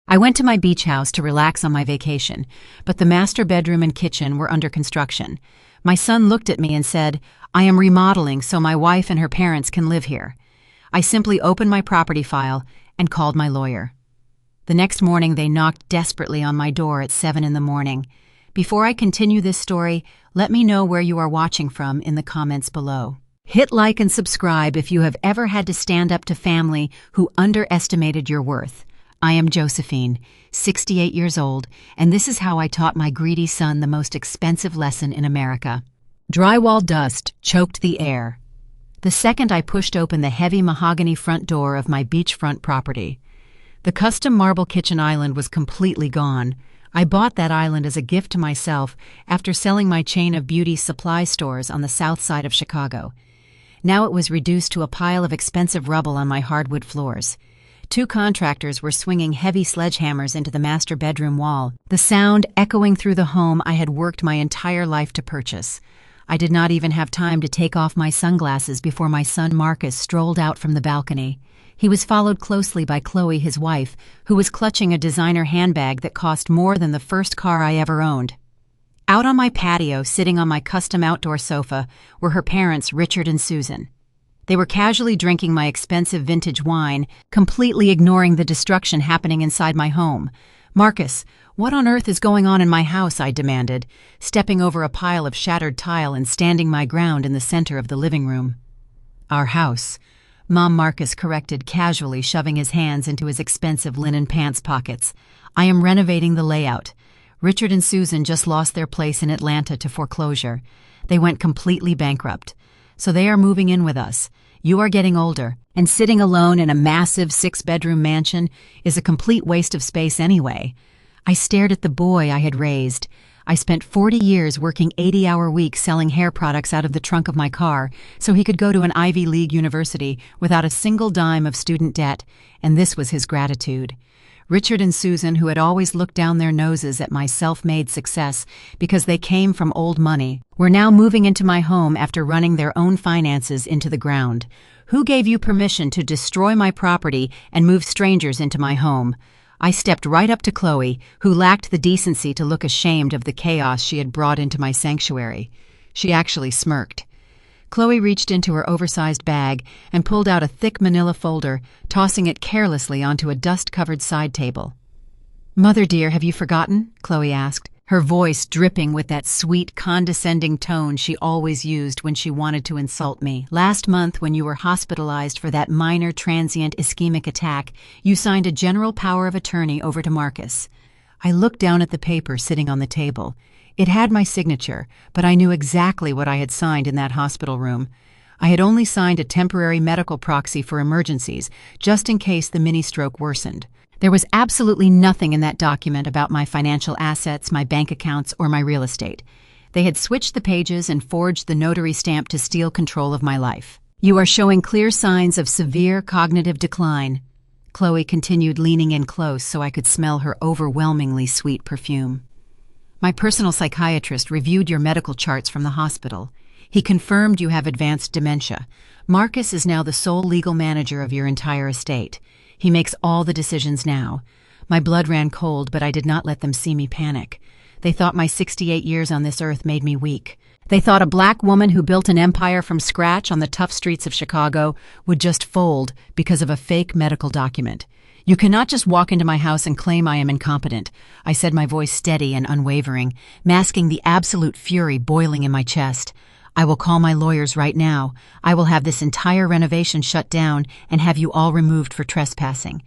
I went to my beach house to relax on my vacation, but the master bedroom and kitchen were under construction. My son looked at me and said, "I am remodeling so my wife and her parents can live here." I simply opened my property file and called my lawyer. The next morning, they knocked desperately on my door at 7 in the morning. Before I continue this story, let me know where you are watching from in the comments below. Hit like and subscribe if you have ever had to stand up to family who underestimated your worth. I am Josephine, 68 years old, and this is how I taught my greedy son the most expensive lesson in America. Drywall dust choked the air. The second I pushed open the heavy mahogany front door of my beachfront property. The custom marble kitchen island was completely gone. I bought that island as a gift to myself after selling my chain of beauty supply stores on the south side of Chicago. Now it was reduced to a pile of expensive rubble on my hardwood floors. 2 contractors were swinging heavy sledgehammers into the master bedroom wall, the sound echoing through the home I had worked my entire life to purchase. I did not even have time to take off my sunglasses before my son Marcus strolled out from the balcony. He was followed closely by Chloe, his wife, who was clutching a designer handbag that cost more than the first car I ever owned. Out on my patio, sitting on my custom outdoor sofa, were her parents, Richard and Susan. They were casually drinking my expensive vintage wine, completely ignoring the destruction happening inside my home. "Marcus, what on earth is going on in my house?" I demanded, stepping over a pile of shattered tile and standing my ground in the center of the living room. "Our house," Mom Marcus corrected casually, shoving his hands into his expensive linen pants pockets. "I am renovating the layout. Richard and Susan just lost their place in Atlanta to foreclosure. They went completely bankrupt. So they are moving in with us. You are getting older, and sitting alone in a massive 6-bedroom mansion is a complete waste of space anyway." I stared at the boy I had raised. I spent 40 years working 80-hour weeks selling hair products out of the trunk of my car so he could go to an Ivy League university without a single dime of student debt, and this was his gratitude. Richard and Susan, who had always looked down their noses at my self-made success because they came from old money, were now moving into my home after running their own finances into the ground. "Who gave you permission to destroy my property and move strangers into my home?" I stepped right up to Chloe, who lacked the decency to look ashamed of the chaos she had brought into my sanctuary. She actually smirked. Chloe reached into her oversized bag and pulled out a thick manila folder, tossing it carelessly onto a dust-covered side table. "Mother dear, have you forgotten?" Chloe asked, her voice dripping with that sweet, condescending tone she always used when she wanted to insult me. "Last month, when you were hospitalized for that minor transient ischemic attack, you signed a general power of attorney over to Marcus." I looked down at the paper sitting on the table. It had my signature, but I knew exactly what I had signed in that hospital room. I had only signed a temporary medical proxy for emergencies, just in case the mini-stroke worsened. There was absolutely nothing in that document about my financial assets, my bank accounts, or my real estate. They had switched the pages and forged the notary stamp to steal control of my life. "You are showing clear signs of severe cognitive decline." Chloe continued, leaning in close so I could smell her overwhelmingly sweet perfume. "My personal psychiatrist reviewed your medical charts from the hospital. He confirmed you have advanced dementia. Marcus is now the sole legal manager of your entire estate. He makes all the decisions now." My blood ran cold, but I did not let them see me panic. They thought my 68 years on this earth made me weak. They thought a black woman who built an empire from scratch on the tough streets of Chicago would just fold because of a fake medical document. "You cannot just walk into my house and claim I am incompetent," I said, my voice steady and unwavering, masking the absolute fury boiling in my chest. "I will call my lawyers right now. I will have this entire renovation shut down and have you all removed for trespassing.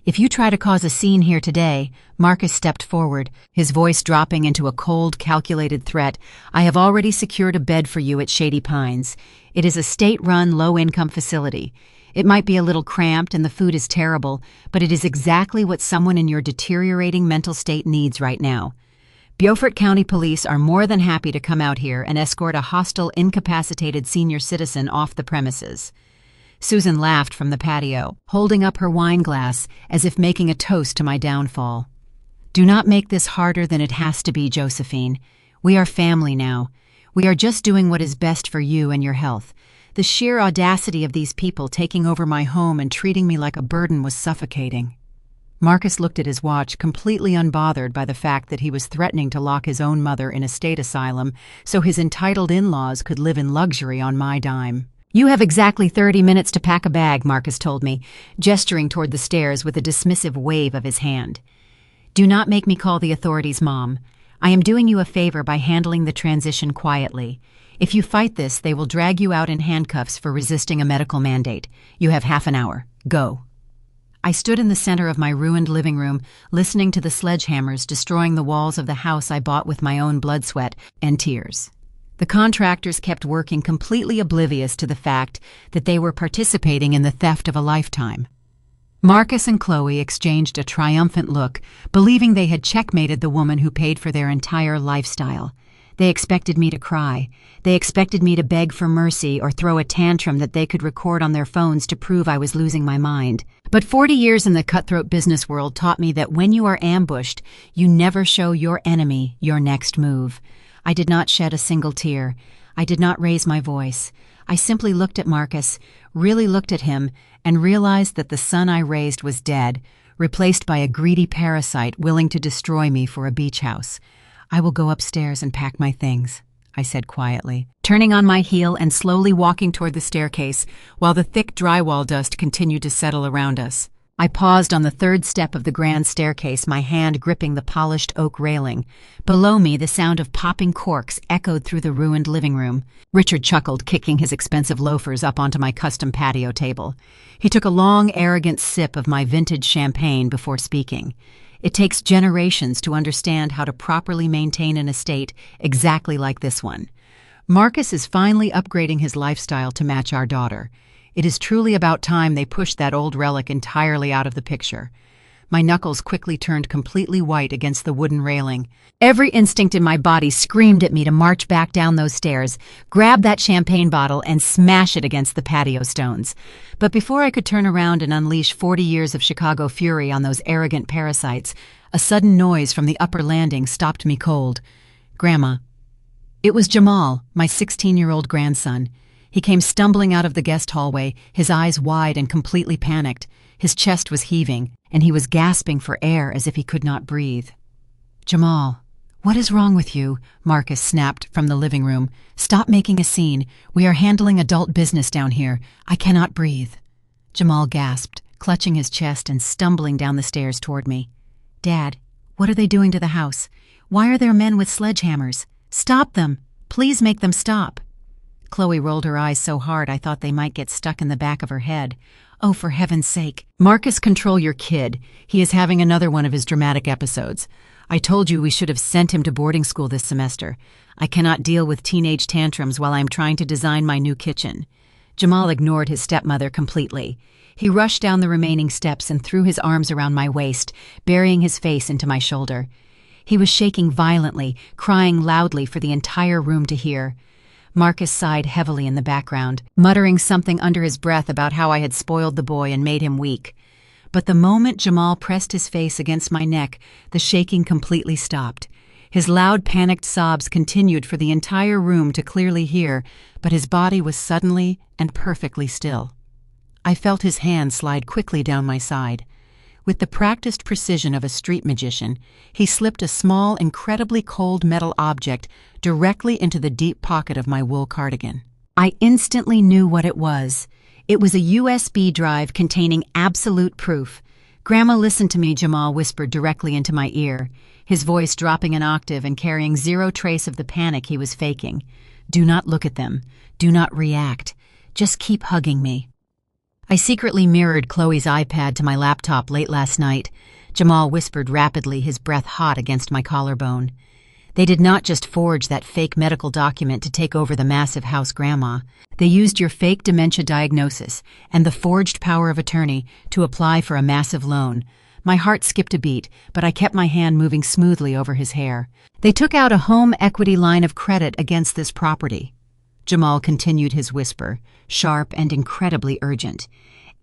If you try to cause a scene here today," Marcus stepped forward, his voice dropping into a cold, calculated threat, "I have already secured a bed for you at Shady Pines. It is a state-run, low-income facility. It might be a little cramped and the food is terrible, but it is exactly what someone in your deteriorating mental state needs right now. Beaufort County Police are more than happy to come out here and escort a hostile, incapacitated senior citizen off the premises." Susan laughed from the patio, holding up her wine glass as if making a toast to my downfall. "Do not make this harder than it has to be, Josephine. We are family now. We are just doing what is best for you and your health. The sheer audacity of these people taking over my home and treating me like a burden was suffocating." Marcus looked at his watch, completely unbothered by the fact that he was threatening to lock his own mother in a state asylum so his entitled in-laws could live in luxury on my dime. "You have exactly 30 minutes to pack a bag," Marcus told me, gesturing toward the stairs with a dismissive wave of his hand. "Do not make me call the authorities, Mom. I am doing you a favor by handling the transition quietly. If you fight this, they will drag you out in handcuffs for resisting a medical mandate. You have half an hour. Go." I stood in the center of my ruined living room, listening to the sledgehammers destroying the walls of the house I bought with my own blood, sweat, and tears. The contractors kept working, completely oblivious to the fact that they were participating in the theft of a lifetime. Marcus and Chloe exchanged a triumphant look, believing they had checkmated the woman who paid for their entire lifestyle. They expected me to cry. They expected me to beg for mercy or throw a tantrum that they could record on their phones to prove I was losing my mind. But 40 years in the cutthroat business world taught me that when you are ambushed, you never show your enemy your next move. I did not shed a single tear. I did not raise my voice. I simply looked at Marcus, really looked at him, and realized that the son I raised was dead, replaced by a greedy parasite willing to destroy me for a beach house. "I will go upstairs and pack my things," I said quietly, turning on my heel and slowly walking toward the staircase while the thick drywall dust continued to settle around us. I paused on the third step of the grand staircase, my hand gripping the polished oak railing. Below me, the sound of popping corks echoed through the ruined living room. Richard chuckled, kicking his expensive loafers up onto my custom patio table. He took a long, arrogant sip of my vintage champagne before speaking. It takes generations to understand how to properly maintain an estate exactly like this one. Marcus is finally upgrading his lifestyle to match our daughter. It is truly about time they pushed that old relic entirely out of the picture. My knuckles quickly turned completely white against the wooden railing. Every instinct in my body screamed at me to march back down those stairs, grab that champagne bottle, and smash it against the patio stones. But before I could turn around and unleash 40 years of Chicago fury on those arrogant parasites, a sudden noise from the upper landing stopped me cold. "Grandma." It was Jamal, my 16-year-old grandson. He came stumbling out of the guest hallway, his eyes wide and completely panicked. His chest was heaving, and he was gasping for air as if he could not breathe. "Jamal, what is wrong with you?" Marcus snapped from the living room. "Stop making a scene. We are handling adult business down here. I cannot breathe." Jamal gasped, clutching his chest and stumbling down the stairs toward me. "Dad, what are they doing to the house? Why are there men with sledgehammers? Stop them. Please make them stop." Chloe rolled her eyes so hard I thought they might get stuck in the back of her head. "Oh, for heaven's sake. Marcus, control your kid. He is having another one of his dramatic episodes. I told you we should have sent him to boarding school this semester. I cannot deal with teenage tantrums while I am trying to design my new kitchen." Jamal ignored his stepmother completely. He rushed down the remaining steps and threw his arms around my waist, burying his face into my shoulder. He was shaking violently, crying loudly for the entire room to hear. Marcus sighed heavily in the background, muttering something under his breath about how I had spoiled the boy and made him weak. But the moment Jamal pressed his face against my neck, the shaking completely stopped. His loud, panicked sobs continued for the entire room to clearly hear, but his body was suddenly and perfectly still. I felt his hand slide quickly down my side. With the practiced precision of a street magician, he slipped a small, incredibly cold metal object directly into the deep pocket of my wool cardigan. I instantly knew what it was. It was a USB drive containing absolute proof. "Grandma, listen to me," Jamal whispered directly into my ear, his voice dropping an octave and carrying zero trace of the panic he was faking. "Do not look at them. Do not react. Just keep hugging me." I secretly mirrored Chloe's iPad to my laptop late last night. Jamal whispered rapidly, his breath hot against my collarbone. "They did not just forge that fake medical document to take over the massive house, Grandma. They used your fake dementia diagnosis and the forged power of attorney to apply for a massive loan." My heart skipped a beat, but I kept my hand moving smoothly over his hair. "They took out a home equity line of credit against this property." Jamal continued his whisper, sharp and incredibly urgent.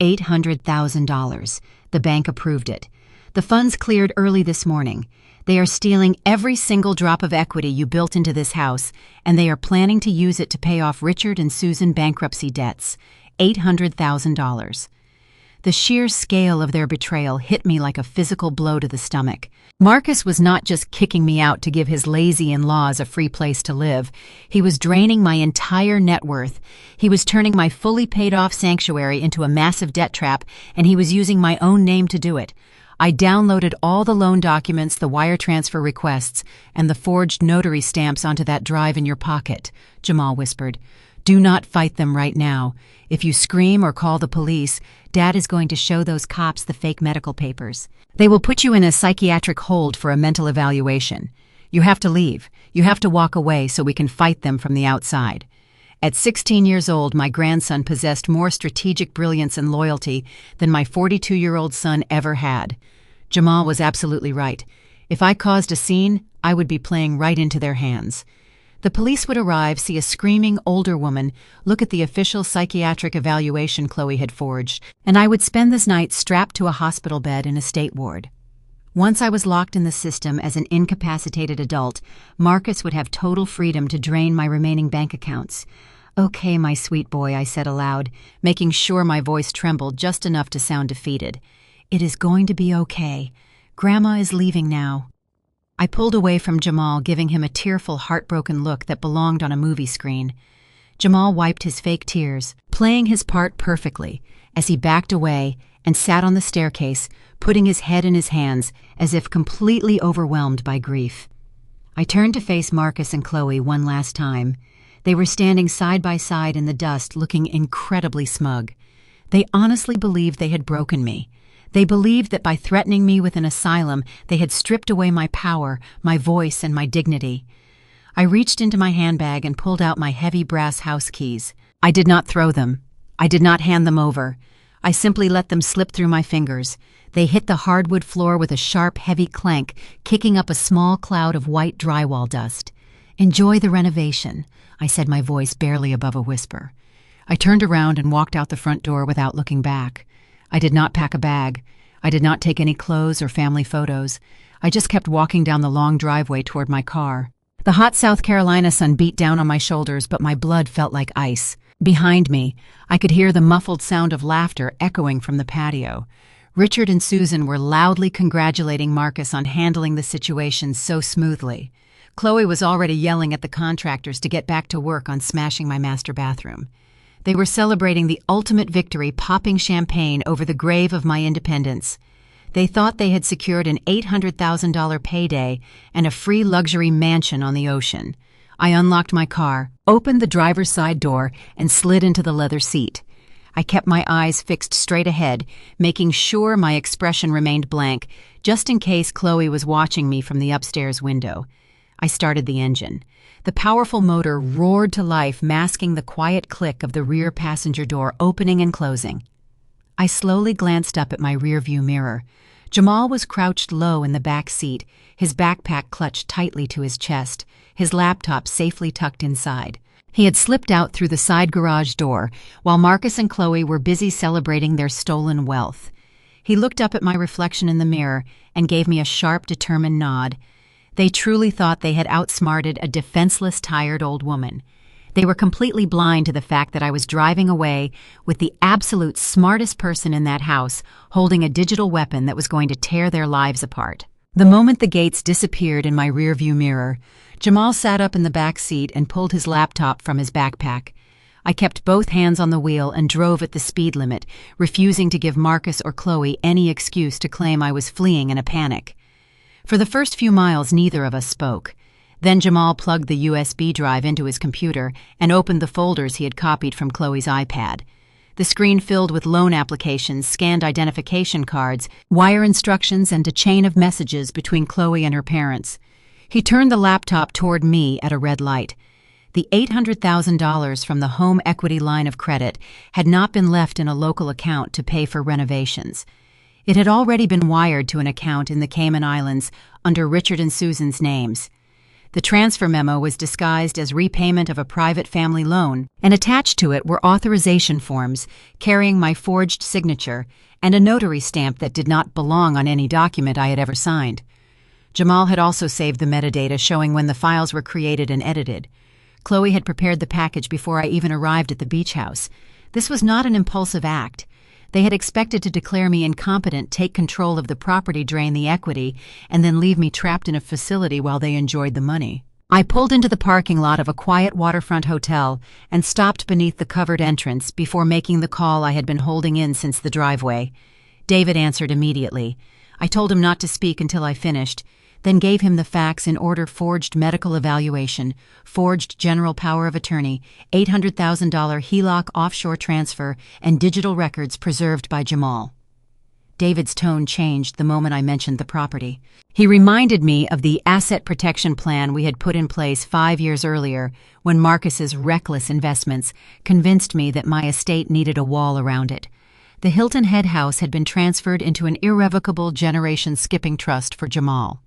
$800,000. The bank approved it. The funds cleared early this morning. They are stealing every single drop of equity you built into this house, and they are planning to use it to pay off Richard and Susan bankruptcy debts. $800,000. The sheer scale of their betrayal hit me like a physical blow to the stomach. Marcus was not just kicking me out to give his lazy in-laws a free place to live. He was draining my entire net worth. He was turning my fully paid-off sanctuary into a massive debt trap, and he was using my own name to do it. I downloaded all the loan documents, the wire transfer requests, and the forged notary stamps onto that drive in your pocket, Jamal whispered. Do not fight them right now. If you scream or call the police, Dad is going to show those cops the fake medical papers. They will put you in a psychiatric hold for a mental evaluation. You have to leave. You have to walk away so we can fight them from the outside. At 16 years old, my grandson possessed more strategic brilliance and loyalty than my 42-year-old son ever had. Jamal was absolutely right. If I caused a scene, I would be playing right into their hands. The police would arrive, see a screaming older woman, look at the official psychiatric evaluation Chloe had forged, and I would spend this night strapped to a hospital bed in a state ward. Once I was locked in the system as an incapacitated adult, Marcus would have total freedom to drain my remaining bank accounts. Okay, my sweet boy, I said aloud, making sure my voice trembled just enough to sound defeated. It is going to be okay. Grandma is leaving now. I pulled away from Jamal, giving him a tearful, heartbroken look that belonged on a movie screen. Jamal wiped his fake tears, playing his part perfectly, as he backed away and sat on the staircase, putting his head in his hands as if completely overwhelmed by grief. I turned to face Marcus and Chloe one last time. They were standing side by side in the dust, looking incredibly smug. They honestly believed they had broken me. They believed that by threatening me with an asylum, they had stripped away my power, my voice, and my dignity. I reached into my handbag and pulled out my heavy brass house keys. I did not throw them. I did not hand them over. I simply let them slip through my fingers. They hit the hardwood floor with a sharp, heavy clank, kicking up a small cloud of white drywall dust. Enjoy the renovation, I said, my voice barely above a whisper. I turned around and walked out the front door without looking back. I did not pack a bag. I did not take any clothes or family photos. I just kept walking down the long driveway toward my car. The hot South Carolina sun beat down on my shoulders, but my blood felt like ice. Behind me, I could hear the muffled sound of laughter echoing from the patio. Richard and Susan were loudly congratulating Marcus on handling the situation so smoothly. Chloe was already yelling at the contractors to get back to work on smashing my master bathroom. They were celebrating the ultimate victory, popping champagne over the grave of my independence. They thought they had secured an $800,000 payday and a free luxury mansion on the ocean. I unlocked my car, opened the driver's side door, and slid into the leather seat. I kept my eyes fixed straight ahead, making sure my expression remained blank, just in case Chloe was watching me from the upstairs window. I started the engine. The powerful motor roared to life, masking the quiet click of the rear passenger door opening and closing. I slowly glanced up at my rearview mirror. Jamal was crouched low in the back seat, his backpack clutched tightly to his chest, his laptop safely tucked inside. He had slipped out through the side garage door, while Marcus and Chloe were busy celebrating their stolen wealth. He looked up at my reflection in the mirror and gave me a sharp, determined nod. They truly thought they had outsmarted a defenseless, tired old woman. They were completely blind to the fact that I was driving away with the absolute smartest person in that house, holding a digital weapon that was going to tear their lives apart. The moment the gates disappeared in my rearview mirror, Jamal sat up in the back seat and pulled his laptop from his backpack. I kept both hands on the wheel and drove at the speed limit, refusing to give Marcus or Chloe any excuse to claim I was fleeing in a panic. For the first few miles, neither of us spoke. Then Jamal plugged the USB drive into his computer and opened the folders he had copied from Chloe's iPad. The screen filled with loan applications, scanned identification cards, wire instructions, and a chain of messages between Chloe and her parents. He turned the laptop toward me at a red light. The $800,000 from the home equity line of credit had not been left in a local account to pay for renovations. It had already been wired to an account in the Cayman Islands under Richard and Susan's names. The transfer memo was disguised as repayment of a private family loan, and attached to it were authorization forms carrying my forged signature and a notary stamp that did not belong on any document I had ever signed. Jamal had also saved the metadata showing when the files were created and edited. Chloe had prepared the package before I even arrived at the beach house. This was not an impulsive act. They had expected to declare me incompetent, take control of the property, drain the equity, and then leave me trapped in a facility while they enjoyed the money. I pulled into the parking lot of a quiet waterfront hotel and stopped beneath the covered entrance before making the call I had been holding in since the driveway. David answered immediately. I told him not to speak until I finished, then gave him the facts in order: forged medical evaluation, forged general power of attorney, $800,000 HELOC offshore transfer, and digital records preserved by Jamal. David's tone changed the moment I mentioned the property. He reminded me of the asset protection plan we had put in place 5 years earlier when Marcus's reckless investments convinced me that my estate needed a wall around it. The Hilton Head House had been transferred into an irrevocable generation-skipping trust for Jamal.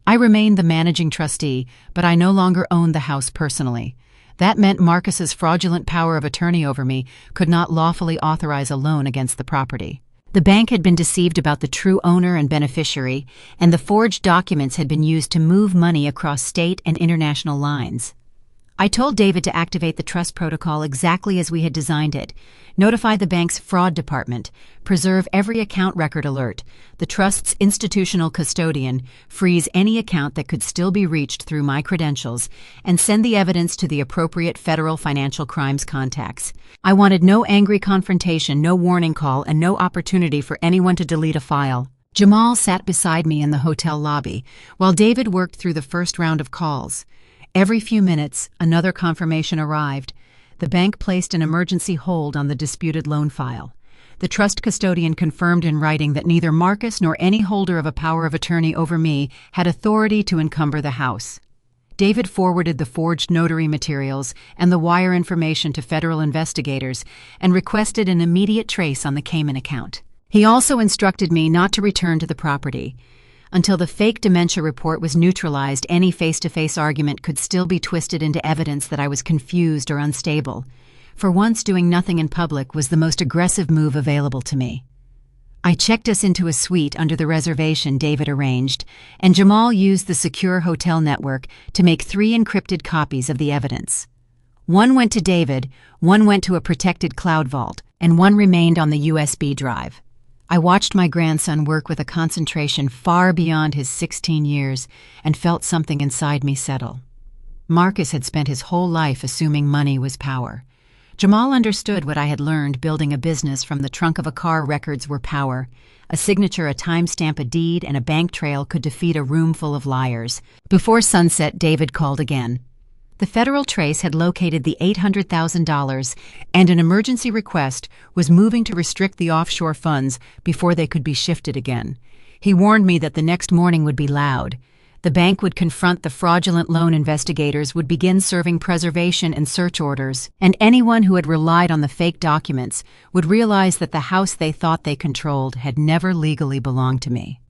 I remained the managing trustee, but I no longer owned the house personally. That meant Marcus's fraudulent power of attorney over me could not lawfully authorize a loan against the property. The bank had been deceived about the true owner and beneficiary, and the forged documents had been used to move money across state and international lines. I told David to activate the trust protocol exactly as we had designed it, notify the bank's fraud department, preserve every account record alert, the trust's institutional custodian, freeze any account that could still be reached through my credentials, and send the evidence to the appropriate federal financial crimes contacts. I wanted no angry confrontation, no warning call, and no opportunity for anyone to delete a file. Jamal sat beside me in the hotel lobby, while David worked through the first round of calls. Every few minutes, another confirmation arrived. The bank placed an emergency hold on the disputed loan file. The trust custodian confirmed in writing that neither Marcus nor any holder of a power of attorney over me had authority to encumber the house. David forwarded the forged notary materials and the wire information to federal investigators and requested an immediate trace on the Cayman account. He also instructed me not to return to the property. Until the fake dementia report was neutralized, any face-to-face argument could still be twisted into evidence that I was confused or unstable. For once, doing nothing in public was the most aggressive move available to me. I checked us into a suite under the reservation David arranged, and Jamal used the secure hotel network to make 3 encrypted copies of the evidence. One went to David, one went to a protected cloud vault, and one remained on the USB drive. I watched my grandson work with a concentration far beyond his 16 years and felt something inside me settle. Marcus had spent his whole life assuming money was power. Jamal understood what I had learned building a business from the trunk of a car: records were power. A signature, a timestamp, a deed, and a bank trail could defeat a room full of liars. Before sunset, David called again. The federal trace had located the $800,000, and an emergency request was moving to restrict the offshore funds before they could be shifted again. He warned me that the next morning would be loud. The bank would confront the fraudulent loan investigators, would begin serving preservation and search orders, and anyone who had relied on the fake documents would realize that the house they thought they controlled had never legally belonged to me.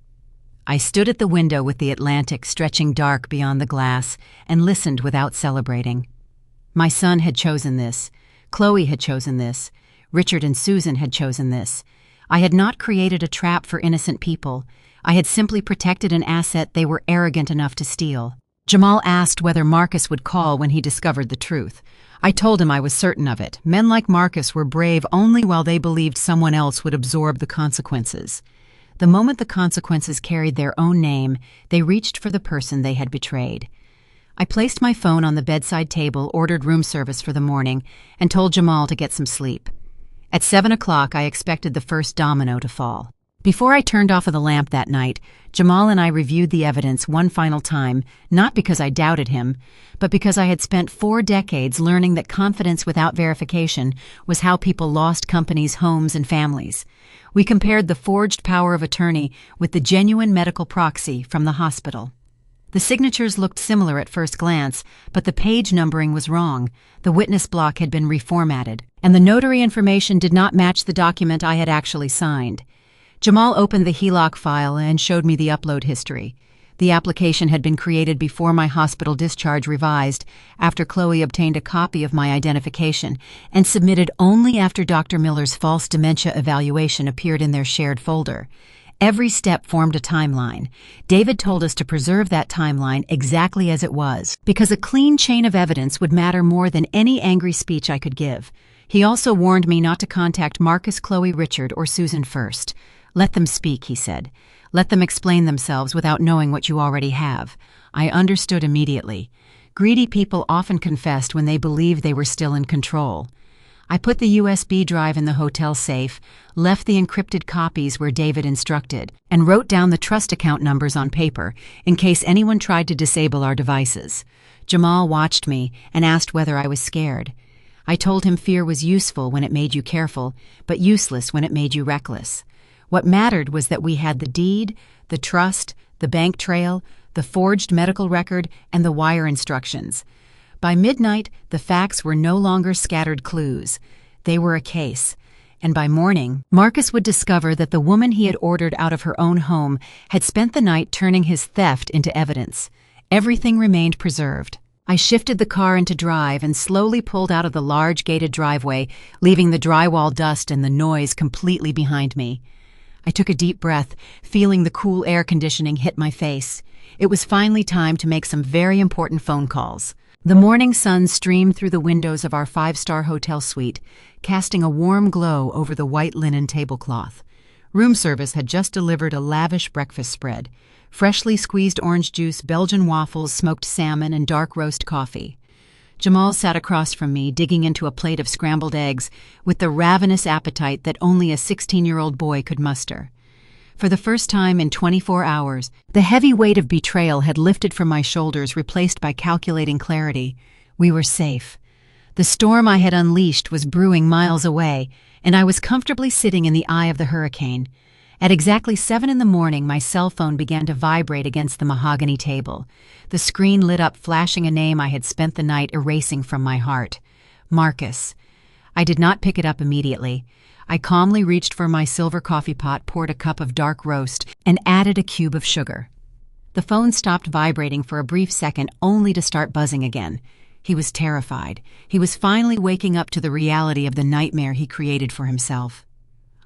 I stood at the window with the Atlantic stretching dark beyond the glass and listened without celebrating. My son had chosen this. Chloe had chosen this. Richard and Susan had chosen this. I had not created a trap for innocent people. I had simply protected an asset they were arrogant enough to steal. Jamal asked whether Marcus would call when he discovered the truth. I told him I was certain of it. Men like Marcus were brave only while they believed someone else would absorb the consequences. The moment the consequences carried their own name, they reached for the person they had betrayed. I placed my phone on the bedside table, ordered room service for the morning, and told Jamal to get some sleep. At 7 o'clock, I expected the first domino to fall. Before I turned off the lamp that night, Jamal and I reviewed the evidence one final time, not because I doubted him, but because I had spent 4 decades learning that confidence without verification was how people lost companies, homes, and families. We compared the forged power of attorney with the genuine medical proxy from the hospital. The signatures looked similar at first glance, but the page numbering was wrong. The witness block had been reformatted, and the notary information did not match the document I had actually signed. Jamal opened the HELOC file and showed me the upload history. The application had been created before my hospital discharge, revised after Chloe obtained a copy of my identification, and submitted only after Dr. Miller's false dementia evaluation appeared in their shared folder. Every step formed a timeline. David told us to preserve that timeline exactly as it was, because a clean chain of evidence would matter more than any angry speech I could give. He also warned me not to contact Marcus, Chloe, Richard, or Susan first. Let them speak, he said. Let them explain themselves without knowing what you already have. I understood immediately. Greedy people often confessed when they believed they were still in control. I put the USB drive in the hotel safe, left the encrypted copies where David instructed, and wrote down the trust account numbers on paper in case anyone tried to disable our devices. Jamal watched me and asked whether I was scared. I told him fear was useful when it made you careful, but useless when it made you reckless. What mattered was that we had the deed, the trust, the bank trail, the forged medical record, and the wire instructions. By midnight, the facts were no longer scattered clues. They were a case. And by morning, Marcus would discover that the woman he had ordered out of her own home had spent the night turning his theft into evidence. Everything remained preserved. I shifted the car into drive and slowly pulled out of the large gated driveway, leaving the drywall dust and the noise completely behind me. I took a deep breath, feeling the cool air conditioning hit my face. It was finally time to make some very important phone calls. The morning sun streamed through the windows of our 5-star hotel suite, casting a warm glow over the white linen tablecloth. Room service had just delivered a lavish breakfast spread: freshly squeezed orange juice, Belgian waffles, smoked salmon, and dark roast coffee. Jamal sat across from me, digging into a plate of scrambled eggs with the ravenous appetite that only a 16-year-old boy could muster. For the first time in 24 hours, the heavy weight of betrayal had lifted from my shoulders, replaced by calculating clarity. We were safe. The storm I had unleashed was brewing miles away, and I was comfortably sitting in the eye of the hurricane. At exactly 7 a.m, my cell phone began to vibrate against the mahogany table. The screen lit up, flashing a name I had spent the night erasing from my heart: Marcus. I did not pick it up immediately. I calmly reached for my silver coffee pot, poured a cup of dark roast, and added a cube of sugar. The phone stopped vibrating for a brief second, only to start buzzing again. He was terrified. He was finally waking up to the reality of the nightmare he created for himself.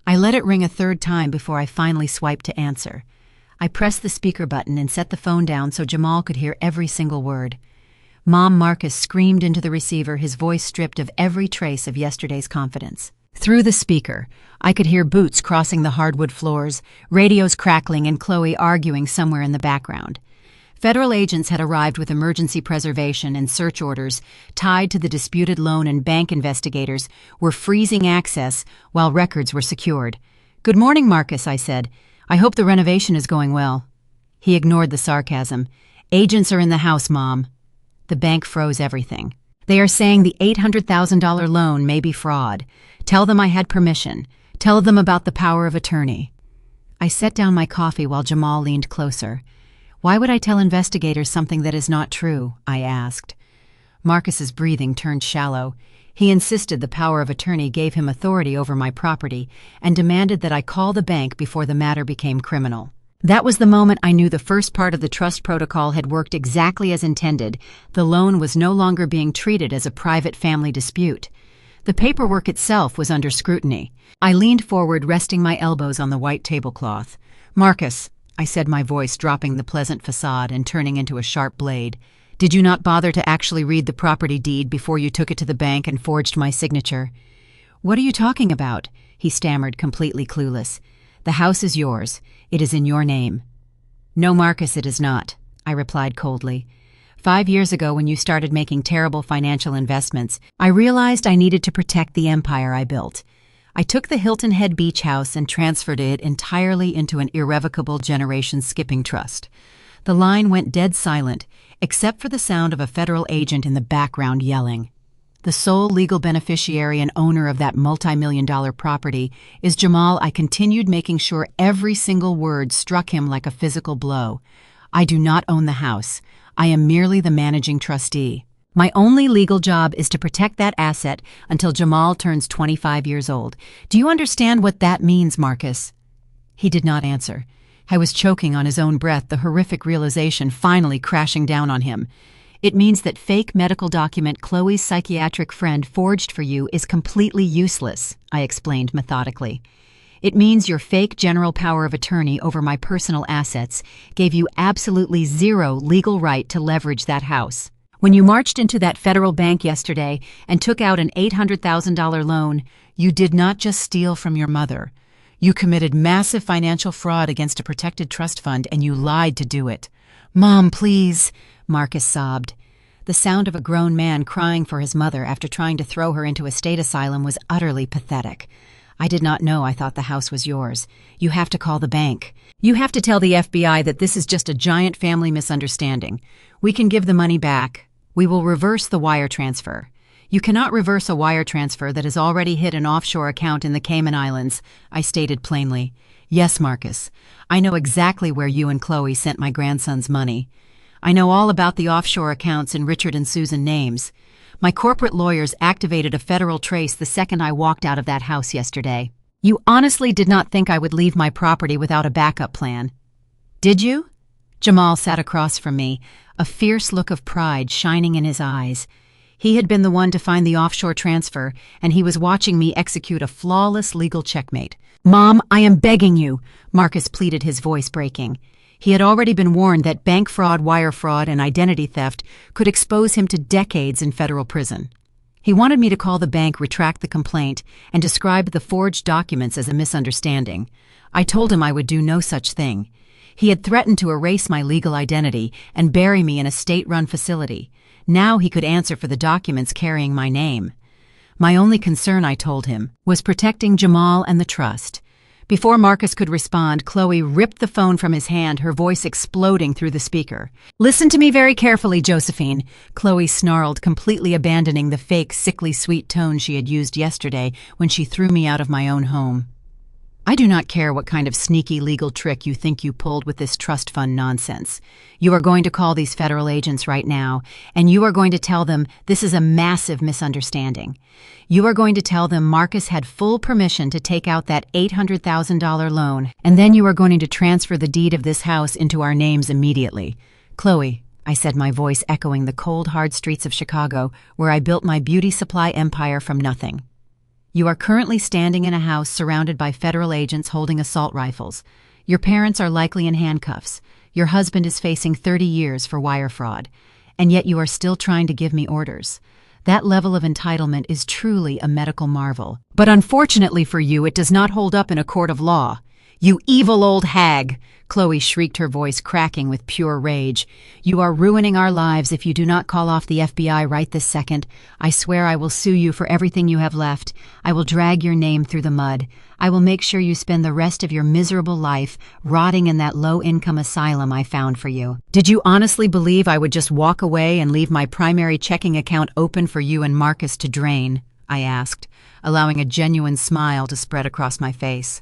I let it ring a third time before I finally swiped to answer. I pressed the speaker button and set the phone down so Jamal could hear every single word. Mom, Marcus screamed into the receiver, his voice stripped of every trace of yesterday's confidence. Through the speaker, I could hear boots crossing the hardwood floors, radios crackling, and Chloe arguing somewhere in the background. Federal agents had arrived with emergency preservation and search orders tied to the disputed loan, and bank investigators were freezing access while records were secured. "Good morning, Marcus," I said. "I hope the renovation is going well." He ignored the sarcasm. "Agents are in the house, Mom." The bank froze everything. "They are saying the $800,000 loan may be fraud. Tell them I had permission. Tell them about the power of attorney." I set down my coffee while Jamal leaned closer. "Why would I tell investigators something that is not true?" I asked. Marcus's breathing turned shallow. He insisted the power of attorney gave him authority over my property and demanded that I call the bank before the matter became criminal. That was the moment I knew the first part of the trust protocol had worked exactly as intended. The loan was no longer being treated as a private family dispute. The paperwork itself was under scrutiny. I leaned forward, resting my elbows on the white tablecloth. "Marcus," I said, my voice dropping the pleasant facade and turning into a sharp blade, "did you not bother to actually read the property deed before you took it to the bank and forged my signature?" "What are you talking about?" he stammered, completely clueless. "The house is yours. It is in your name." "No, Marcus, it is not," I replied coldly. 5 years ago, when you started making terrible financial investments, I realized I needed to protect the empire I built. I took the Hilton Head Beach house and transferred it entirely into an irrevocable generation skipping trust. The line went dead silent, except for the sound of a federal agent in the background yelling. "The sole legal beneficiary and owner of that multi-million-dollar property is Jamal." I continued, making sure every single word struck him like a physical blow. "I do not own the house. I am merely the managing trustee. My only legal job is to protect that asset until Jamal turns 25 years old. Do you understand what that means, Marcus?" He did not answer. I was choking on his own breath, the horrific realization finally crashing down on him. "It means that fake medical document Chloe's psychiatric friend forged for you is completely useless," I explained methodically. "It means your fake general power of attorney over my personal assets gave you absolutely zero legal right to leverage that house. When you marched into that federal bank yesterday and took out an $800,000 loan, you did not just steal from your mother. You committed massive financial fraud against a protected trust fund, and you lied to do it. "Mom, please," Marcus sobbed. The sound of a grown man crying for his mother after trying to throw her into a state asylum was utterly pathetic. "I did not know. I thought the house was yours. You have to call the bank. You have to tell the FBI that this is just a giant family misunderstanding. We can give the money back. We will reverse the wire transfer." "You cannot reverse a wire transfer that has already hit an offshore account in the Cayman Islands," I stated plainly. "Yes, Marcus. I know exactly where you and Chloe sent my grandson's money. I know all about the offshore accounts in Richard and Susan names. My corporate lawyers activated a federal trace the second I walked out of that house yesterday. You honestly did not think I would leave my property without a backup plan, did you?" Jamal sat across from me, a fierce look of pride shining in his eyes. He had been the one to find the offshore transfer, and he was watching me execute a flawless legal checkmate. "Mom, I am begging you," Marcus pleaded, his voice breaking. He had already been warned that bank fraud, wire fraud, and identity theft could expose him to decades in federal prison. He wanted me to call the bank, retract the complaint, and describe the forged documents as a misunderstanding. I told him I would do no such thing. He had threatened to erase my legal identity and bury me in a state-run facility. Now he could answer for the documents carrying my name. My only concern, I told him, was protecting Jamal and the trust. Before Marcus could respond, Chloe ripped the phone from his hand, her voice exploding through the speaker. "Listen to me very carefully, Josephine," Chloe snarled, completely abandoning the fake, sickly sweet tone she had used yesterday when she threw me out of my own home. "I do not care what kind of sneaky legal trick you think you pulled with this trust fund nonsense. You are going to call these federal agents right now, and you are going to tell them this is a massive misunderstanding. You are going to tell them Marcus had full permission to take out that $800,000 loan, and then you are going to transfer the deed of this house into our names immediately." "Chloe," I said, my voice echoing the cold, hard streets of Chicago, where I built my beauty supply empire from nothing. "You are currently standing in a house surrounded by federal agents holding assault rifles. Your parents are likely in handcuffs. Your husband is facing 30 years for wire fraud. And yet you are still trying to give me orders. That level of entitlement is truly a medical marvel. But unfortunately for you, it does not hold up in a court of law. You evil old hag!" Chloe shrieked, her voice cracking with pure rage. "You are ruining our lives if you do not call off the FBI right this second. I swear I will sue you for everything you have left. I will drag your name through the mud. I will make sure you spend the rest of your miserable life rotting in that low-income asylum I found for you." "Did you honestly believe I would just walk away and leave my primary checking account open for you and Marcus to drain?" I asked, allowing a genuine smile to spread across my face.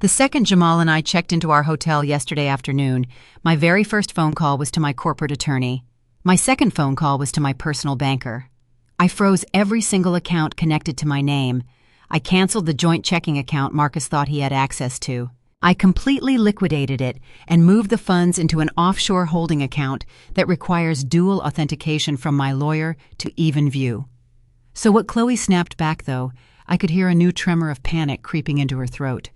The second Jamal and I checked into our hotel yesterday afternoon, my very first phone call was to my corporate attorney. My second phone call was to my personal banker. I froze every single account connected to my name. I canceled the joint checking account Marcus thought he had access to. I completely liquidated it and moved the funds into an offshore holding account that requires dual authentication from my lawyer to even view. So what Chloe snapped back, though, I could hear a new tremor of panic creeping into her throat.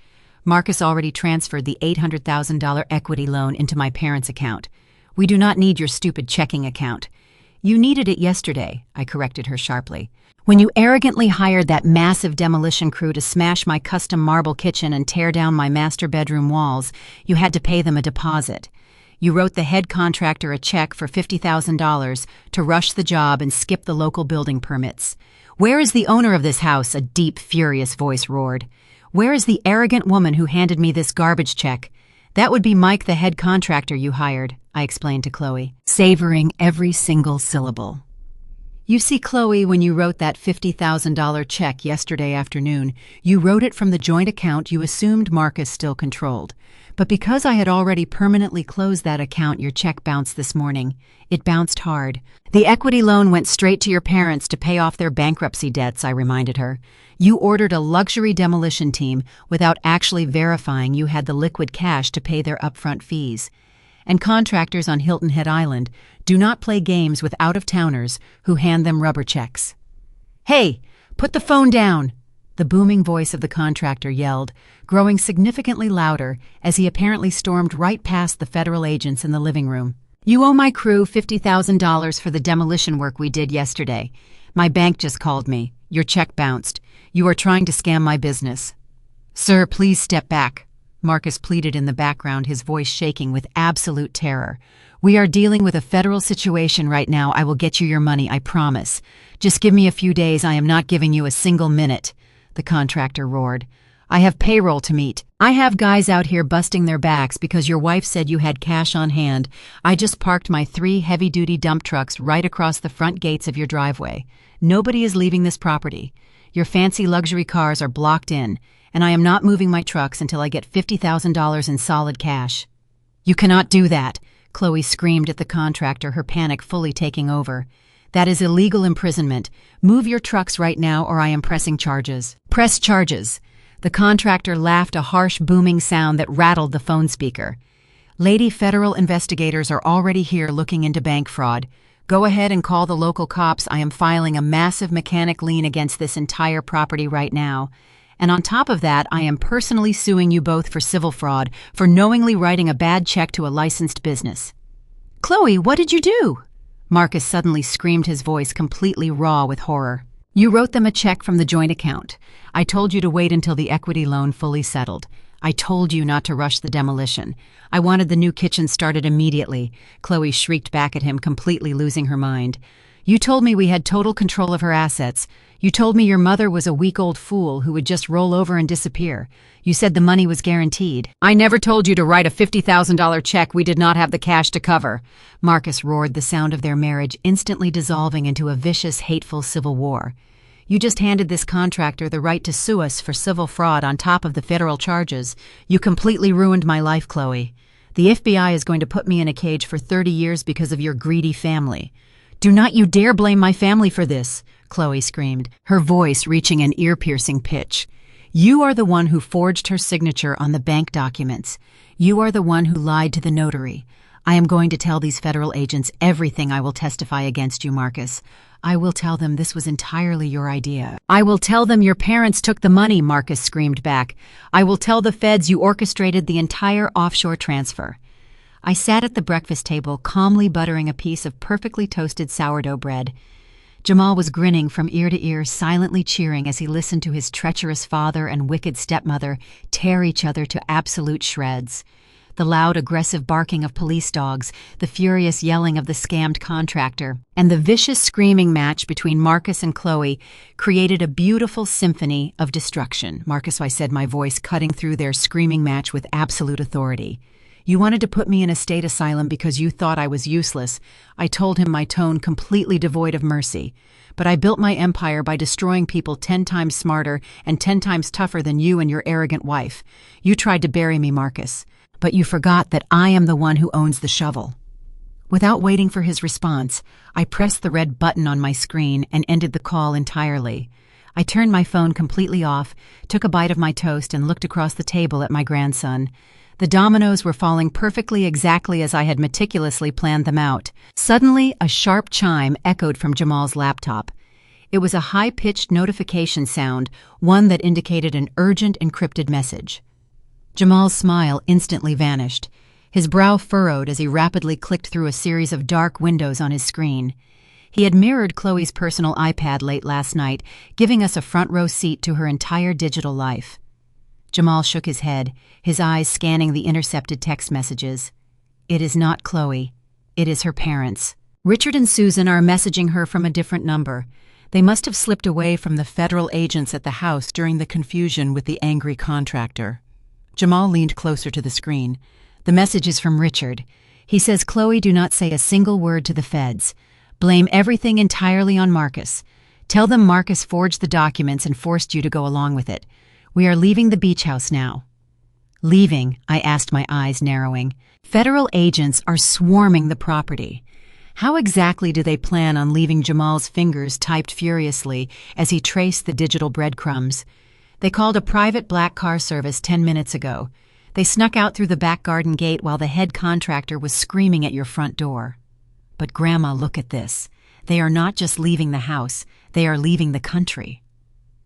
Marcus already transferred the $800,000 equity loan into my parents' account. "We do not need your stupid checking account." "You needed it yesterday," I corrected her sharply. "When you arrogantly hired that massive demolition crew to smash my custom marble kitchen and tear down my master bedroom walls, you had to pay them a deposit. You wrote the head contractor a check for $50,000 to rush the job and skip the local building permits. Where is the owner of this house?" a deep, furious voice roared. "Where is the arrogant woman who handed me this garbage check?" "That would be Mike, the head contractor you hired," I explained to Chloe, savoring every single syllable. "You see, Chloe, when you wrote that $50,000 check yesterday afternoon, you wrote it from the joint account you assumed Marcus still controlled. But because I had already permanently closed that account, your check bounced this morning. It bounced hard. The equity loan went straight to your parents to pay off their bankruptcy debts," I reminded her. "You ordered a luxury demolition team without actually verifying you had the liquid cash to pay their upfront fees. And contractors on Hilton Head Island do not play games with out-of-towners who hand them rubber checks." "Hey, put the phone down!" the booming voice of the contractor yelled, growing significantly louder as he apparently stormed right past the federal agents in the living room. You owe my crew $50,000 for the demolition work we did yesterday. My bank just called me. Your check bounced. You are trying to scam my business. Sir, please step back. Marcus pleaded in the background, his voice shaking with absolute terror. We are dealing with a federal situation right now. I will get you your money, I promise. Just give me a few days. I am not giving you a single minute, the contractor roared. I have payroll to meet. I have guys out here busting their backs because your wife said you had cash on hand. I just parked my 3 heavy-duty dump trucks right across the front gates of your driveway. Nobody is leaving this property. Your fancy luxury cars are blocked in, and I am not moving my trucks until I get $50,000 in solid cash. You cannot do that, Chloe screamed at the contractor, her panic fully taking over. That is illegal imprisonment. Move your trucks right now or I am pressing charges. Press charges. The contractor laughed, a harsh booming sound that rattled the phone speaker. Lady, federal investigators are already here looking into bank fraud. Go ahead and call the local cops. I am filing a massive mechanic lien against this entire property right now. And on top of that, I am personally suing you both for civil fraud, for knowingly writing a bad check to a licensed business. Chloe, what did you do? Marcus suddenly screamed, his voice completely raw with horror. You wrote them a check from the joint account. I told you to wait until the equity loan fully settled. I told you not to rush the demolition. I wanted the new kitchen started immediately. Chloe shrieked back at him, completely losing her mind. You told me we had total control of her assets. You told me your mother was a weak old fool who would just roll over and disappear. You said the money was guaranteed. I never told you to write a $50,000 check we did not have the cash to cover. Marcus roared, the sound of their marriage instantly dissolving into a vicious, hateful civil war. You just handed this contractor the right to sue us for civil fraud on top of the federal charges. You completely ruined my life, Chloe. The FBI is going to put me in a cage for 30 years because of your greedy family. Do not you dare blame my family for this, Chloe screamed, her voice reaching an ear-piercing pitch. You are the one who forged her signature on the bank documents. You are the one who lied to the notary. I am going to tell these federal agents everything. I will testify against you, Marcus. I will tell them this was entirely your idea. I will tell them your parents took the money, Marcus screamed back. I will tell the feds you orchestrated the entire offshore transfer. I sat at the breakfast table, calmly buttering a piece of perfectly toasted sourdough bread. Jamal was grinning from ear to ear, silently cheering as he listened to his treacherous father and wicked stepmother tear each other to absolute shreds. The loud, aggressive barking of police dogs, the furious yelling of the scammed contractor, and the vicious screaming match between Marcus and Chloe created a beautiful symphony of destruction. Marcus, I said, my voice cutting through their screaming match with absolute authority. You wanted to put me in a state asylum because you thought I was useless. I told him, my tone completely devoid of mercy. But I built my empire by destroying people 10 times smarter and 10 times tougher than you and your arrogant wife. You tried to bury me, Marcus. But you forgot that I am the one who owns the shovel. Without waiting for his response, I pressed the red button on my screen and ended the call entirely. I turned my phone completely off, took a bite of my toast, and looked across the table at my grandson. The dominoes were falling perfectly exactly as I had meticulously planned them out. Suddenly, a sharp chime echoed from Jamal's laptop. It was a high-pitched notification sound, one that indicated an urgent encrypted message. Jamal's smile instantly vanished. His brow furrowed as he rapidly clicked through a series of dark windows on his screen. He had mirrored Chloe's personal iPad late last night, giving us a front-row seat to her entire digital life. Jamal shook his head, his eyes scanning the intercepted text messages. It is not Chloe. It is her parents. Richard and Susan are messaging her from a different number. They must have slipped away from the federal agents at the house during the confusion with the angry contractor. Jamal leaned closer to the screen. The message is from Richard. He says, Chloe, do not say a single word to the feds. Blame everything entirely on Marcus. Tell them Marcus forged the documents and forced you to go along with it. We are leaving the beach house now. Leaving? I asked, my eyes narrowing. Federal agents are swarming the property. How exactly do they plan on leaving? Jamal's fingers typed furiously as he traced the digital breadcrumbs. They called a private black car service 10 minutes ago. They snuck out through the back garden gate while the head contractor was screaming at your front door. But Grandma, look at this. They are not just leaving the house, they are leaving the country.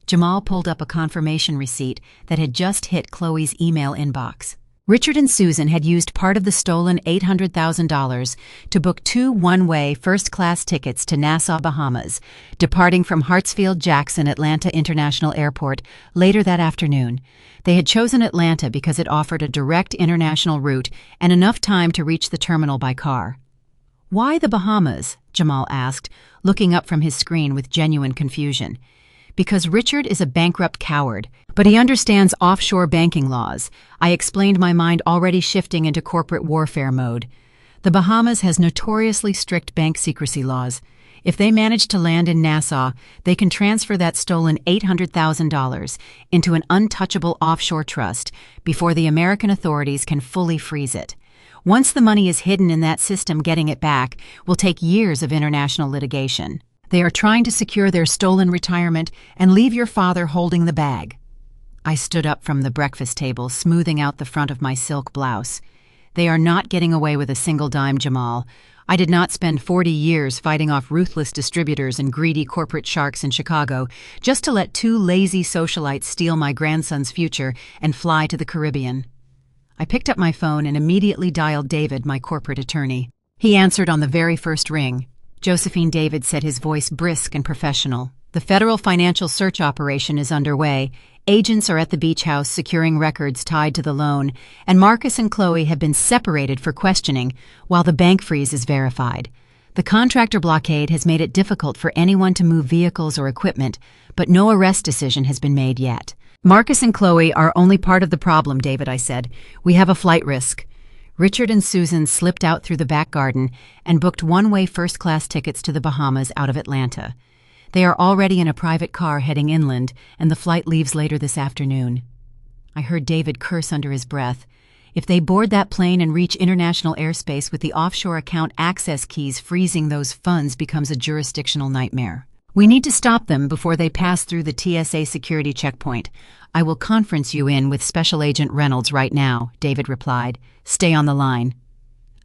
Jamal pulled up a confirmation receipt that had just hit Chloe's email inbox. Richard and Susan had used part of the stolen $800,000 to book 2 one-way first-class tickets to Nassau, Bahamas, departing from Hartsfield-Jackson Atlanta International Airport later that afternoon. They had chosen Atlanta because it offered a direct international route and enough time to reach the terminal by car. "Why the Bahamas?" Jamal asked, looking up from his screen with genuine confusion. "Because Richard is a bankrupt coward, but he understands offshore banking laws." I explained, my mind already shifting into corporate warfare mode. The Bahamas has notoriously strict bank secrecy laws. If they manage to land in Nassau, they can transfer that stolen $800,000 into an untouchable offshore trust before the American authorities can fully freeze it. Once the money is hidden in that system, getting it back will take years of international litigation. They are trying to secure their stolen retirement and leave your father holding the bag. I stood up from the breakfast table, smoothing out the front of my silk blouse. "They are not getting away with a single dime, Jamal. I did not spend 40 years fighting off ruthless distributors and greedy corporate sharks in Chicago just to let 2 lazy socialites steal my grandson's future and fly to the Caribbean." I picked up my phone and immediately dialed David, my corporate attorney. He answered on the very first ring. Josephine, David said, his voice brisk and professional. "The federal financial search operation is underway. Agents are at the beach house securing records tied to the loan, and Marcus and Chloe have been separated for questioning while the bank freeze is verified. The contractor blockade has made it difficult for anyone to move vehicles or equipment, but no arrest decision has been made yet." "Marcus and Chloe are only part of the problem, David," I said. "We have a flight risk." Richard and Susan slipped out through the back garden and booked one-way first-class tickets to the Bahamas out of Atlanta. They are already in a private car heading inland, and the flight leaves later this afternoon. I heard David curse under his breath. If they board that plane and reach international airspace with the offshore account access keys, freezing those funds becomes a jurisdictional nightmare. "We need to stop them before they pass through the TSA security checkpoint. I will conference you in with Special Agent Reynolds right now," David replied. "Stay on the line."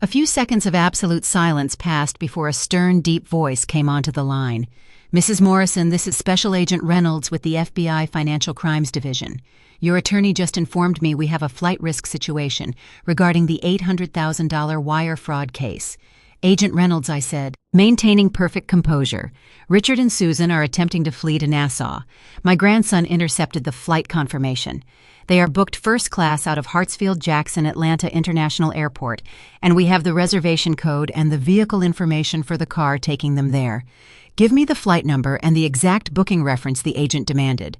A few seconds of absolute silence passed before a stern, deep voice came onto the line. "Mrs. Morrison, this is Special Agent Reynolds with the FBI Financial Crimes Division. Your attorney just informed me we have a flight risk situation regarding the $800,000 wire fraud case." "Agent Reynolds," I said, maintaining perfect composure. "Richard and Susan are attempting to flee to Nassau. My grandson intercepted the flight confirmation. They are booked first class out of Hartsfield-Jackson Atlanta International Airport, and we have the reservation code and the vehicle information for the car taking them there." "Give me the flight number and the exact booking reference," the agent demanded.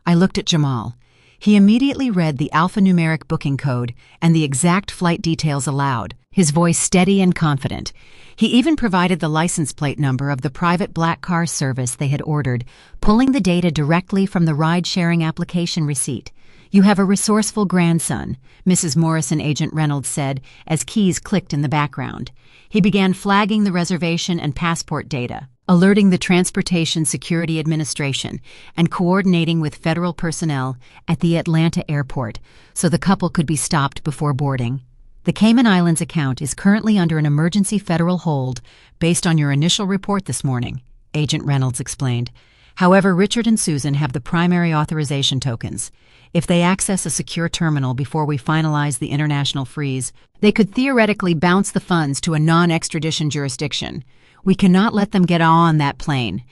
I looked at Jamal. He immediately read the alphanumeric booking code and the exact flight details aloud, his voice steady and confident. He even provided the license plate number of the private black car service they had ordered, pulling the data directly from the ride-sharing application receipt. "You have a resourceful grandson," Mrs. Morrison, Agent Reynolds said as keys clicked in the background. He began flagging the reservation and passport data, alerting the Transportation Security Administration, and coordinating with federal personnel at the Atlanta airport so the couple could be stopped before boarding. "The Cayman Islands account is currently under an emergency federal hold based on your initial report this morning," Agent Reynolds explained. "However, Richard and Susan have the primary authorization tokens. If they access a secure terminal before we finalize the international freeze, they could theoretically bounce the funds to a non-extradition jurisdiction. We cannot let them get on that plane.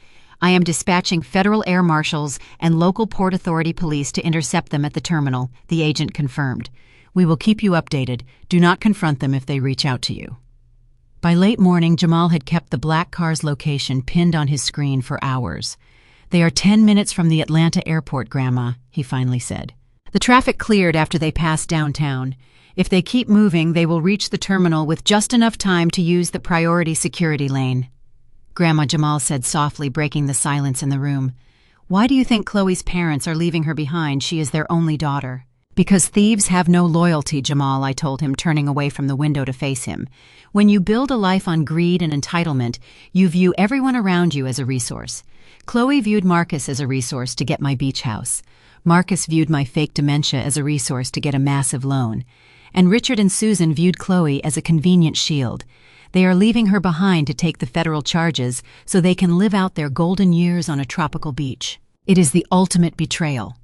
I am dispatching federal air marshals and local Port Authority police to intercept them at the terminal," the agent confirmed. "We will keep you updated. Do not confront them if they reach out to you." By late morning, Jamal had kept the black car's location pinned on his screen for hours. "They are 10 minutes from the Atlanta airport, Grandma," he finally said. "The traffic cleared after they passed downtown. If they keep moving, they will reach the terminal with just enough time to use the priority security lane." "Grandma," Jamal said softly, breaking the silence in the room, "why do you think Chloe's parents are leaving her behind? She is their only daughter." "Because thieves have no loyalty, Jamal," I told him, turning away from the window to face him. "When you build a life on greed and entitlement, you view everyone around you as a resource. Chloe viewed Marcus as a resource to get my beach house. Marcus viewed my fake dementia as a resource to get a massive loan. And Richard and Susan viewed Chloe as a convenient shield. They are leaving her behind to take the federal charges so they can live out their golden years on a tropical beach. It is the ultimate betrayal."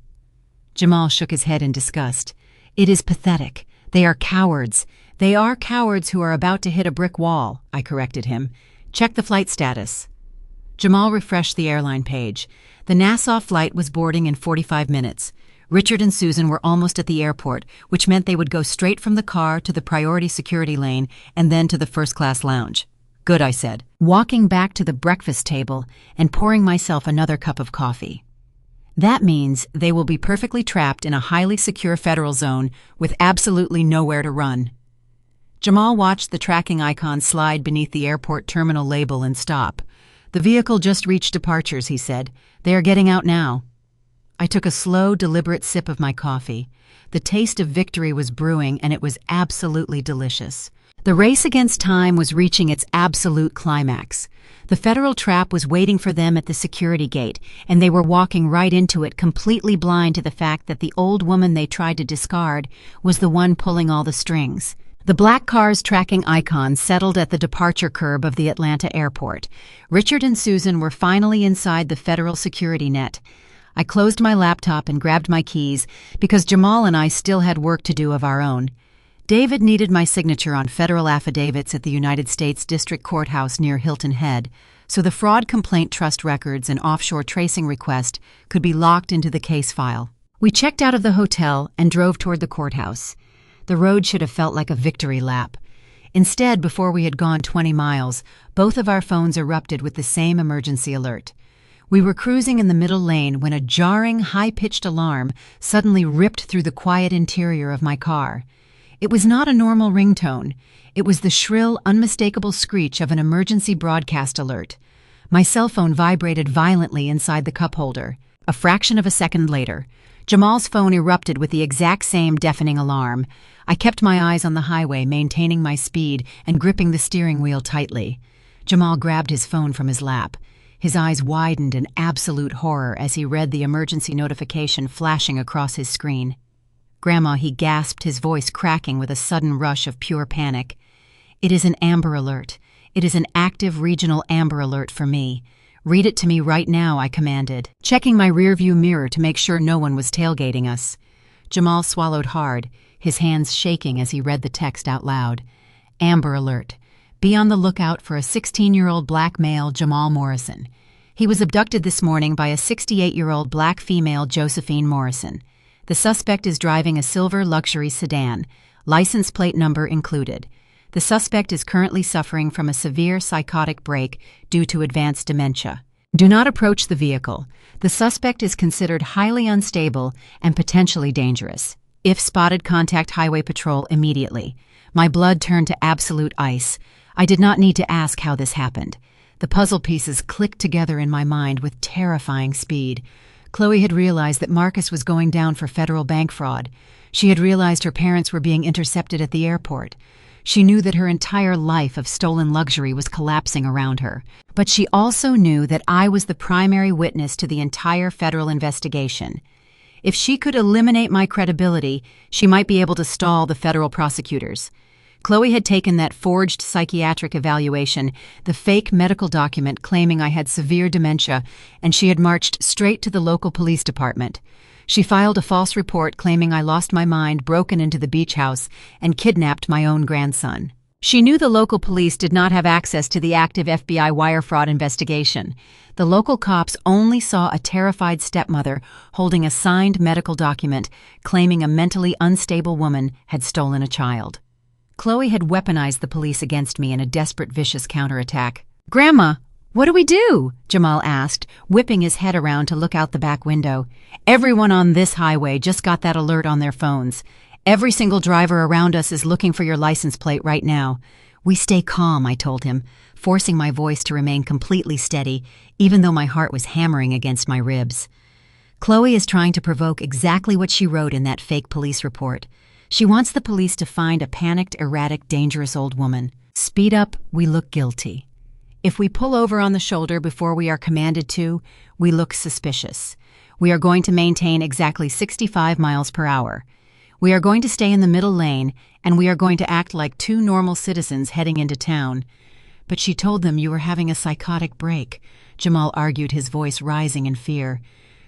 Jamal shook his head in disgust. "It is pathetic. They are cowards. They are cowards who are about to hit a brick wall, I corrected him. Check the flight status. Jamal refreshed the airline page. The Nassau flight was boarding in 45 minutes. Richard and Susan were almost at the airport, which meant they would go straight from the car to the priority security lane and then to the first-class lounge. Good, I said, walking back to the breakfast table and pouring myself another cup of coffee. That means they will be perfectly trapped in a highly secure federal zone with absolutely nowhere to run. Jamal watched the tracking icon slide beneath the airport terminal label and stop. The vehicle just reached departures, he said. They are getting out now. I took a slow, deliberate sip of my coffee. The taste of victory was brewing, and it was absolutely delicious. The race against time was reaching its absolute climax. The federal trap was waiting for them at the security gate, and they were walking right into it, completely blind to the fact that the old woman they tried to discard was the one pulling all the strings. The black car's tracking icon settled at the departure curb of the Atlanta airport. Richard and Susan were finally inside the federal security net. I closed my laptop and grabbed my keys because Jamal and I still had work to do of our own. David needed my signature on federal affidavits at the United States District Courthouse near Hilton Head, so the fraud complaint trust records and offshore tracing request could be locked into the case file. We checked out of the hotel and drove toward the courthouse. The road should have felt like a victory lap. Instead, before we had gone 20 miles, both of our phones erupted with the same emergency alert. We were cruising in the middle lane when a jarring, high-pitched alarm suddenly ripped through the quiet interior of my car. It was not a normal ringtone. It was the shrill, unmistakable screech of an emergency broadcast alert. My cell phone vibrated violently inside the cup holder. A fraction of a second later, Jamal's phone erupted with the exact same deafening alarm. I kept my eyes on the highway, maintaining my speed and gripping the steering wheel tightly. Jamal grabbed his phone from his lap. His eyes widened in absolute horror as he read the emergency notification flashing across his screen. "Grandma," he gasped, his voice cracking with a sudden rush of pure panic. "It is an Amber Alert. It is an active regional Amber Alert for me. Read it to me right now," I commanded, checking my rearview mirror to make sure no one was tailgating us. Jamal swallowed hard, his hands shaking as he read the text out loud. Amber Alert. Be on the lookout for a 16-year-old black male, Jamal Morrison. He was abducted this morning by a 68-year-old black female, Josephine Morrison. The suspect is driving a silver luxury sedan, license plate number included. The suspect is currently suffering from a severe psychotic break due to advanced dementia. Do not approach the vehicle. The suspect is considered highly unstable and potentially dangerous. If spotted, contact Highway Patrol immediately. My blood turned to absolute ice. I did not need to ask how this happened. The puzzle pieces clicked together in my mind with terrifying speed. Chloe had realized that Marcus was going down for federal bank fraud. She had realized her parents were being intercepted at the airport. She knew that her entire life of stolen luxury was collapsing around her. But she also knew that I was the primary witness to the entire federal investigation. If she could eliminate my credibility, she might be able to stall the federal prosecutors. Chloe had taken that forged psychiatric evaluation, the fake medical document claiming I had severe dementia, and she had marched straight to the local police department. She filed a false report claiming I lost my mind, broken into the beach house, and kidnapped my own grandson. She knew the local police did not have access to the active FBI wire fraud investigation. The local cops only saw a terrified stepmother holding a signed medical document claiming a mentally unstable woman had stolen a child. Chloe had weaponized the police against me in a desperate, vicious counterattack. "Grandma, what do we do?" Jamal asked, whipping his head around to look out the back window. "Everyone on this highway just got that alert on their phones. Every single driver around us is looking for your license plate right now." "We stay calm," I told him, forcing my voice to remain completely steady, even though my heart was hammering against my ribs. "Chloe is trying to provoke exactly what she wrote in that fake police report. She wants the police to find a panicked, erratic, dangerous old woman. Speed up, we look guilty. If we pull over on the shoulder before we are commanded to, we look suspicious. We are going to maintain exactly 65 miles per hour. We are going to stay in the middle lane, and we are going to act like two normal citizens heading into town." "But she told them you were having a psychotic break," Jamal argued, his voice rising in fear.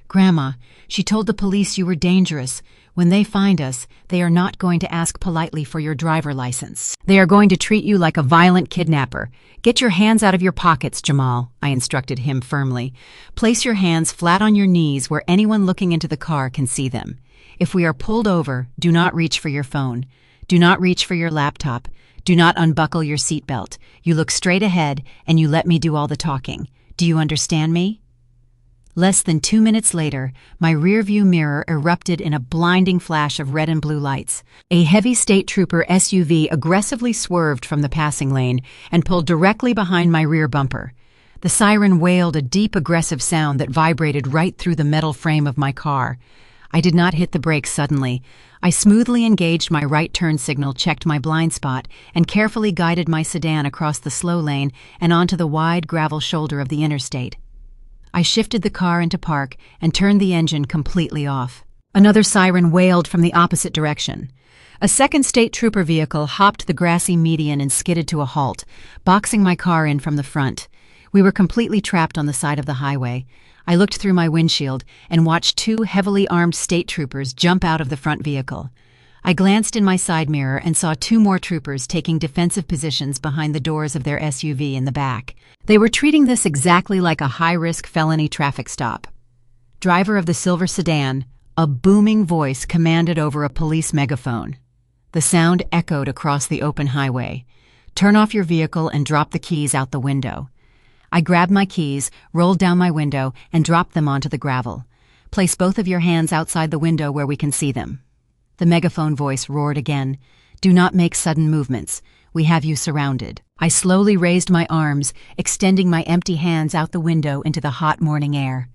Grandma, she told the police you were dangerous. When they find us, they are not going to ask politely for your driver license. They are going to treat you like a violent kidnapper. Get your hands out of your pockets, Jamal, I instructed him firmly. Place your hands flat on your knees where anyone looking into the car can see them. If we are pulled over, do not reach for your phone. Do not reach for your laptop. Do not unbuckle your seatbelt. You look straight ahead and you let me do all the talking. Do you understand me? Less than 2 minutes later, my rearview mirror erupted in a blinding flash of red and blue lights. A heavy state trooper SUV aggressively swerved from the passing lane and pulled directly behind my rear bumper. The siren wailed a deep, aggressive sound that vibrated right through the metal frame of my car. I did not hit the brakes suddenly. I smoothly engaged my right turn signal, checked my blind spot, and carefully guided my sedan across the slow lane and onto the wide gravel shoulder of the interstate. I shifted the car into park and turned the engine completely off. Another siren wailed from the opposite direction. A second state trooper vehicle hopped the grassy median and skidded to a halt, boxing my car in from the front. We were completely trapped on the side of the highway. I looked through my windshield and watched 2 heavily armed state troopers jump out of the front vehicle. I glanced in my side mirror and saw 2 more troopers taking defensive positions behind the doors of their SUV in the back. They were treating this exactly like a high-risk felony traffic stop. Driver of the silver sedan, a booming voice commanded over a police megaphone. The sound echoed across the open highway. Turn off your vehicle and drop the keys out the window. I grabbed my keys, rolled down my window, and dropped them onto the gravel. Place both of your hands outside the window where we can see them. The megaphone voice roared again. Do not make sudden movements. We have you surrounded. I slowly raised my arms, extending my empty hands out the window into the hot morning air.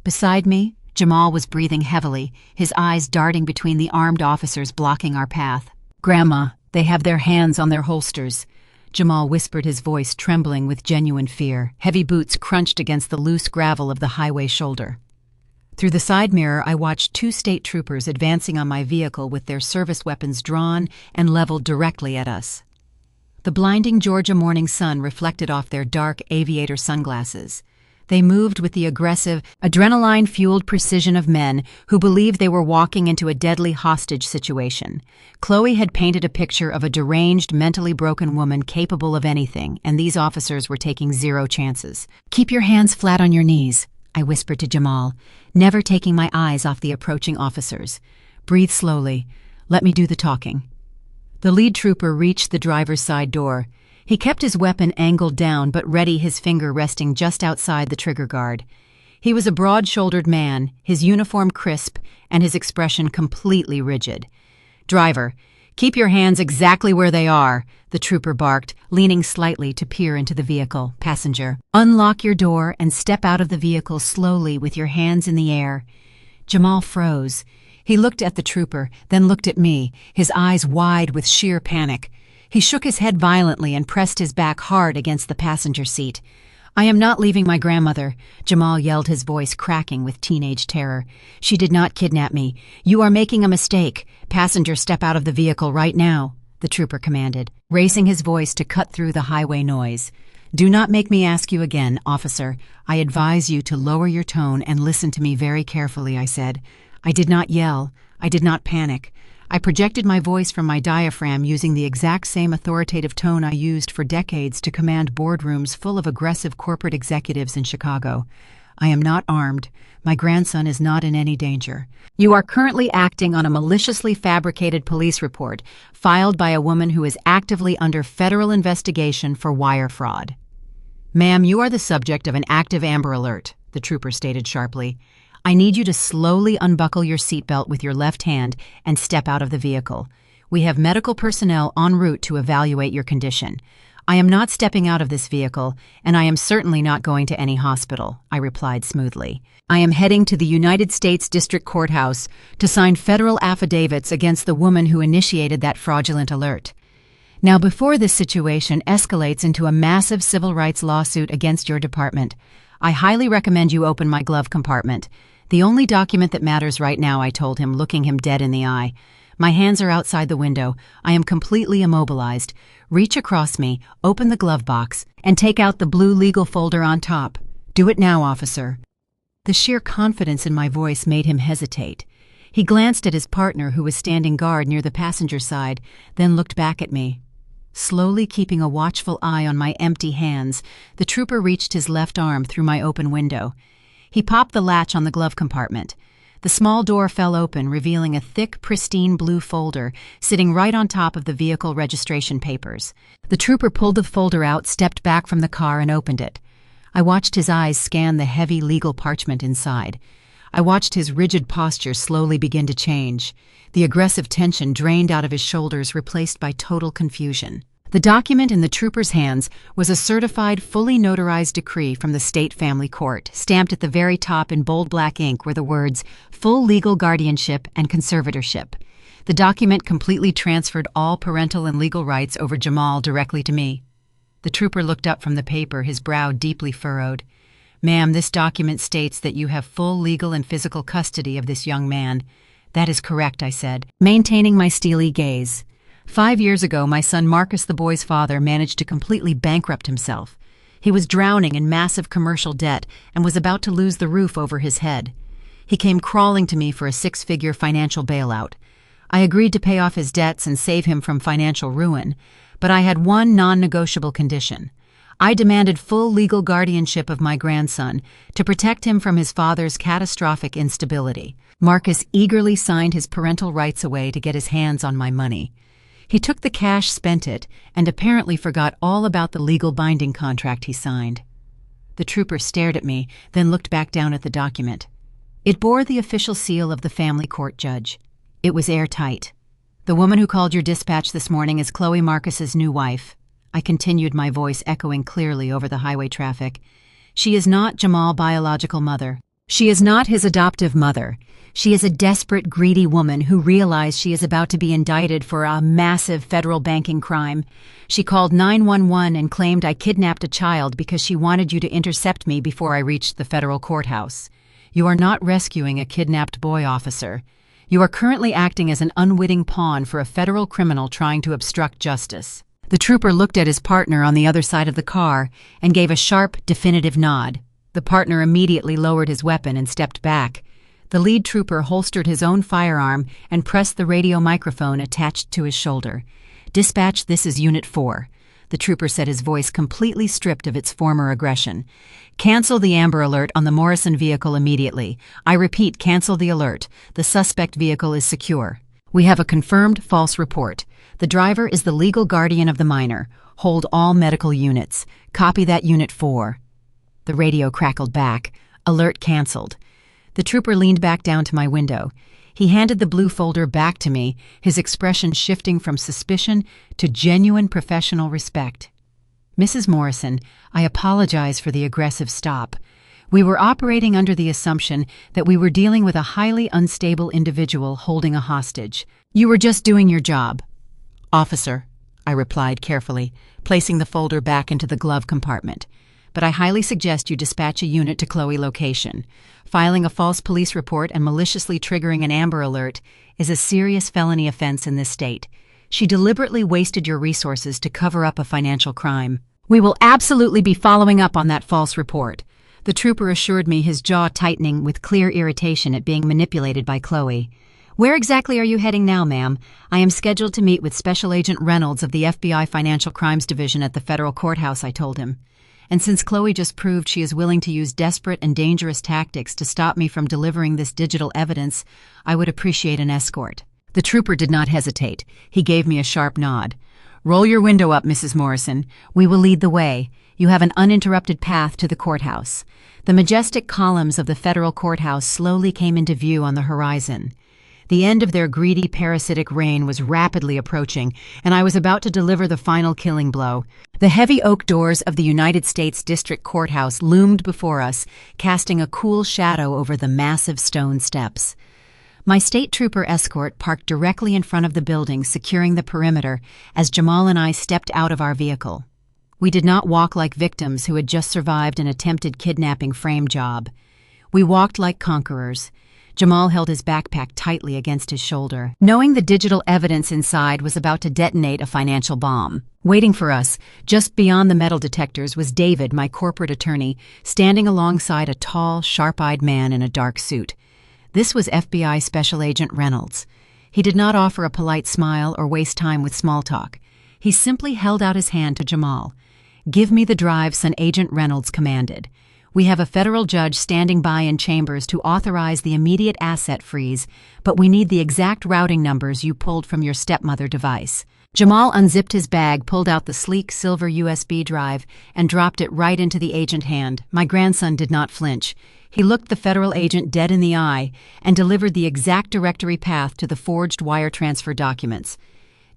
Beside me, Jamal was breathing heavily, his eyes darting between the armed officers blocking our path. Grandma, they have their hands on their holsters. Jamal whispered, his voice trembling with genuine fear. Heavy boots crunched against the loose gravel of the highway shoulder. Through the side mirror, I watched 2 state troopers advancing on my vehicle with their service weapons drawn and leveled directly at us. The blinding Georgia morning sun reflected off their dark aviator sunglasses. They moved with the aggressive, adrenaline-fueled precision of men who believed they were walking into a deadly hostage situation. Chloe had painted a picture of a deranged, mentally broken woman capable of anything, and these officers were taking 0 chances. Keep your hands flat on your knees, I whispered to Jamal, never taking my eyes off the approaching officers. Breathe slowly. Let me do the talking. The lead trooper reached the driver's side door. He kept his weapon angled down but ready, his finger resting just outside the trigger guard. He was a broad-shouldered man, his uniform crisp and his expression completely rigid. Driver, keep your hands exactly where they are, the trooper barked, leaning slightly to peer into the vehicle. Passenger, unlock your door and step out of the vehicle slowly with your hands in the air. Jamal froze. He looked at the trooper, then looked at me, his eyes wide with sheer panic. He shook his head violently and pressed his back hard against the passenger seat. I am not leaving my grandmother, Jamal yelled, his voice cracking with teenage terror. She did not kidnap me. You are making a mistake. Passenger, step out of the vehicle right now, the trooper commanded, raising his voice to cut through the highway noise. Do not make me ask you again, officer. I advise you to lower your tone and listen to me very carefully, I said. I did not yell. I did not panic. I projected my voice from my diaphragm using the exact same authoritative tone I used for decades to command boardrooms full of aggressive corporate executives in Chicago. I am not armed. My grandson is not in any danger. You are currently acting on a maliciously fabricated police report filed by a woman who is actively under federal investigation for wire fraud. Ma'am, you are the subject of an active Amber Alert, the trooper stated sharply. I need you to slowly unbuckle your seatbelt with your left hand and step out of the vehicle. We have medical personnel en route to evaluate your condition. I am not stepping out of this vehicle, and I am certainly not going to any hospital, I replied smoothly. I am heading to the United States District Courthouse to sign federal affidavits against the woman who initiated that fraudulent alert. Now, before this situation escalates into a massive civil rights lawsuit against your department, I highly recommend you open my glove compartment. The only document that matters right now, I told him, looking him dead in the eye. My hands are outside the window. I am completely immobilized. Reach across me, open the glove box, and take out the blue legal folder on top. Do it now, officer. The sheer confidence in my voice made him hesitate. He glanced at his partner, who was standing guard near the passenger side, then looked back at me. Slowly keeping a watchful eye on my empty hands, the trooper reached his left arm through my open window. He popped the latch on the glove compartment. The small door fell open, revealing a thick, pristine blue folder sitting right on top of the vehicle registration papers. The trooper pulled the folder out, stepped back from the car, and opened it. I watched his eyes scan the heavy legal parchment inside. I watched his rigid posture slowly begin to change. The aggressive tension drained out of his shoulders, replaced by total confusion. The document in the trooper's hands was a certified, fully notarized decree from the state family court. Stamped at the very top in bold black ink were the words, "Full legal guardianship and conservatorship." The document completely transferred all parental and legal rights over Jamal directly to me. The trooper looked up from the paper, his brow deeply furrowed. "Ma'am, this document states that you have full legal and physical custody of this young man." "That is correct," I said, maintaining my steely gaze. 5 years ago, my son Marcus, the boy's father, managed to completely bankrupt himself. He was drowning in massive commercial debt and was about to lose the roof over his head. He came crawling to me for a 6-figure financial bailout. I agreed to pay off his debts and save him from financial ruin, but I had one non-negotiable condition. I demanded full legal guardianship of my grandson to protect him from his father's catastrophic instability. Marcus eagerly signed his parental rights away to get his hands on my money. He took the cash, spent it, and apparently forgot all about the legal binding contract he signed. The trooper stared at me, then looked back down at the document. It bore the official seal of the family court judge. It was airtight. "The woman who called your dispatch this morning is Chloe Marcus's new wife." I continued, my voice echoing clearly over the highway traffic. "She is not Jamal's biological mother. She is not his adoptive mother. She is a desperate, greedy woman who realized she is about to be indicted for a massive federal banking crime. She called 911 and claimed I kidnapped a child because she wanted you to intercept me before I reached the federal courthouse. You are not rescuing a kidnapped boy, officer. You are currently acting as an unwitting pawn for a federal criminal trying to obstruct justice." The trooper looked at his partner on the other side of the car and gave a sharp, definitive nod. The partner immediately lowered his weapon and stepped back. The lead trooper holstered his own firearm and pressed the radio microphone attached to his shoulder. "Dispatch, this is Unit 4. The trooper said, his voice completely stripped of its former aggression. "Cancel the Amber Alert on the Morrison vehicle immediately. I repeat, cancel the alert. The suspect vehicle is secure. We have a confirmed false report. The driver is the legal guardian of the minor. Hold all medical units. Copy that, Unit 4. The radio crackled back. "Alert canceled." The trooper leaned back down to my window. He handed the blue folder back to me, his expression shifting from suspicion to genuine professional respect. "Mrs. Morrison, I apologize for the aggressive stop. We were operating under the assumption that we were dealing with a highly unstable individual holding a hostage. You were just doing your job." "Officer," I replied carefully, placing the folder back into the glove compartment. "But I highly suggest you dispatch a unit to Chloe location. Filing a false police report and maliciously triggering an Amber Alert is a serious felony offense in this state. She deliberately wasted your resources to cover up a financial crime. We will absolutely be following up on that false report." The trooper assured me, his jaw tightening with clear irritation at being manipulated by Chloe. "Where exactly are you heading now, ma'am?" "I am scheduled to meet with Special Agent Reynolds of the FBI Financial Crimes Division at the federal courthouse," I told him. "And since Chloe just proved she is willing to use desperate and dangerous tactics to stop me from delivering this digital evidence, I would appreciate an escort." The trooper did not hesitate. He gave me a sharp nod. "Roll your window up, Mrs. Morrison. We will lead the way. You have an uninterrupted path to the courthouse." The majestic columns of the federal courthouse slowly came into view on the horizon. The end of their greedy, parasitic reign was rapidly approaching, and I was about to deliver the final killing blow. The heavy oak doors of the United States District Courthouse loomed before us, casting a cool shadow over the massive stone steps. My state trooper escort parked directly in front of the building, securing the perimeter, as Jamal and I stepped out of our vehicle. We did not walk like victims who had just survived an attempted kidnapping frame job. We walked like conquerors. Jamal held his backpack tightly against his shoulder, knowing the digital evidence inside was about to detonate a financial bomb. Waiting for us, just beyond the metal detectors, was David, my corporate attorney, standing alongside a tall, sharp-eyed man in a dark suit. This was FBI Special Agent Reynolds. He did not offer a polite smile or waste time with small talk. He simply held out his hand to Jamal. "Give me the drive," son, Agent Reynolds commanded. "We have a federal judge standing by in chambers to authorize the immediate asset freeze, but we need the exact routing numbers you pulled from your stepmother device." Jamal unzipped his bag, pulled out the sleek silver USB drive, and dropped it right into the agent hand. My grandson did not flinch. He looked the federal agent dead in the eye and delivered the exact directory path to the forged wire transfer documents.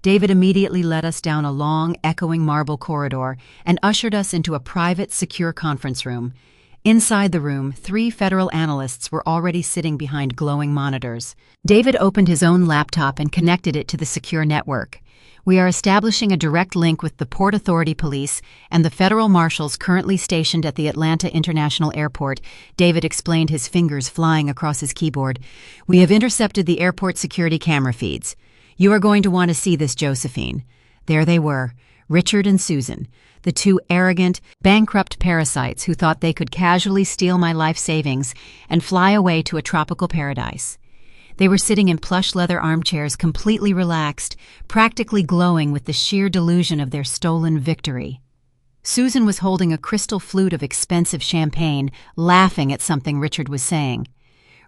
David immediately led us down a long, echoing marble corridor and ushered us into a private, secure conference room. Inside the room, 3 federal analysts were already sitting behind glowing monitors. David opened his own laptop and connected it to the secure network. "We are establishing a direct link with the Port Authority Police and the federal marshals currently stationed at the Atlanta International Airport," David explained, his fingers flying across his keyboard. "We have intercepted the airport security camera feeds. You are going to want to see this, Josephine." There they were, Richard and Susan, the 2 arrogant, bankrupt parasites who thought they could casually steal my life savings and fly away to a tropical paradise. They were sitting in plush leather armchairs, completely relaxed, practically glowing with the sheer delusion of their stolen victory. Susan was holding a crystal flute of expensive champagne, laughing at something Richard was saying.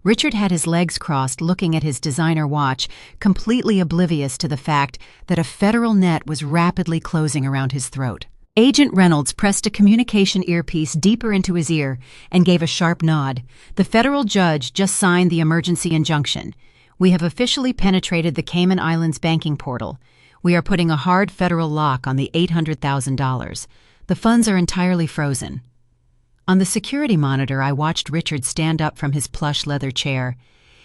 Richard had his legs crossed, looking at his designer watch, completely oblivious to the fact that a federal net was rapidly closing around his throat. Agent Reynolds pressed a communication earpiece deeper into his ear and gave a sharp nod. "The federal judge just signed the emergency injunction. We have officially penetrated the Cayman Islands banking portal. We are putting a hard federal lock on the $800,000. The funds are entirely frozen." On the security monitor, I watched Richard stand up from his plush leather chair.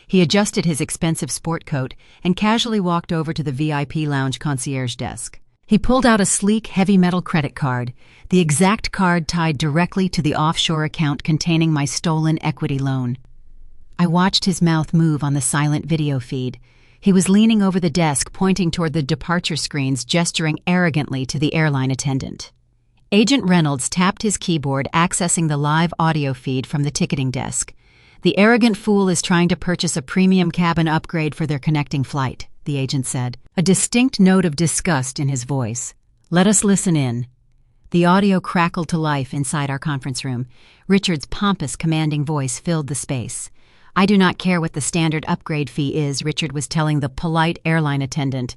He adjusted his expensive sport coat and casually walked over to the VIP lounge concierge desk. He pulled out a sleek, heavy metal credit card, the exact card tied directly to the offshore account containing my stolen equity loan. I watched his mouth move on the silent video feed. He was leaning over the desk, pointing toward the departure screens, gesturing arrogantly to the airline attendant. Agent Reynolds tapped his keyboard, accessing the live audio feed from the ticketing desk. "The arrogant fool is trying to purchase a premium cabin upgrade for their connecting flight," the agent said, a distinct note of disgust in his voice. "Let us listen in." The audio crackled to life inside our conference room. Richard's pompous, commanding voice filled the space. "I do not care what the standard upgrade fee is," Richard was telling the polite airline attendant.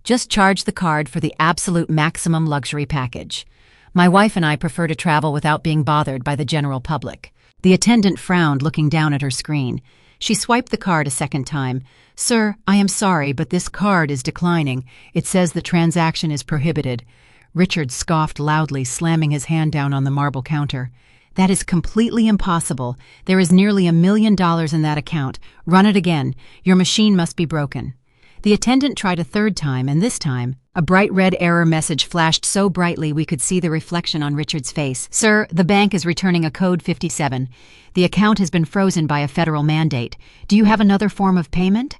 "Just charge the card for the absolute maximum luxury package. My wife and I prefer to travel without being bothered by the general public." The attendant frowned, looking down at her screen. She swiped the card a second time. "Sir, I am sorry, but this card is declining. It says the transaction is prohibited." Richard scoffed loudly, slamming his hand down on the marble counter. "That is completely impossible. There is nearly $1 million in that account. Run it again. Your machine must be broken." The attendant tried a third time, and this time, a bright red error message flashed so brightly we could see the reflection on Richard's face. "Sir, the bank is returning a code 57. The account has been frozen by a federal mandate. Do you have another form of payment?"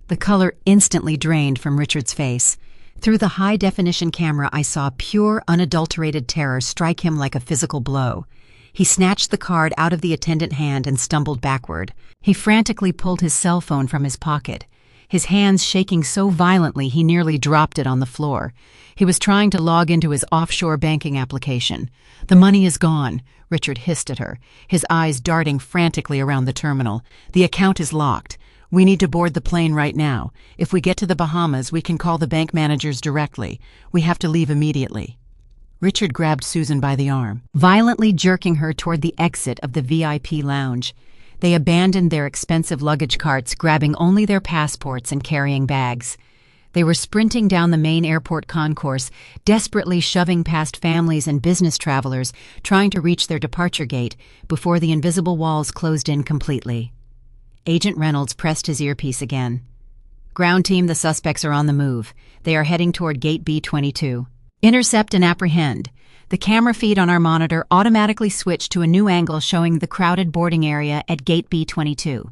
The color instantly drained from Richard's face. Through the high-definition camera, I saw pure, unadulterated terror strike him like a physical blow. He snatched the card out of the attendant hand and stumbled backward. He frantically pulled his cell phone from his pocket, his hands shaking so violently he nearly dropped it on the floor. He was trying to log into his offshore banking application. "The money is gone," Richard hissed at her, his eyes darting frantically around the terminal. "The account is locked. We need to board the plane right now. If we get to the Bahamas, we can call the bank managers directly. We have to leave immediately." Richard grabbed Susan by the arm, violently jerking her toward the exit of the VIP lounge. They abandoned their expensive luggage carts, grabbing only their passports and carrying bags. They were sprinting down the main airport concourse, desperately shoving past families and business travelers, trying to reach their departure gate before the invisible walls closed in completely. Agent Reynolds pressed his earpiece again. "Ground team, the suspects are on the move. They are heading toward Gate B22. Intercept and apprehend." The camera feed on our monitor automatically switched to a new angle showing the crowded boarding area at Gate B22.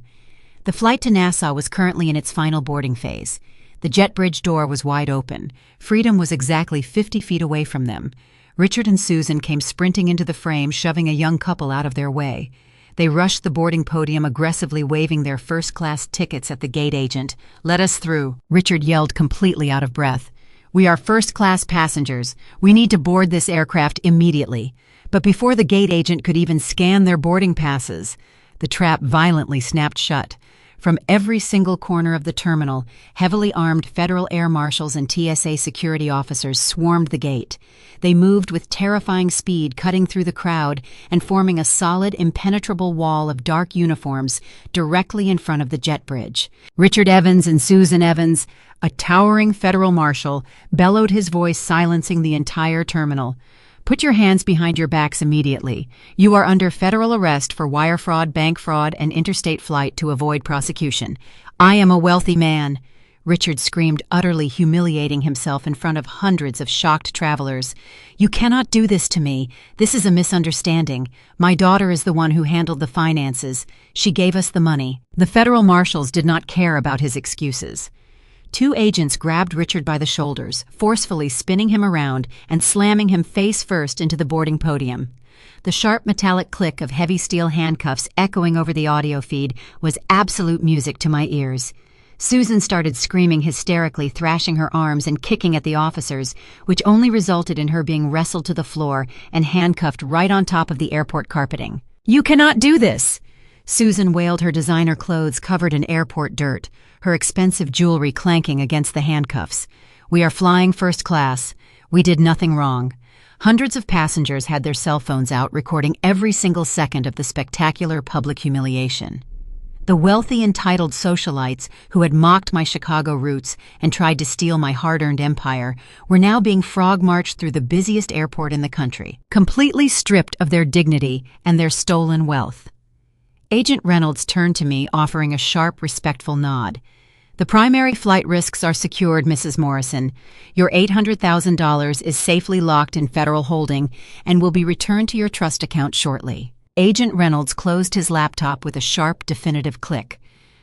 The flight to Nassau was currently in its final boarding phase. The jet bridge door was wide open. Freedom was exactly 50 feet away from them. Richard and Susan came sprinting into the frame, shoving a young couple out of their way. They rushed the boarding podium, aggressively waving their first-class tickets at the gate agent. "Let us through," Richard yelled, completely out of breath. "We are first-class passengers. We need to board this aircraft immediately." But before the gate agent could even scan their boarding passes, the trap violently snapped shut. From every single corner of the terminal, heavily armed federal air marshals and TSA security officers swarmed the gate. They moved with terrifying speed, cutting through the crowd and forming a solid, impenetrable wall of dark uniforms directly in front of the jet bridge. Richard Evans and Susan Evans, a towering federal marshal, bellowed, his voice silencing the entire terminal. "Put your hands behind your backs immediately. You are under federal arrest for wire fraud, bank fraud, and interstate flight to avoid prosecution. I am a wealthy man," Richard screamed, utterly humiliating himself in front of hundreds of shocked travelers. "You cannot do this to me. This is a misunderstanding. My daughter is the one who handled the finances. She gave us the money." The federal marshals did not care about his excuses. Two agents grabbed Richard by the shoulders, forcefully spinning him around and slamming him face first into the boarding podium. The sharp metallic click of heavy steel handcuffs echoing over the audio feed was absolute music to my ears. Susan started screaming hysterically, thrashing her arms and kicking at the officers, which only resulted in her being wrestled to the floor and handcuffed right on top of the airport carpeting. "You cannot do this!" Susan wailed, her designer clothes covered in airport dirt, her expensive jewelry clanking against the handcuffs. "We are flying first class. We did nothing wrong." Hundreds of passengers had their cell phones out, recording every single second of the spectacular public humiliation. The wealthy, entitled socialites who had mocked my Chicago roots and tried to steal my hard-earned empire were now being frog-marched through the busiest airport in the country, completely stripped of their dignity and their stolen wealth. Agent Reynolds turned to me, offering a sharp, respectful nod. "The primary flight risks are secured, Mrs. Morrison. Your $800,000 is safely locked in federal holding and will be returned to your trust account shortly." Agent Reynolds closed his laptop with a sharp, definitive click.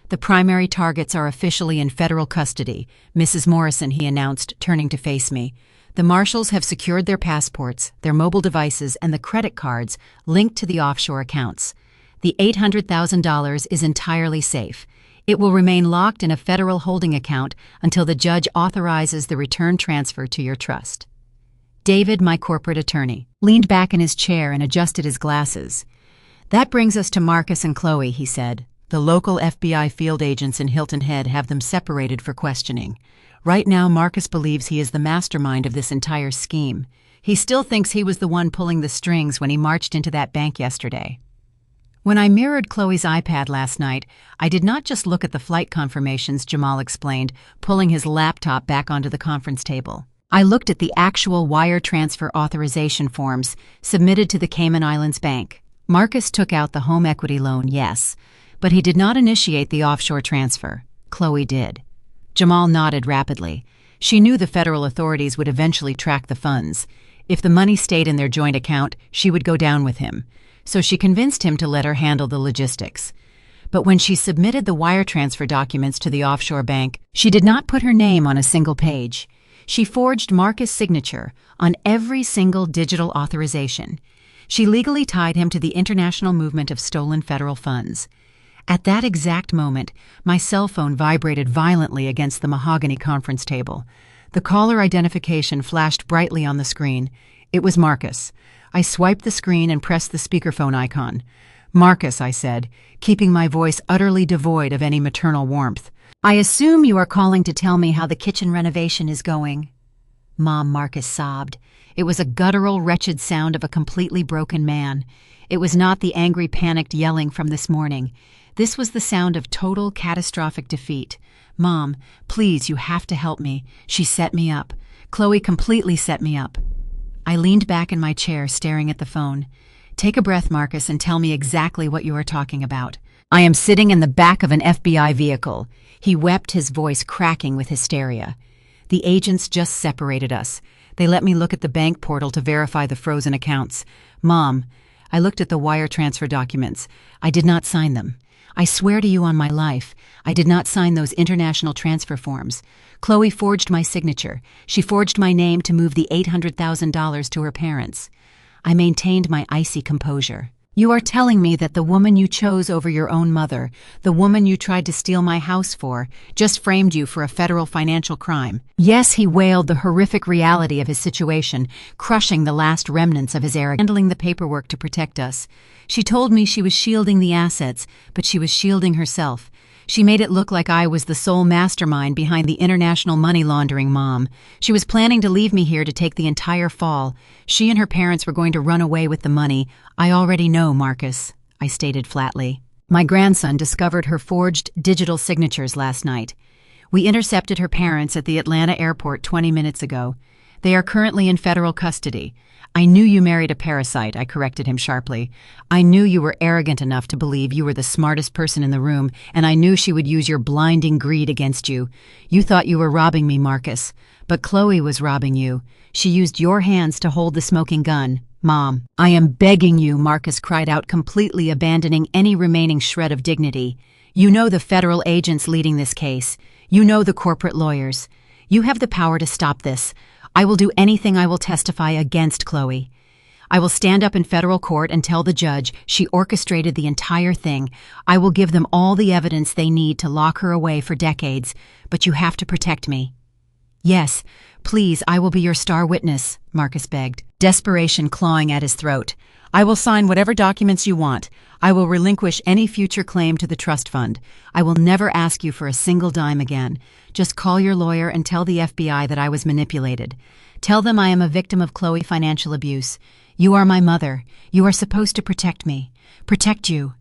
"The primary targets are officially in federal custody, Mrs. Morrison," he announced, turning to face me. "The marshals have secured their passports, their mobile devices, and the credit cards linked to the offshore accounts. The $800,000 is entirely safe. It will remain locked in a federal holding account until the judge authorizes the return transfer to your trust." David, my corporate attorney, leaned back in his chair and adjusted his glasses. "That brings us to Marcus and Chloe," he said. "The local FBI field agents in Hilton Head have them separated for questioning. Right now, Marcus believes he is the mastermind of this entire scheme. He still thinks he was the one pulling the strings when he marched into that bank yesterday." When I mirrored Chloe's iPad last night, I did not just look at the flight confirmations, Jamal explained, pulling his laptop back onto the conference table. I looked at the actual wire transfer authorization forms submitted to the Cayman Islands Bank. Marcus took out the home equity loan, yes, but he did not initiate the offshore transfer. Chloe did. Jamal nodded rapidly. She knew the federal authorities would eventually track the funds. If the money stayed in their joint account, she would go down with him. So she convinced him to let her handle the logistics. But when she submitted the wire transfer documents to the offshore bank, she did not put her name on a single page. She forged Marcus' signature on every single digital authorization. She legally tied him to the international movement of stolen federal funds. At that exact moment, my cell phone vibrated violently against the mahogany conference table. The caller identification flashed brightly on the screen. It was Marcus. I swiped the screen and pressed the speakerphone icon. "Marcus," I said, keeping my voice utterly devoid of any maternal warmth. "I assume you are calling to tell me how the kitchen renovation is going." "Mom," Marcus sobbed. It was a guttural, wretched sound of a completely broken man. It was not the angry, panicked yelling from this morning. This was the sound of total, catastrophic defeat. "Mom, please, you have to help me. She set me up. Chloe completely set me up." I leaned back in my chair, staring at the phone. "Take a breath, Marcus, and tell me exactly what you are talking about." "I am sitting in the back of an FBI vehicle." He wept, his voice cracking with hysteria. "The agents just separated us. They let me look at the bank portal to verify the frozen accounts. Mom, I looked at the wire transfer documents. I did not sign them. I swear to you on my life, I did not sign those international transfer forms. Chloe forged my signature. She forged my name to move the $800,000 to her parents. I maintained my icy composure. You are telling me that the woman you chose over your own mother, the woman you tried to steal my house for, just framed you for a federal financial crime. Yes, he wailed the horrific reality of his situation, crushing the last remnants of his arrogance, handling the paperwork to protect us. She told me she was shielding the assets, but she was shielding herself. She made it look like I was the sole mastermind behind the international money laundering mom. She was planning to leave me here to take the entire fall. She and her parents were going to run away with the money. I already know, Marcus, I stated flatly. My grandson discovered her forged digital signatures last night. We intercepted her parents at the Atlanta airport 20 minutes ago. They are currently in federal custody. I knew you married a parasite, I corrected him sharply. I knew you were arrogant enough to believe you were the smartest person in the room, and I knew she would use your blinding greed against you. You thought you were robbing me, Marcus, but Chloe was robbing you. She used your hands to hold the smoking gun. Mom, I am begging you, Marcus cried out, completely abandoning any remaining shred of dignity. You know the federal agents leading this case. You know the corporate lawyers. You have the power to stop this. I will do anything. I will testify against Chloe. I will stand up in federal court and tell the judge she orchestrated the entire thing. I will give them all the evidence they need to lock her away for decades, but you have to protect me. Yes, please, I will be your star witness, Marcus begged, desperation clawing at his throat. I will sign whatever documents you want. I will relinquish any future claim to the trust fund. I will never ask you for a single dime again. Just call your lawyer and tell the FBI that I was manipulated. Tell them I am a victim of Chloe financial abuse. You are my mother. You are supposed to protect me. Protect you.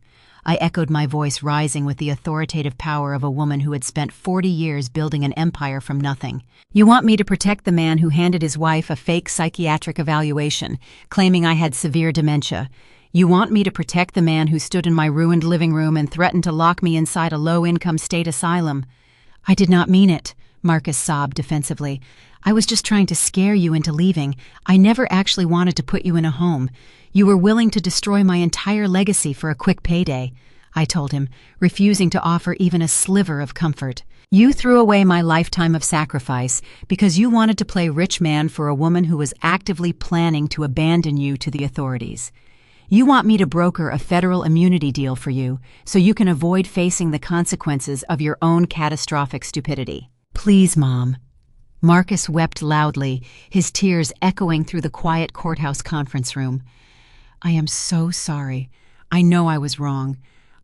I echoed, my voice rising with the authoritative power of a woman who had spent 40 years building an empire from nothing. You want me to protect the man who handed his wife a fake psychiatric evaluation, claiming I had severe dementia. You want me to protect the man who stood in my ruined living room and threatened to lock me inside a low-income state asylum. I did not mean it, Marcus sobbed defensively. I was just trying to scare you into leaving. I never actually wanted to put you in a home. You were willing to destroy my entire legacy for a quick payday, I told him, refusing to offer even a sliver of comfort. You threw away my lifetime of sacrifice because you wanted to play rich man for a woman who was actively planning to abandon you to the authorities. You want me to broker a federal immunity deal for you so you can avoid facing the consequences of your own catastrophic stupidity. Please, Mom. Marcus wept loudly, his tears echoing through the quiet courthouse conference room. I am so sorry. I know I was wrong.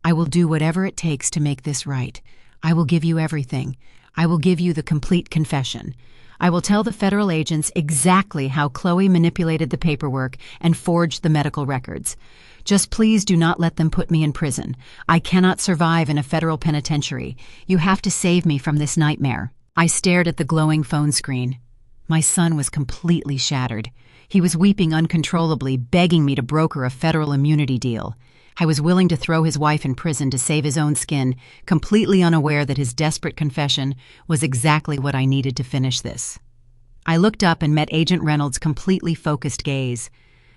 I will do whatever it takes to make this right. I will give you everything. I will give you the complete confession. I will tell the federal agents exactly how Chloe manipulated the paperwork and forged the medical records. Just please do not let them put me in prison. I cannot survive in a federal penitentiary. You have to save me from this nightmare. I stared at the glowing phone screen. My son was completely shattered. He was weeping uncontrollably, begging me to broker a federal immunity deal. I was willing to throw his wife in prison to save his own skin, completely unaware that his desperate confession was exactly what I needed to finish this. I looked up and met Agent Reynolds' completely focused gaze.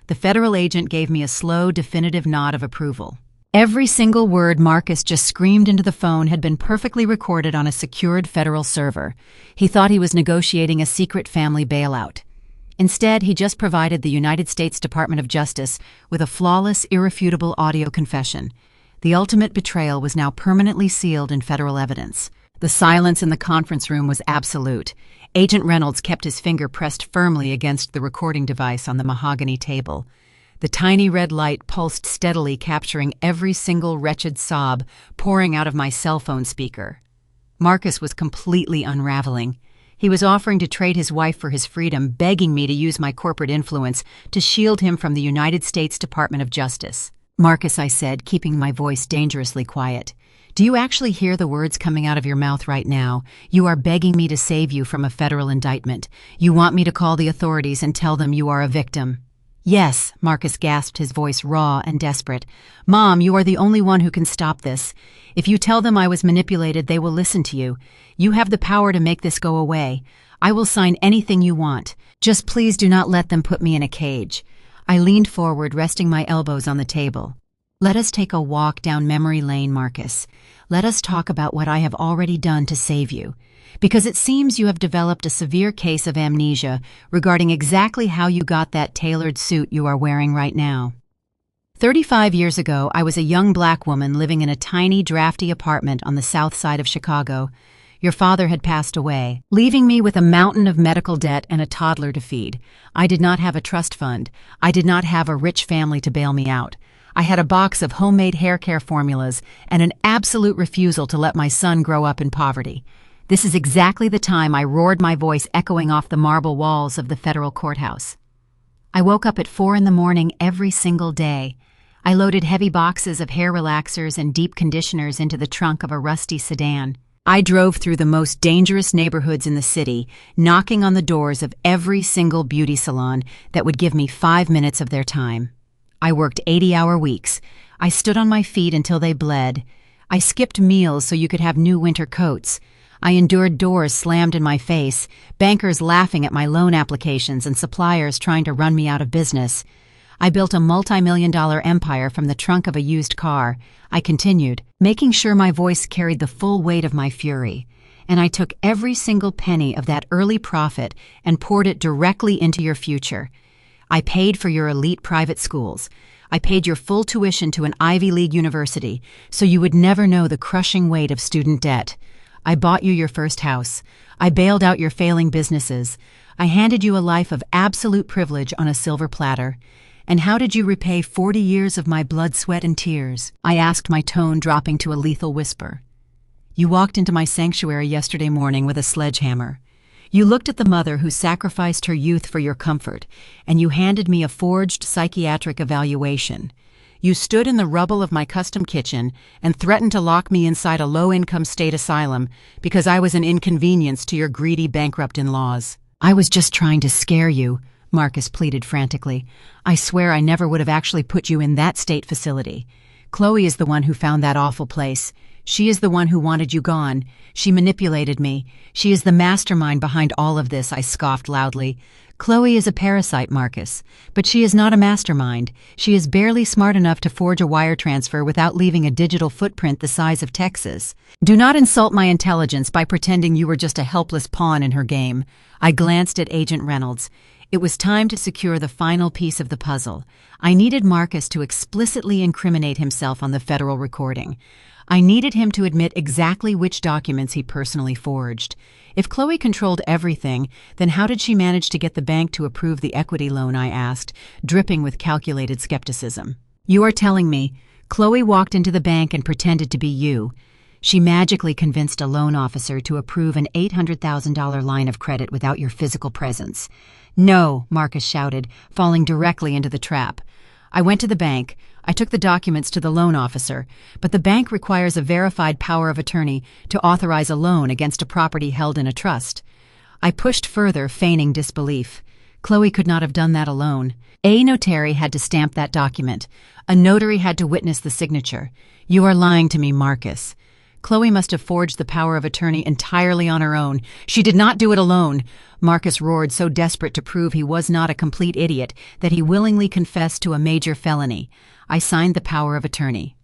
The federal agent gave me a slow, definitive nod of approval. Every single word Marcus just screamed into the phone had been perfectly recorded on a secured federal server. He thought he was negotiating a secret family bailout. Instead, he just provided the United States Department of Justice with a flawless, irrefutable audio confession. The ultimate betrayal was now permanently sealed in federal evidence. The silence in the conference room was absolute. Agent Reynolds kept his finger pressed firmly against the recording device on the mahogany table. The tiny red light pulsed steadily, capturing every single wretched sob pouring out of my cell phone speaker. Marcus was completely unraveling. He was offering to trade his wife for his freedom, begging me to use my corporate influence to shield him from the United States Department of Justice. Marcus, I said, keeping my voice dangerously quiet. Do you actually hear the words coming out of your mouth right now? You are begging me to save you from a federal indictment. You want me to call the authorities and tell them you are a victim. Yes, Marcus gasped, his voice raw and desperate. Mom, you are the only one who can stop this. If you tell them I was manipulated, they will listen to you. You have the power to make this go away. I will sign anything you want. Just please do not let them put me in a cage. I leaned forward, resting my elbows on the table. Let us take a walk down memory lane, Marcus. Let us talk about what I have already done to save you. Because it seems you have developed a severe case of amnesia regarding exactly how you got that tailored suit you are wearing right now. 35 years ago, I was a young black woman living in a tiny, drafty apartment on the south side of Chicago. Your father had passed away, leaving me with a mountain of medical debt and a toddler to feed. I did not have a trust fund. I did not have a rich family to bail me out. I had a box of homemade hair care formulas and an absolute refusal to let my son grow up in poverty. This is exactly the time I roared, my voice echoing off the marble walls of the federal courthouse. I woke up at 4 a.m. every single day. I loaded heavy boxes of hair relaxers and deep conditioners into the trunk of a rusty sedan. I drove through the most dangerous neighborhoods in the city, knocking on the doors of every single beauty salon that would give me 5 minutes of their time. I worked 80-hour weeks. I stood on my feet until they bled. I skipped meals so you could have new winter coats. I endured doors slammed in my face, bankers laughing at my loan applications, and suppliers trying to run me out of business. I built a multi-million-dollar empire from the trunk of a used car. I continued, making sure my voice carried the full weight of my fury. And I took every single penny of that early profit and poured it directly into your future. I paid for your elite private schools. I paid your full tuition to an Ivy League university so you would never know the crushing weight of student debt. I bought you your first house. I bailed out your failing businesses. I handed you a life of absolute privilege on a silver platter. And how did you repay 40 years of my blood, sweat, and tears? I asked, my tone dropping to a lethal whisper. You walked into my sanctuary yesterday morning with a sledgehammer. You looked at the mother who sacrificed her youth for your comfort, and you handed me a forged psychiatric evaluation. You stood in the rubble of my custom kitchen and threatened to lock me inside a low-income state asylum because I was an inconvenience to your greedy, bankrupt in-laws. I was just trying to scare you, Marcus pleaded frantically. I swear I never would have actually put you in that state facility. Chloe is the one who found that awful place. She is the one who wanted you gone. She manipulated me. She is the mastermind behind all of this, I scoffed loudly. Chloe is a parasite, Marcus, but she is not a mastermind. She is barely smart enough to forge a wire transfer without leaving a digital footprint the size of Texas. Do not insult my intelligence by pretending you were just a helpless pawn in her game. I glanced at Agent Reynolds. It was time to secure the final piece of the puzzle. I needed Marcus to explicitly incriminate himself on the federal recording. I needed him to admit exactly which documents he personally forged. If Chloe controlled everything, then how did she manage to get the bank to approve the equity loan, I asked, dripping with calculated skepticism. You are telling me Chloe walked into the bank and pretended to be you. She magically convinced a loan officer to approve an $800,000 line of credit without your physical presence. No, Marcus shouted, falling directly into the trap. I went to the bank. I took the documents to the loan officer, but the bank requires a verified power of attorney to authorize a loan against a property held in a trust. I pushed further, feigning disbelief. Chloe could not have done that alone. A notary had to stamp that document. A notary had to witness the signature. You are lying to me, Marcus. Chloe must have forged the power of attorney entirely on her own. She did not do it alone. Marcus roared, so desperate to prove he was not a complete idiot that he willingly confessed to a major felony. I signed the power of attorney.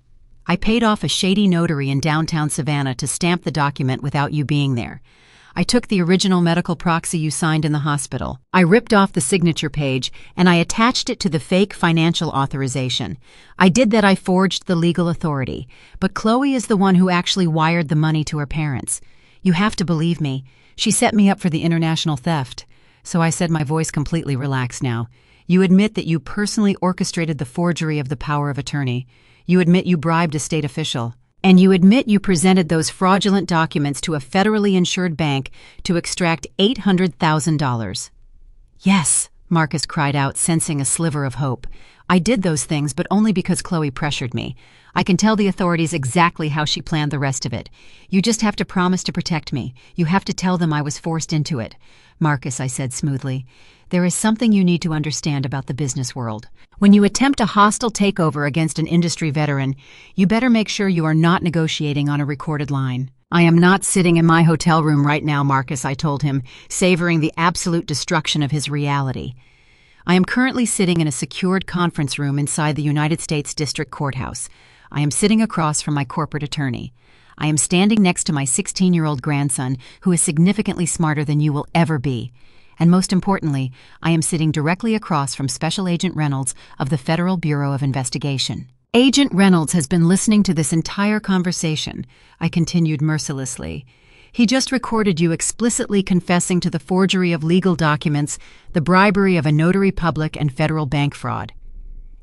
I paid off a shady notary in downtown Savannah to stamp the document without you being there. I took the original medical proxy you signed in the hospital. I ripped off the signature page, and I attached it to the fake financial authorization. I did that. I forged the legal authority. But Chloe is the one who actually wired the money to her parents. You have to believe me. She set me up for the international theft. So I said, my voice completely relaxed now. You admit that you personally orchestrated the forgery of the power of attorney. You admit you bribed a state official. And you admit you presented those fraudulent documents to a federally insured bank to extract $800,000. Yes, Marcus cried out, sensing a sliver of hope. I did those things, but only because Chloe pressured me. I can tell the authorities exactly how she planned the rest of it. You just have to promise to protect me. You have to tell them I was forced into it. Marcus, I said smoothly, there is something you need to understand about the business world. When you attempt a hostile takeover against an industry veteran, you better make sure you are not negotiating on a recorded line. I am not sitting in my hotel room right now, Marcus, I told him, savoring the absolute destruction of his reality. I am currently sitting in a secured conference room inside the United States District Courthouse. I am sitting across from my corporate attorney. I am standing next to my 16-year-old grandson, who is significantly smarter than you will ever be. And most importantly, I am sitting directly across from Special Agent Reynolds of the Federal Bureau of Investigation. Agent Reynolds has been listening to this entire conversation, I continued mercilessly. He just recorded you explicitly confessing to the forgery of legal documents, the bribery of a notary public, and federal bank fraud.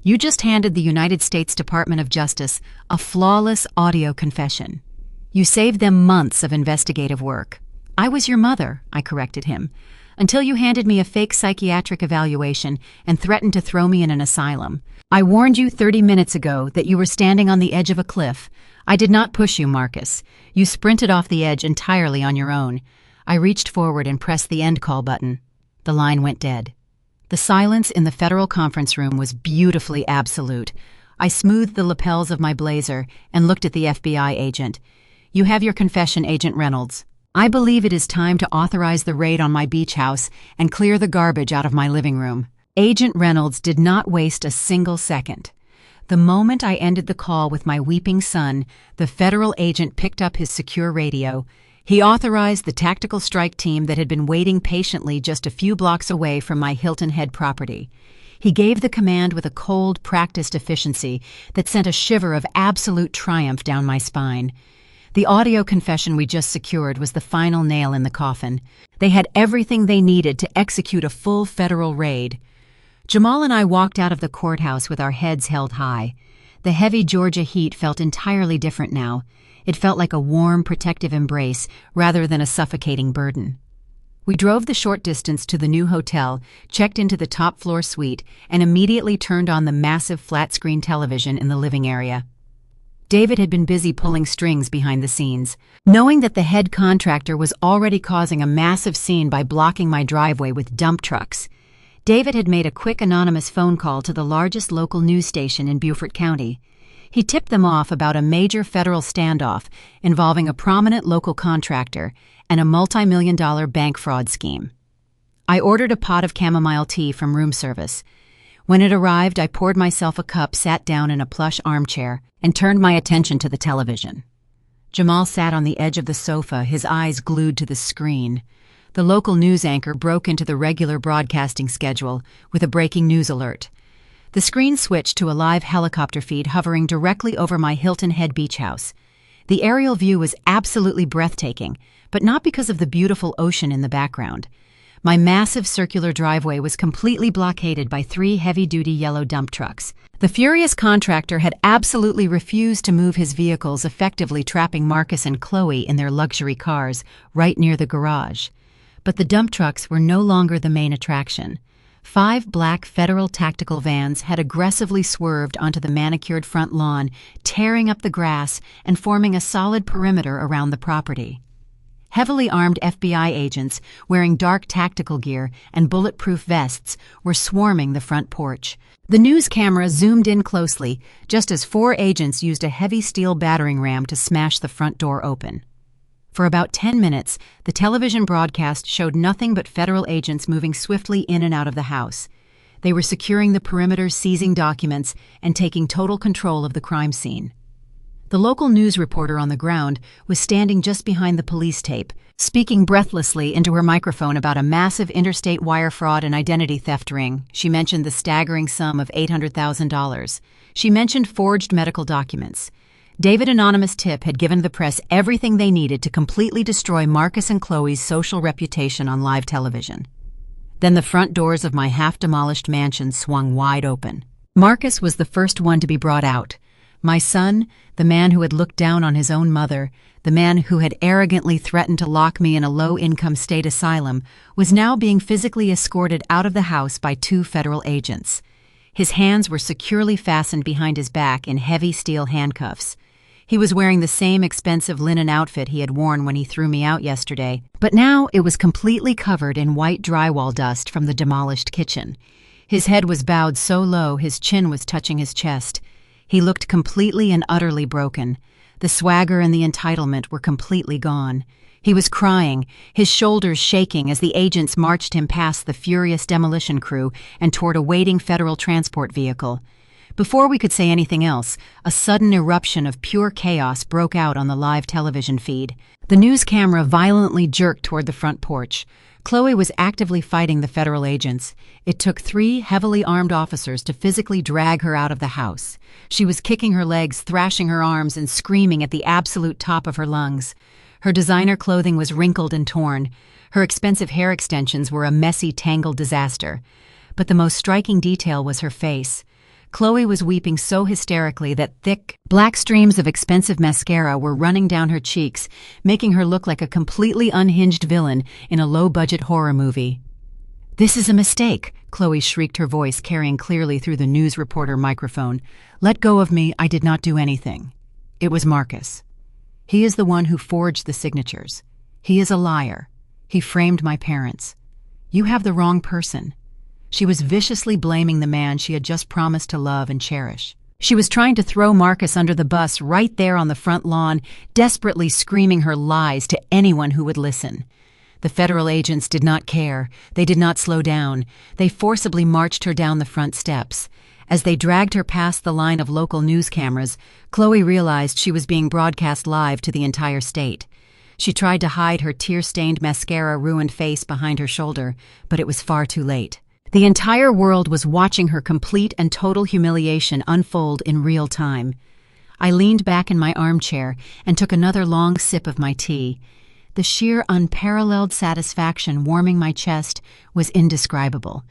You just handed the United States Department of Justice a flawless audio confession. You saved them months of investigative work. I was your mother, I corrected him, until you handed me a fake psychiatric evaluation and threatened to throw me in an asylum. I warned you 30 minutes ago that you were standing on the edge of a cliff. I did not push you, Marcus. You sprinted off the edge entirely on your own. I reached forward and pressed the end call button. The line went dead. The silence in the federal conference room was beautifully absolute. I smoothed the lapels of my blazer and looked at the FBI agent. You have your confession, Agent Reynolds. I believe it is time to authorize the raid on my beach house and clear the garbage out of my living room. Agent Reynolds did not waste a single second. The moment I ended the call with my weeping son, the federal agent picked up his secure radio. He authorized the tactical strike team that had been waiting patiently just a few blocks away from my Hilton Head property. He gave the command with a cold, practiced efficiency that sent a shiver of absolute triumph down my spine. The audio confession we just secured was the final nail in the coffin. They had everything they needed to execute a full federal raid. Jamal and I walked out of the courthouse with our heads held high. The heavy Georgia heat felt entirely different now. It felt like a warm, protective embrace rather than a suffocating burden. We drove the short distance to the new hotel, checked into the top-floor suite, and immediately turned on the massive flat-screen television in the living area. David had been busy pulling strings behind the scenes. Knowing that the head contractor was already causing a massive scene by blocking my driveway with dump trucks, David had made a quick anonymous phone call to the largest local news station in Beaufort County. He tipped them off about a major federal standoff involving a prominent local contractor and a multi-million-dollar bank fraud scheme. I ordered a pot of chamomile tea from room service. When it arrived, I poured myself a cup, sat down in a plush armchair, and turned my attention to the television. Jamal sat on the edge of the sofa, his eyes glued to the screen. The local news anchor broke into the regular broadcasting schedule with a breaking news alert. The screen switched to a live helicopter feed hovering directly over my Hilton Head beach house. The aerial view was absolutely breathtaking, but not because of the beautiful ocean in the background. My massive circular driveway was completely blockaded by 3 heavy-duty yellow dump trucks. The furious contractor had absolutely refused to move his vehicles, effectively trapping Marcus and Chloe in their luxury cars right near the garage. But the dump trucks were no longer the main attraction. 5 black federal tactical vans had aggressively swerved onto the manicured front lawn, tearing up the grass and forming a solid perimeter around the property. Heavily armed FBI agents, wearing dark tactical gear and bulletproof vests, were swarming the front porch. The news camera zoomed in closely, just as 4 agents used a heavy steel battering ram to smash the front door open. For about 10 minutes, the television broadcast showed nothing but federal agents moving swiftly in and out of the house. They were securing the perimeter, seizing documents, and taking total control of the crime scene. The local news reporter on the ground was standing just behind the police tape, speaking breathlessly into her microphone about a massive interstate wire fraud and identity theft ring. She mentioned the staggering sum of $800,000. She mentioned forged medical documents. David Anonymous Tip had given the press everything they needed to completely destroy Marcus and Chloe's social reputation on live television. Then the front doors of my half-demolished mansion swung wide open. Marcus was the first one to be brought out. My son, the man who had looked down on his own mother, the man who had arrogantly threatened to lock me in a low-income state asylum, was now being physically escorted out of the house by 2 federal agents. His hands were securely fastened behind his back in heavy steel handcuffs. He was wearing the same expensive linen outfit he had worn when he threw me out yesterday, but now it was completely covered in white drywall dust from the demolished kitchen. His head was bowed so low his chin was touching his chest. He looked completely and utterly broken. The swagger and the entitlement were completely gone. He was crying, his shoulders shaking as the agents marched him past the furious demolition crew and toward a waiting federal transport vehicle. Before we could say anything else, a sudden eruption of pure chaos broke out on the live television feed. The news camera violently jerked toward the front porch. Chloe was actively fighting the federal agents. It took 3 heavily armed officers to physically drag her out of the house. She was kicking her legs, thrashing her arms, and screaming at the absolute top of her lungs. Her designer clothing was wrinkled and torn. Her expensive hair extensions were a messy, tangled disaster. But the most striking detail was her face. Chloe was weeping so hysterically that thick, black streams of expensive mascara were running down her cheeks, making her look like a completely unhinged villain in a low-budget horror movie. "This is a mistake," Chloe shrieked, her voice carrying clearly through the news reporter microphone. "Let go of me, I did not do anything. It was Marcus. He is the one who forged the signatures. He is a liar. He framed my parents. You have the wrong person." She was viciously blaming the man she had just promised to love and cherish. She was trying to throw Marcus under the bus right there on the front lawn, desperately screaming her lies to anyone who would listen. The federal agents did not care. They did not slow down. They forcibly marched her down the front steps. As they dragged her past the line of local news cameras, Chloe realized she was being broadcast live to the entire state. She tried to hide her tear-stained, mascara-ruined face behind her shoulder, but it was far too late. The entire world was watching her complete and total humiliation unfold in real time. I leaned back in my armchair and took another long sip of my tea. The sheer unparalleled satisfaction warming my chest was indescribable.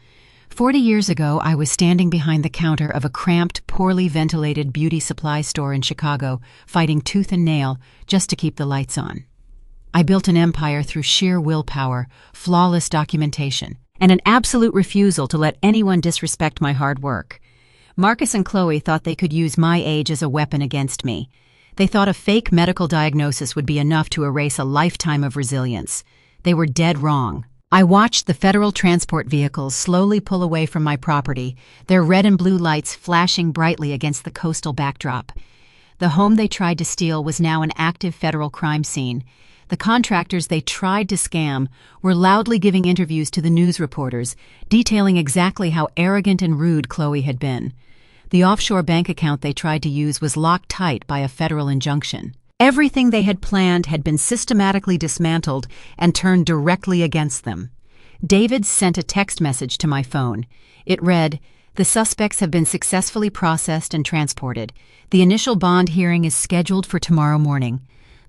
40 years ago, I was standing behind the counter of a cramped, poorly ventilated beauty supply store in Chicago, fighting tooth and nail just to keep the lights on. I built an empire through sheer willpower, flawless documentation, and an absolute refusal to let anyone disrespect my hard work. Marcus and Chloe thought they could use my age as a weapon against me. They thought a fake medical diagnosis would be enough to erase a lifetime of resilience. They were dead wrong. I watched the federal transport vehicles slowly pull away from my property, their red and blue lights flashing brightly against the coastal backdrop. The home they tried to steal was now an active federal crime scene. The contractors they tried to scam were loudly giving interviews to the news reporters, detailing exactly how arrogant and rude Chloe had been. The offshore bank account they tried to use was locked tight by a federal injunction. Everything they had planned had been systematically dismantled and turned directly against them. David sent a text message to my phone. It read, "The suspects have been successfully processed and transported. The initial bond hearing is scheduled for tomorrow morning.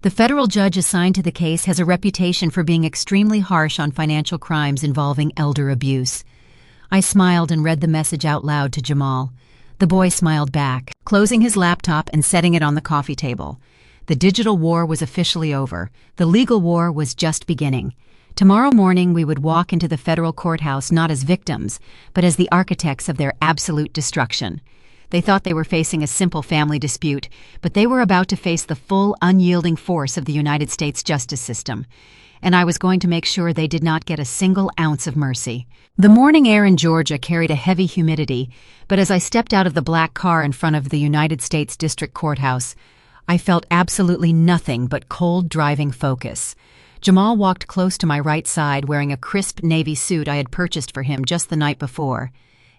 The federal judge assigned to the case has a reputation for being extremely harsh on financial crimes involving elder abuse." I smiled and read the message out loud to Jamal. The boy smiled back, closing his laptop and setting it on the coffee table. The digital war was officially over. The legal war was just beginning. Tomorrow morning we would walk into the federal courthouse not as victims, but as the architects of their absolute destruction. They thought they were facing a simple family dispute, but they were about to face the full, unyielding force of the United States justice system. And I was going to make sure they did not get a single ounce of mercy. The morning air in Georgia carried a heavy humidity, but as I stepped out of the black car in front of the United States District Courthouse, I felt absolutely nothing but cold, driving focus. Jamal walked close to my right side wearing a crisp navy suit I had purchased for him just the night before.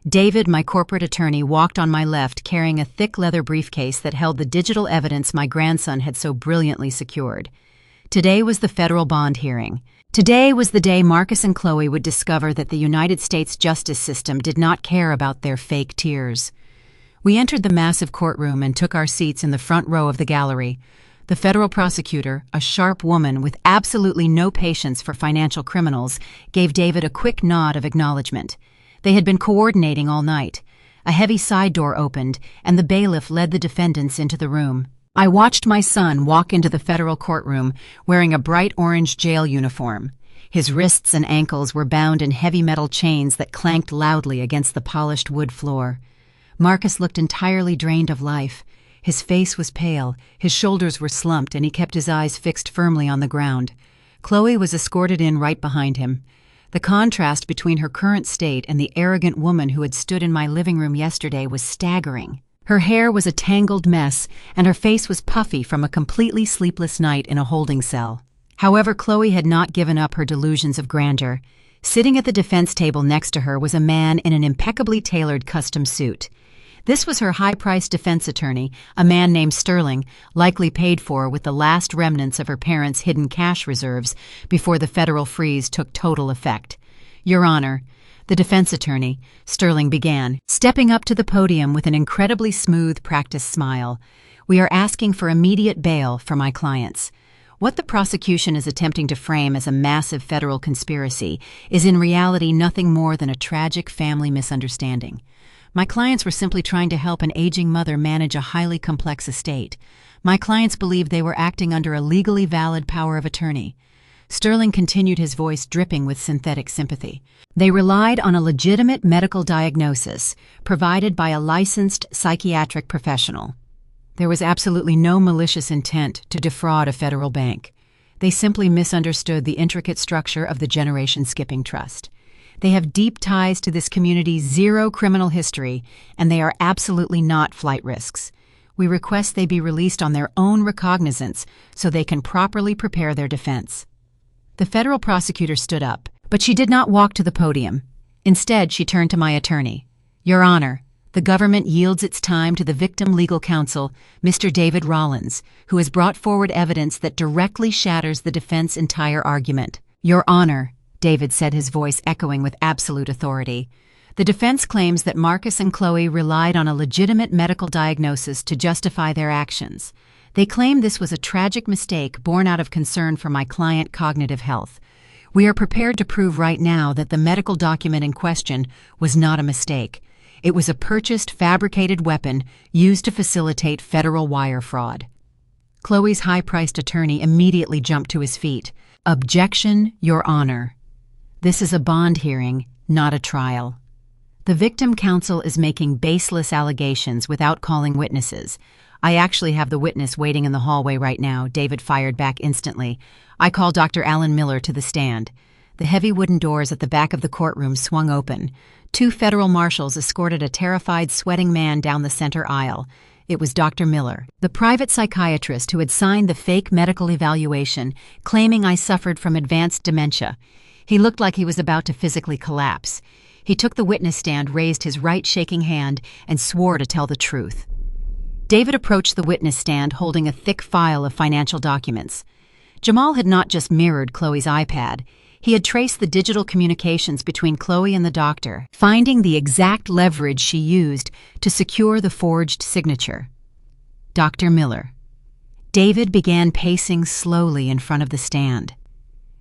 David, my corporate attorney, walked on my left carrying a thick leather briefcase that held the digital evidence my grandson had so brilliantly secured. Today was the federal bond hearing. Today was the day Marcus and Chloe would discover that the United States justice system did not care about their fake tears. We entered the massive courtroom and took our seats in the front row of the gallery. The federal prosecutor, a sharp woman with absolutely no patience for financial criminals, gave David a quick nod of acknowledgement. They had been coordinating all night. A heavy side door opened, and the bailiff led the defendants into the room. I watched my son walk into the federal courtroom wearing a bright orange jail uniform. His wrists and ankles were bound in heavy metal chains that clanked loudly against the polished wood floor. Marcus looked entirely drained of life. His face was pale, his shoulders were slumped, and he kept his eyes fixed firmly on the ground. Chloe was escorted in right behind him. The contrast between her current state and the arrogant woman who had stood in my living room yesterday was staggering. Her hair was a tangled mess, and her face was puffy from a completely sleepless night in a holding cell. However, Chloe had not given up her delusions of grandeur. Sitting at the defense table next to her was a man in an impeccably tailored custom suit. This was her high-priced defense attorney, a man named Sterling, likely paid for with the last remnants of her parents' hidden cash reserves before the federal freeze took total effect. "Your Honor," the defense attorney, Sterling began, stepping up to the podium with an incredibly smooth, practiced smile. "We are asking for immediate bail for my clients. What the prosecution is attempting to frame as a massive federal conspiracy is in reality nothing more than a tragic family misunderstanding. My clients were simply trying to help an aging mother manage a highly complex estate. My clients believed they were acting under a legally valid power of attorney." Sterling continued, his voice dripping with synthetic sympathy. "They relied on a legitimate medical diagnosis provided by a licensed psychiatric professional. There was absolutely no malicious intent to defraud a federal bank. They simply misunderstood the intricate structure of the Generation Skipping Trust. They have deep ties to this community's zero criminal history, and they are absolutely not flight risks. We request they be released on their own recognizance so they can properly prepare their defense." The federal prosecutor stood up, but she did not walk to the podium. Instead, she turned to my attorney. "Your Honor, the government yields its time to the victim legal counsel, Mr. David Rollins, who has brought forward evidence that directly shatters the defense's entire argument." "Your Honor," David said, his voice echoing with absolute authority, "the defense claims that Marcus and Chloe relied on a legitimate medical diagnosis to justify their actions. They claim this was a tragic mistake born out of concern for my client's cognitive health. We are prepared to prove right now that the medical document in question was not a mistake. It was a purchased, fabricated weapon used to facilitate federal wire fraud." Chloe's high-priced attorney immediately jumped to his feet. "Objection, Your Honor. This is a bond hearing, not a trial. The victim counsel is making baseless allegations without calling witnesses. I actually have the witness waiting in the hallway right now," David fired back instantly. "I call Dr. Alan Miller to the stand." The heavy wooden doors at the back of the courtroom swung open. 2 federal marshals escorted a terrified, sweating man down the center aisle. It was Dr. Miller, the private psychiatrist who had signed the fake medical evaluation, claiming I suffered from advanced dementia. He looked like he was about to physically collapse. He took the witness stand, raised his right shaking hand, and swore to tell the truth. David approached the witness stand holding a thick file of financial documents. Jamal had not just mirrored Chloe's iPad. He had traced the digital communications between Chloe and the doctor, finding the exact leverage she used to secure the forged signature. "Dr. Miller." David began pacing slowly in front of the stand.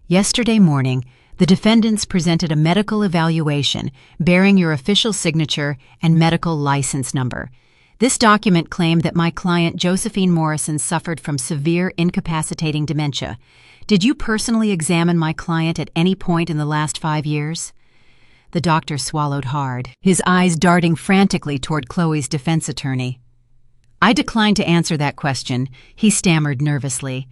"Yesterday morning, the defendants presented a medical evaluation bearing your official signature and medical license number. This document claimed that my client Josephine Morrison suffered from severe incapacitating dementia. Did you personally examine my client at any point in the last 5 years?" The doctor swallowed hard, his eyes darting frantically toward Chloe's defense attorney. "I decline to answer that question," he stammered nervously.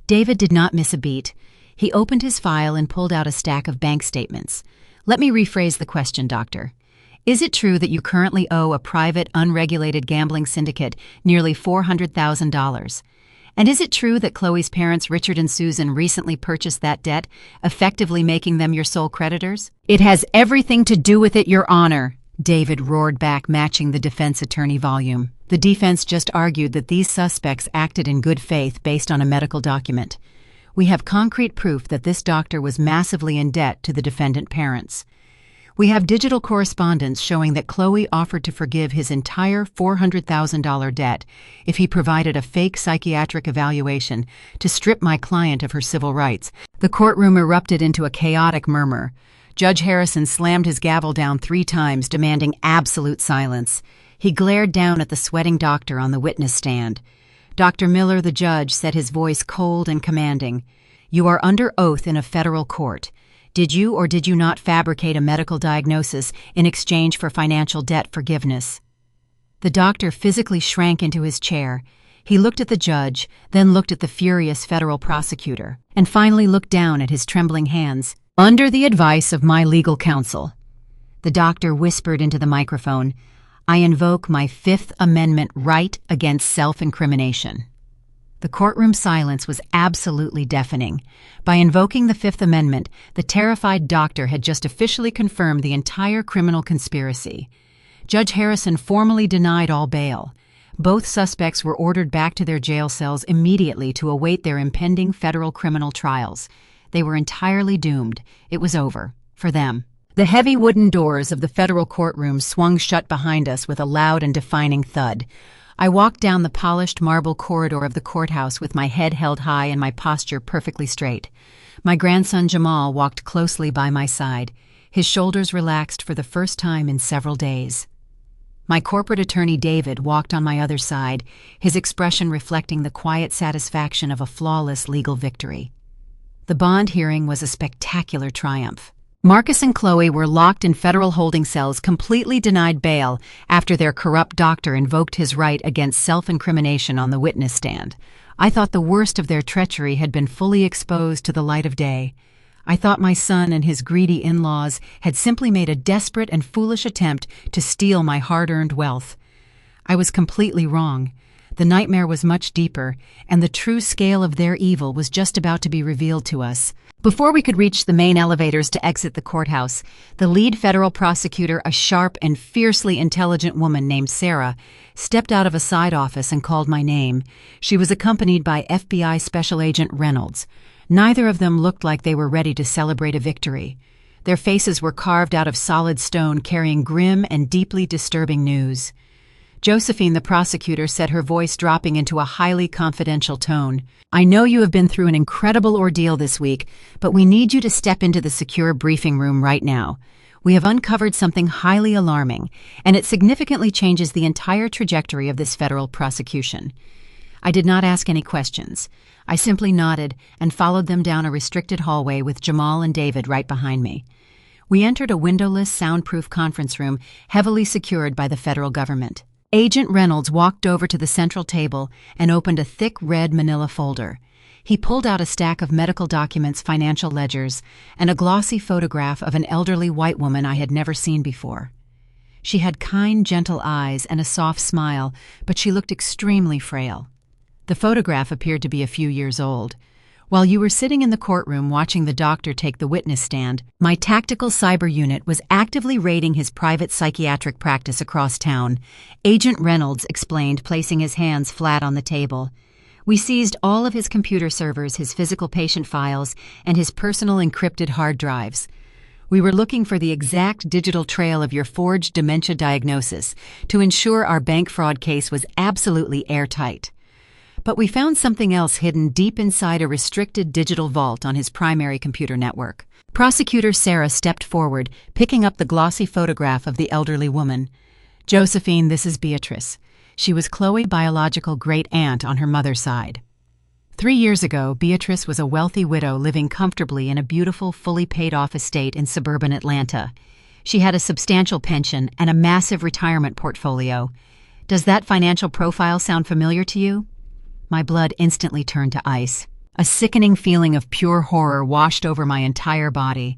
David did not miss a beat. He opened his file and pulled out a stack of bank statements. "Let me rephrase the question, doctor. Is it true that you currently owe a private, unregulated gambling syndicate nearly $400,000? And is it true that Chloe's parents, Richard and Susan, recently purchased that debt, effectively making them your sole creditors?" "It has everything to do with it, Your Honor," David roared back, matching the defense attorney volume. "The defense just argued that these suspects acted in good faith based on a medical document. We have concrete proof that this doctor was massively in debt to the defendant parents. We have digital correspondence showing that Chloe offered to forgive his entire $400,000 debt if he provided a fake psychiatric evaluation to strip my client of her civil rights." The courtroom erupted into a chaotic murmur. Judge Harrison slammed his gavel down 3 times, demanding absolute silence. He glared down at the sweating doctor on the witness stand. Dr. Miller, the judge, said, his voice cold and commanding, "You are under oath in a federal court. Did you or did you not fabricate a medical diagnosis in exchange for financial debt forgiveness?" The doctor physically shrank into his chair. He looked at the judge, then looked at the furious federal prosecutor, and finally looked down at his trembling hands. "Under the advice of my legal counsel," the doctor whispered into the microphone, I invoke my Fifth Amendment right against self-incrimination." The courtroom silence was absolutely deafening. By invoking the Fifth Amendment, the terrified doctor had just officially confirmed the entire criminal conspiracy. Judge Harrison formally denied all bail. Both suspects were ordered back to their jail cells immediately to await their impending federal criminal trials. They were entirely doomed. It was over. For them. The heavy wooden doors of the federal courtroom swung shut behind us with a loud and defining thud. I walked down the polished marble corridor of the courthouse with my head held high and my posture perfectly straight. My grandson Jamal walked closely by my side, his shoulders relaxed for the first time in several days. My corporate attorney David walked on my other side, his expression reflecting the quiet satisfaction of a flawless legal victory. The bond hearing was a spectacular triumph. Marcus and Chloe were locked in federal holding cells, completely denied bail after their corrupt doctor invoked his right against self-incrimination on the witness stand. I thought the worst of their treachery had been fully exposed to the light of day. I thought my son and his greedy in-laws had simply made a desperate and foolish attempt to steal my hard-earned wealth. I was completely wrong. The nightmare was much deeper, and the true scale of their evil was just about to be revealed to us. Before we could reach the main elevators to exit the courthouse, the lead federal prosecutor, a sharp and fiercely intelligent woman named Sarah, stepped out of a side office and called my name. She was accompanied by FBI Special Agent Reynolds. Neither of them looked like they were ready to celebrate a victory. Their faces were carved out of solid stone, carrying grim and deeply disturbing news. Josephine, the prosecutor, said, her voice dropping into a highly confidential tone, "I know you have been through an incredible ordeal this week, but we need you to step into the secure briefing room right now. We have uncovered something highly alarming, and it significantly changes the entire trajectory of this federal prosecution." I did not ask any questions. I simply nodded and followed them down a restricted hallway with Jamal and David right behind me. We entered a windowless, soundproof conference room heavily secured by the federal government. Agent Reynolds walked over to the central table and opened a thick red manila folder. He pulled out a stack of medical documents, financial ledgers, and a glossy photograph of an elderly white woman I had never seen before. She had kind, gentle eyes and a soft smile, but she looked extremely frail. The photograph appeared to be a few years old. While you were sitting in the courtroom watching the doctor take the witness stand, my tactical cyber unit was actively raiding his private psychiatric practice across town. Agent Reynolds explained, placing his hands flat on the table. "We seized all of his computer servers, his physical patient files, and his personal encrypted hard drives. We were looking for the exact digital trail of your forged dementia diagnosis to ensure our bank fraud case was absolutely airtight. But we found something else hidden deep inside a restricted digital vault on his primary computer network." Prosecutor Sarah stepped forward, picking up the glossy photograph of the elderly woman. "Josephine, this is Beatrice. She was Chloe's biological great-aunt on her mother's side. 3 years ago, Beatrice was a wealthy widow living comfortably in a beautiful, fully paid-off estate in suburban Atlanta. She had a substantial pension and a massive retirement portfolio. Does that financial profile sound familiar to you?" My blood instantly turned to ice. A sickening feeling of pure horror washed over my entire body.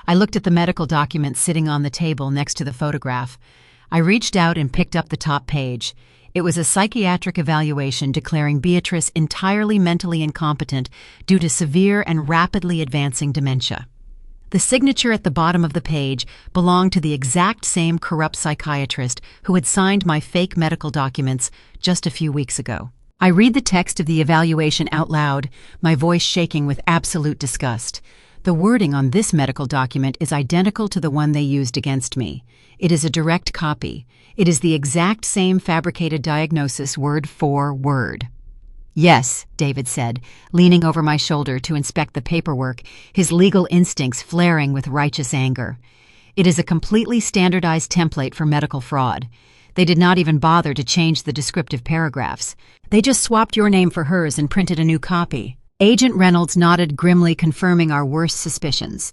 I looked at the medical document sitting on the table next to the photograph. I reached out and picked up the top page. It was a psychiatric evaluation declaring Beatrice entirely mentally incompetent due to severe and rapidly advancing dementia. The signature at the bottom of the page belonged to the exact same corrupt psychiatrist who had signed my fake medical documents just a few weeks ago. I read the text of the evaluation out loud, my voice shaking with absolute disgust. The wording on this medical document is identical to the one they used against me. It is a direct copy. It is the exact same fabricated diagnosis, word for word. "Yes," David said, leaning over my shoulder to inspect the paperwork, his legal instincts flaring with righteous anger. "It is a completely standardized template for medical fraud. They did not even bother to change the descriptive paragraphs. They just swapped your name for hers and printed a new copy." Agent Reynolds nodded grimly, confirming our worst suspicions.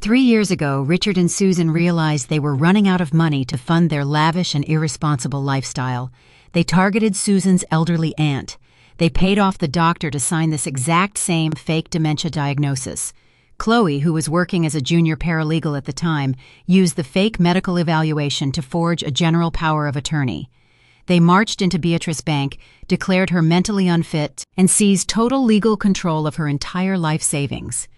3 years ago, Richard and Susan realized they were running out of money to fund their lavish and irresponsible lifestyle. They targeted Susan's elderly aunt. They paid off the doctor to sign this exact same fake dementia diagnosis. Chloe, who was working as a junior paralegal at the time, used the fake medical evaluation to forge a general power of attorney. They marched into Beatrice's bank, declared her mentally unfit, and seized total legal control of her entire life savings.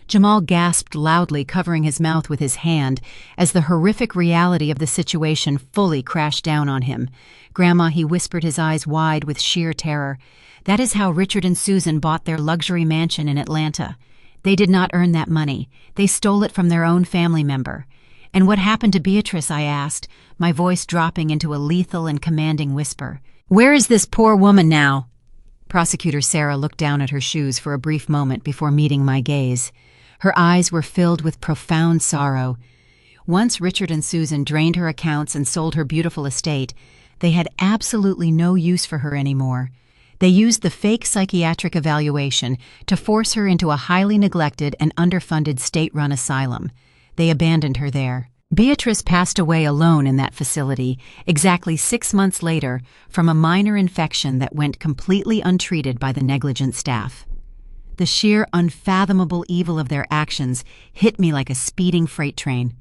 Jamal gasped loudly, covering his mouth with his hand, as the horrific reality of the situation fully crashed down on him. "Grandma," he whispered, his eyes wide with sheer terror, "that is how Richard and Susan bought their luxury mansion in Atlanta. They did not earn that money. They stole it from their own family member." "And what happened to Beatrice?" I asked, my voice dropping into a lethal and commanding whisper. "Where is this poor woman now?" Prosecutor Sarah looked down at her shoes for a brief moment before meeting my gaze. Her eyes were filled with profound sorrow. Once Richard and Susan drained her accounts and sold her beautiful estate, they had absolutely no use for her anymore. They used the fake psychiatric evaluation to force her into a highly neglected and underfunded state-run asylum. They abandoned her there. Beatrice passed away alone in that facility exactly 6 months later from a minor infection that went completely untreated by the negligent staff. The sheer unfathomable evil of their actions hit me like a speeding freight train.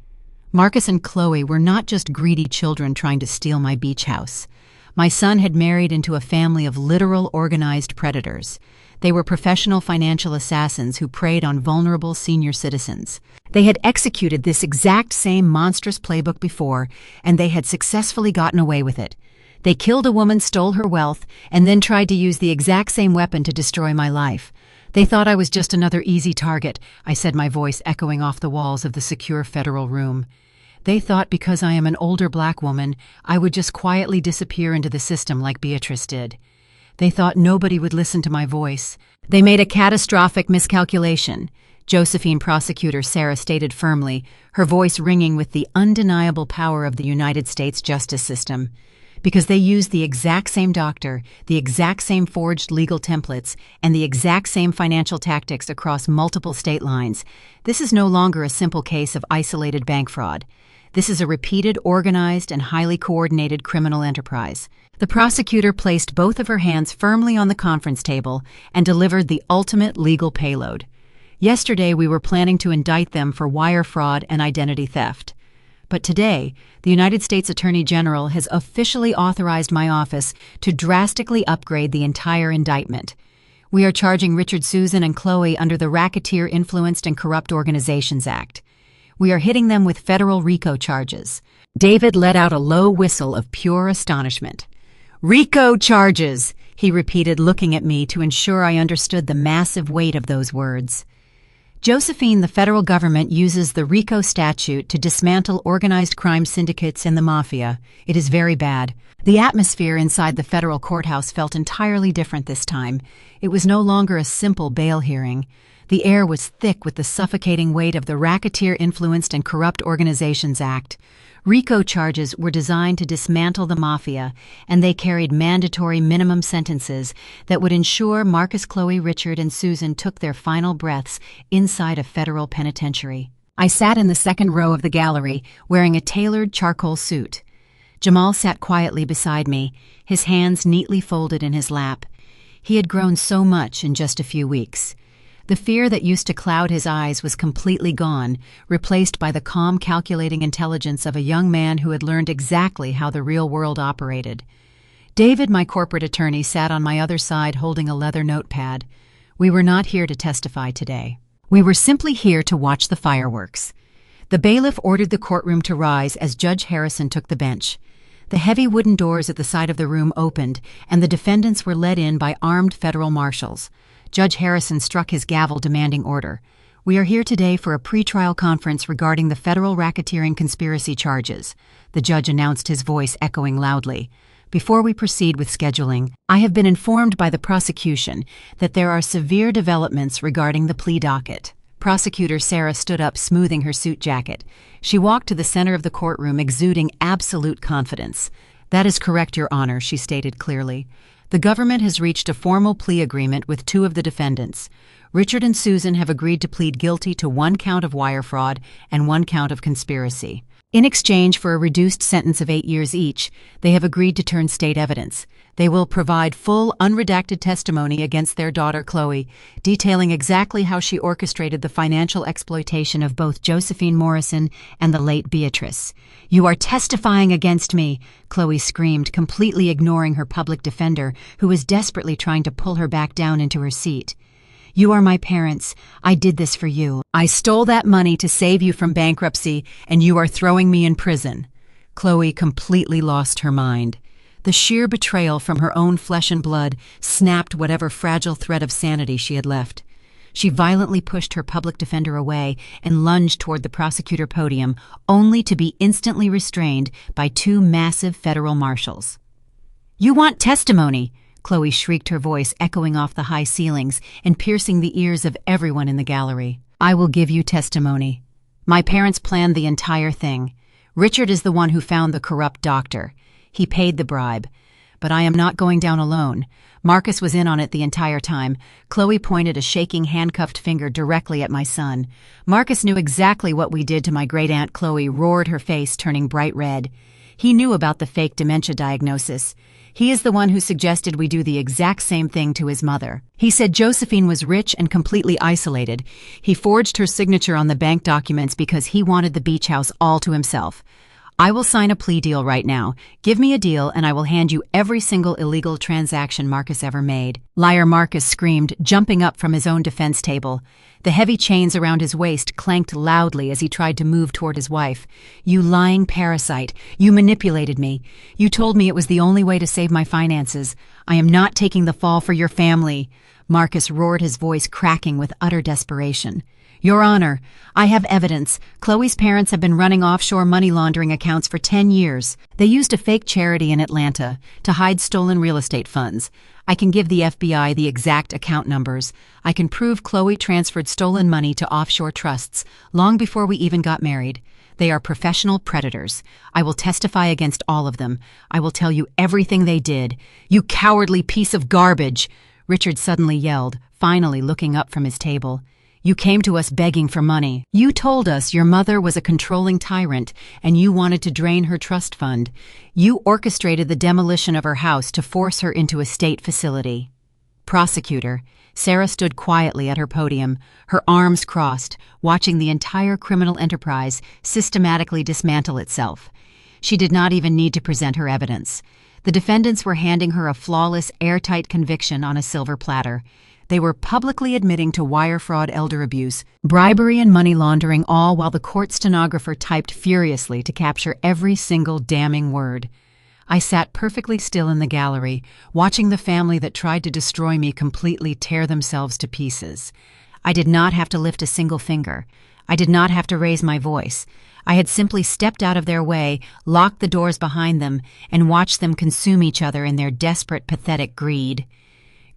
Marcus and Chloe were not just greedy children trying to steal my beach house. My son had married into a family of literal organized predators. They were professional financial assassins who preyed on vulnerable senior citizens. They had executed this exact same monstrous playbook before, and they had successfully gotten away with it. They killed a woman, stole her wealth, and then tried to use the exact same weapon to destroy my life. They thought I was just another easy target, I said, my voice echoing off the walls of the secure federal room. They thought because I am an older black woman, I would just quietly disappear into the system like Beatrice did. They thought nobody would listen to my voice. They made a catastrophic miscalculation, Josephine Prosecutor Sarah stated firmly, her voice ringing with the undeniable power of the United States justice system. Because they used the exact same doctor, the exact same forged legal templates, and the exact same financial tactics across multiple state lines. This is no longer a simple case of isolated bank fraud. This is a repeated, organized, and highly coordinated criminal enterprise. The prosecutor placed both of her hands firmly on the conference table and delivered the ultimate legal payload. Yesterday, we were planning to indict them for wire fraud and identity theft. But today, the United States Attorney General has officially authorized my office to drastically upgrade the entire indictment. We are charging Richard, Susan, and Chloe under the Racketeer Influenced and Corrupt Organizations Act. We are hitting them with federal RICO charges. David let out a low whistle of pure astonishment. "RICO charges," he repeated, looking at me to ensure I understood the massive weight of those words. Josephine, the federal government uses the RICO statute to dismantle organized crime syndicates and the mafia. It is very bad. The atmosphere inside the federal courthouse felt entirely different this time. It was no longer a simple bail hearing. The air was thick with the suffocating weight of the Racketeer Influenced and Corrupt Organizations Act. RICO charges were designed to dismantle the mafia, and they carried mandatory minimum sentences that would ensure Marcus, Chloe, Richard, and Susan took their final breaths inside a federal penitentiary. I sat in the second row of the gallery, wearing a tailored charcoal suit. Jamal sat quietly beside me, his hands neatly folded in his lap. He had grown so much in just a few weeks. The fear that used to cloud his eyes was completely gone, replaced by the calm, calculating intelligence of a young man who had learned exactly how the real world operated. David, my corporate attorney, sat on my other side holding a leather notepad. We were not here to testify today. We were simply here to watch the fireworks. The bailiff ordered the courtroom to rise as Judge Harrison took the bench. The heavy wooden doors at the side of the room opened, and the defendants were led in by armed federal marshals. Judge Harrison struck his gavel demanding order. "We are here today for a pretrial conference regarding the federal racketeering conspiracy charges," the judge announced, his voice echoing loudly. "Before we proceed with scheduling, I have been informed by the prosecution that there are severe developments regarding the plea docket." Prosecutor Sarah stood up, smoothing her suit jacket. She walked to the center of the courtroom, exuding absolute confidence. "That is correct, Your Honor," she stated clearly. "The government has reached a formal plea agreement with 2 of the defendants. Richard and Susan have agreed to plead guilty to 1 count of wire fraud and 1 count of conspiracy. In exchange for a reduced sentence of 8 years each, they have agreed to turn state evidence. They will provide full, unredacted testimony against their daughter Chloe, detailing exactly how she orchestrated the financial exploitation of both Josephine Morrison and the late Beatrice. "You are testifying against me," Chloe screamed, completely ignoring her public defender, who was desperately trying to pull her back down into her seat. "You are my parents. I did this for you. I stole that money to save you from bankruptcy, and you are throwing me in prison." Chloe completely lost her mind. The sheer betrayal from her own flesh and blood snapped whatever fragile thread of sanity she had left. She violently pushed her public defender away and lunged toward the prosecutor podium, only to be instantly restrained by 2 massive federal marshals. "You want testimony!" Chloe shrieked, her voice echoing off the high ceilings and piercing the ears of everyone in the gallery. "I will give you testimony. My parents planned the entire thing. Richard is the one who found the corrupt doctor. He paid the bribe. But I am not going down alone. Marcus was in on it the entire time." Chloe pointed a shaking, handcuffed finger directly at my son. "Marcus knew exactly what we did to my great-aunt," Chloe roared, her face turning bright red. "He knew about the fake dementia diagnosis. He is the one who suggested we do the exact same thing to his mother. He said Josephine was rich and completely isolated. He forged her signature on the bank documents because he wanted the beach house all to himself. I will sign a plea deal right now. Give me a deal and I will hand you every single illegal transaction Marcus ever made." Liar, Marcus screamed, jumping up from his own defense table. The heavy chains around his waist clanked loudly as he tried to move toward his wife. "You lying parasite. You manipulated me. You told me it was the only way to save my finances. I am not taking the fall for your family." Marcus roared, his voice cracking with utter desperation. "Your Honor, I have evidence. Chloe's parents have been running offshore money laundering accounts for 10 years. They used a fake charity in Atlanta to hide stolen real estate funds. I can give the FBI the exact account numbers. I can prove Chloe transferred stolen money to offshore trusts long before we even got married. They are professional predators. I will testify against all of them. I will tell you everything they did." "You cowardly piece of garbage!" Richard suddenly yelled, finally looking up from his table. "You came to us begging for money. You told us your mother was a controlling tyrant and you wanted to drain her trust fund. You orchestrated the demolition of her house to force her into a state facility." Prosecutor. Sarah stood quietly at her podium, her arms crossed, watching the entire criminal enterprise systematically dismantle itself. She did not even need to present her evidence. The defendants were handing her a flawless, airtight conviction on a silver platter. They were publicly admitting to wire fraud, elder abuse, bribery, and money laundering, all while the court stenographer typed furiously to capture every single damning word. I sat perfectly still in the gallery, watching the family that tried to destroy me completely tear themselves to pieces. I did not have to lift a single finger. I did not have to raise my voice. I had simply stepped out of their way, locked the doors behind them, and watched them consume each other in their desperate, pathetic greed.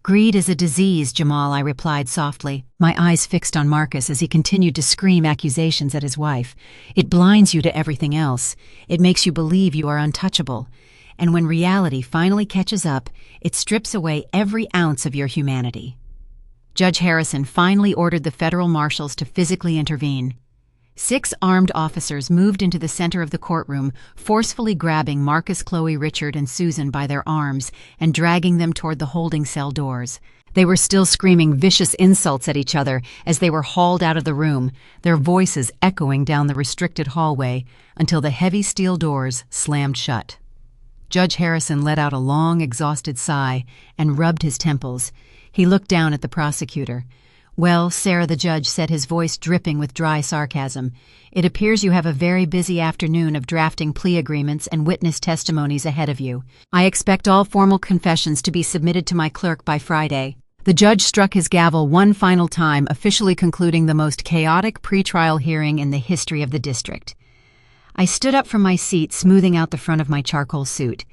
"Greed is a disease, Jamal," I replied softly, my eyes fixed on Marcus as he continued to scream accusations at his wife. "It blinds you to everything else. It makes you believe you are untouchable. And when reality finally catches up, it strips away every ounce of your humanity." Judge Harrison finally ordered the federal marshals to physically intervene. 6 armed officers moved into the center of the courtroom, forcefully grabbing Marcus, Chloe, Richard, and Susan by their arms and dragging them toward the holding cell doors. They were still screaming vicious insults at each other as they were hauled out of the room, their voices echoing down the restricted hallway until the heavy steel doors slammed shut. Judge Harrison let out a long, exhausted sigh and rubbed his temples. He looked down at the prosecutor. "Well, Sarah," the judge said, his voice dripping with dry sarcasm, "it appears you have a very busy afternoon of drafting plea agreements and witness testimonies ahead of you. I expect all formal confessions to be submitted to my clerk by Friday." The judge struck his gavel one final time, officially concluding the most chaotic pretrial hearing in the history of the district. I stood up from my seat, smoothing out the front of my charcoal suit.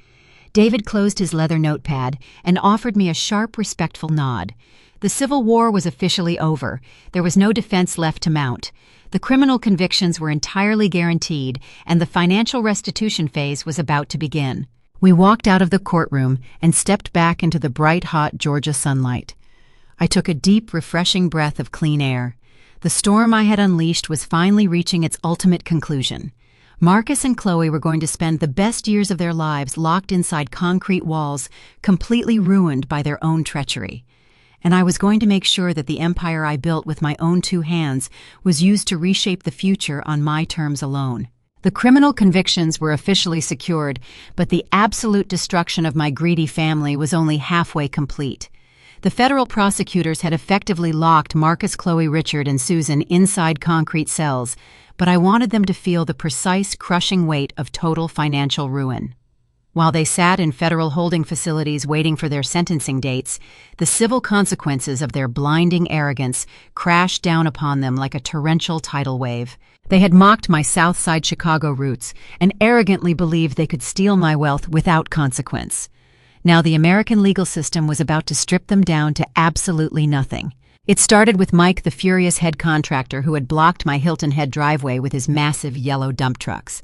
David closed his leather notepad and offered me a sharp, respectful nod. The Civil War was officially over. There was no defense left to mount. The criminal convictions were entirely guaranteed, and the financial restitution phase was about to begin. We walked out of the courtroom and stepped back into the bright, hot Georgia sunlight. I took a deep, refreshing breath of clean air. The storm I had unleashed was finally reaching its ultimate conclusion. Marcus and Chloe were going to spend the best years of their lives locked inside concrete walls, completely ruined by their own treachery. And I was going to make sure that the empire I built with my own 2 hands was used to reshape the future on my terms alone. The criminal convictions were officially secured, but the absolute destruction of my greedy family was only halfway complete. The federal prosecutors had effectively locked Marcus, Chloe, Richard, and Susan inside concrete cells, but I wanted them to feel the precise, crushing weight of total financial ruin. While they sat in federal holding facilities waiting for their sentencing dates, the civil consequences of their blinding arrogance crashed down upon them like a torrential tidal wave. They had mocked my South Side Chicago roots and arrogantly believed they could steal my wealth without consequence. Now the American legal system was about to strip them down to absolutely nothing. It started with Mike, the furious head contractor who had blocked my Hilton Head driveway with his massive yellow dump trucks.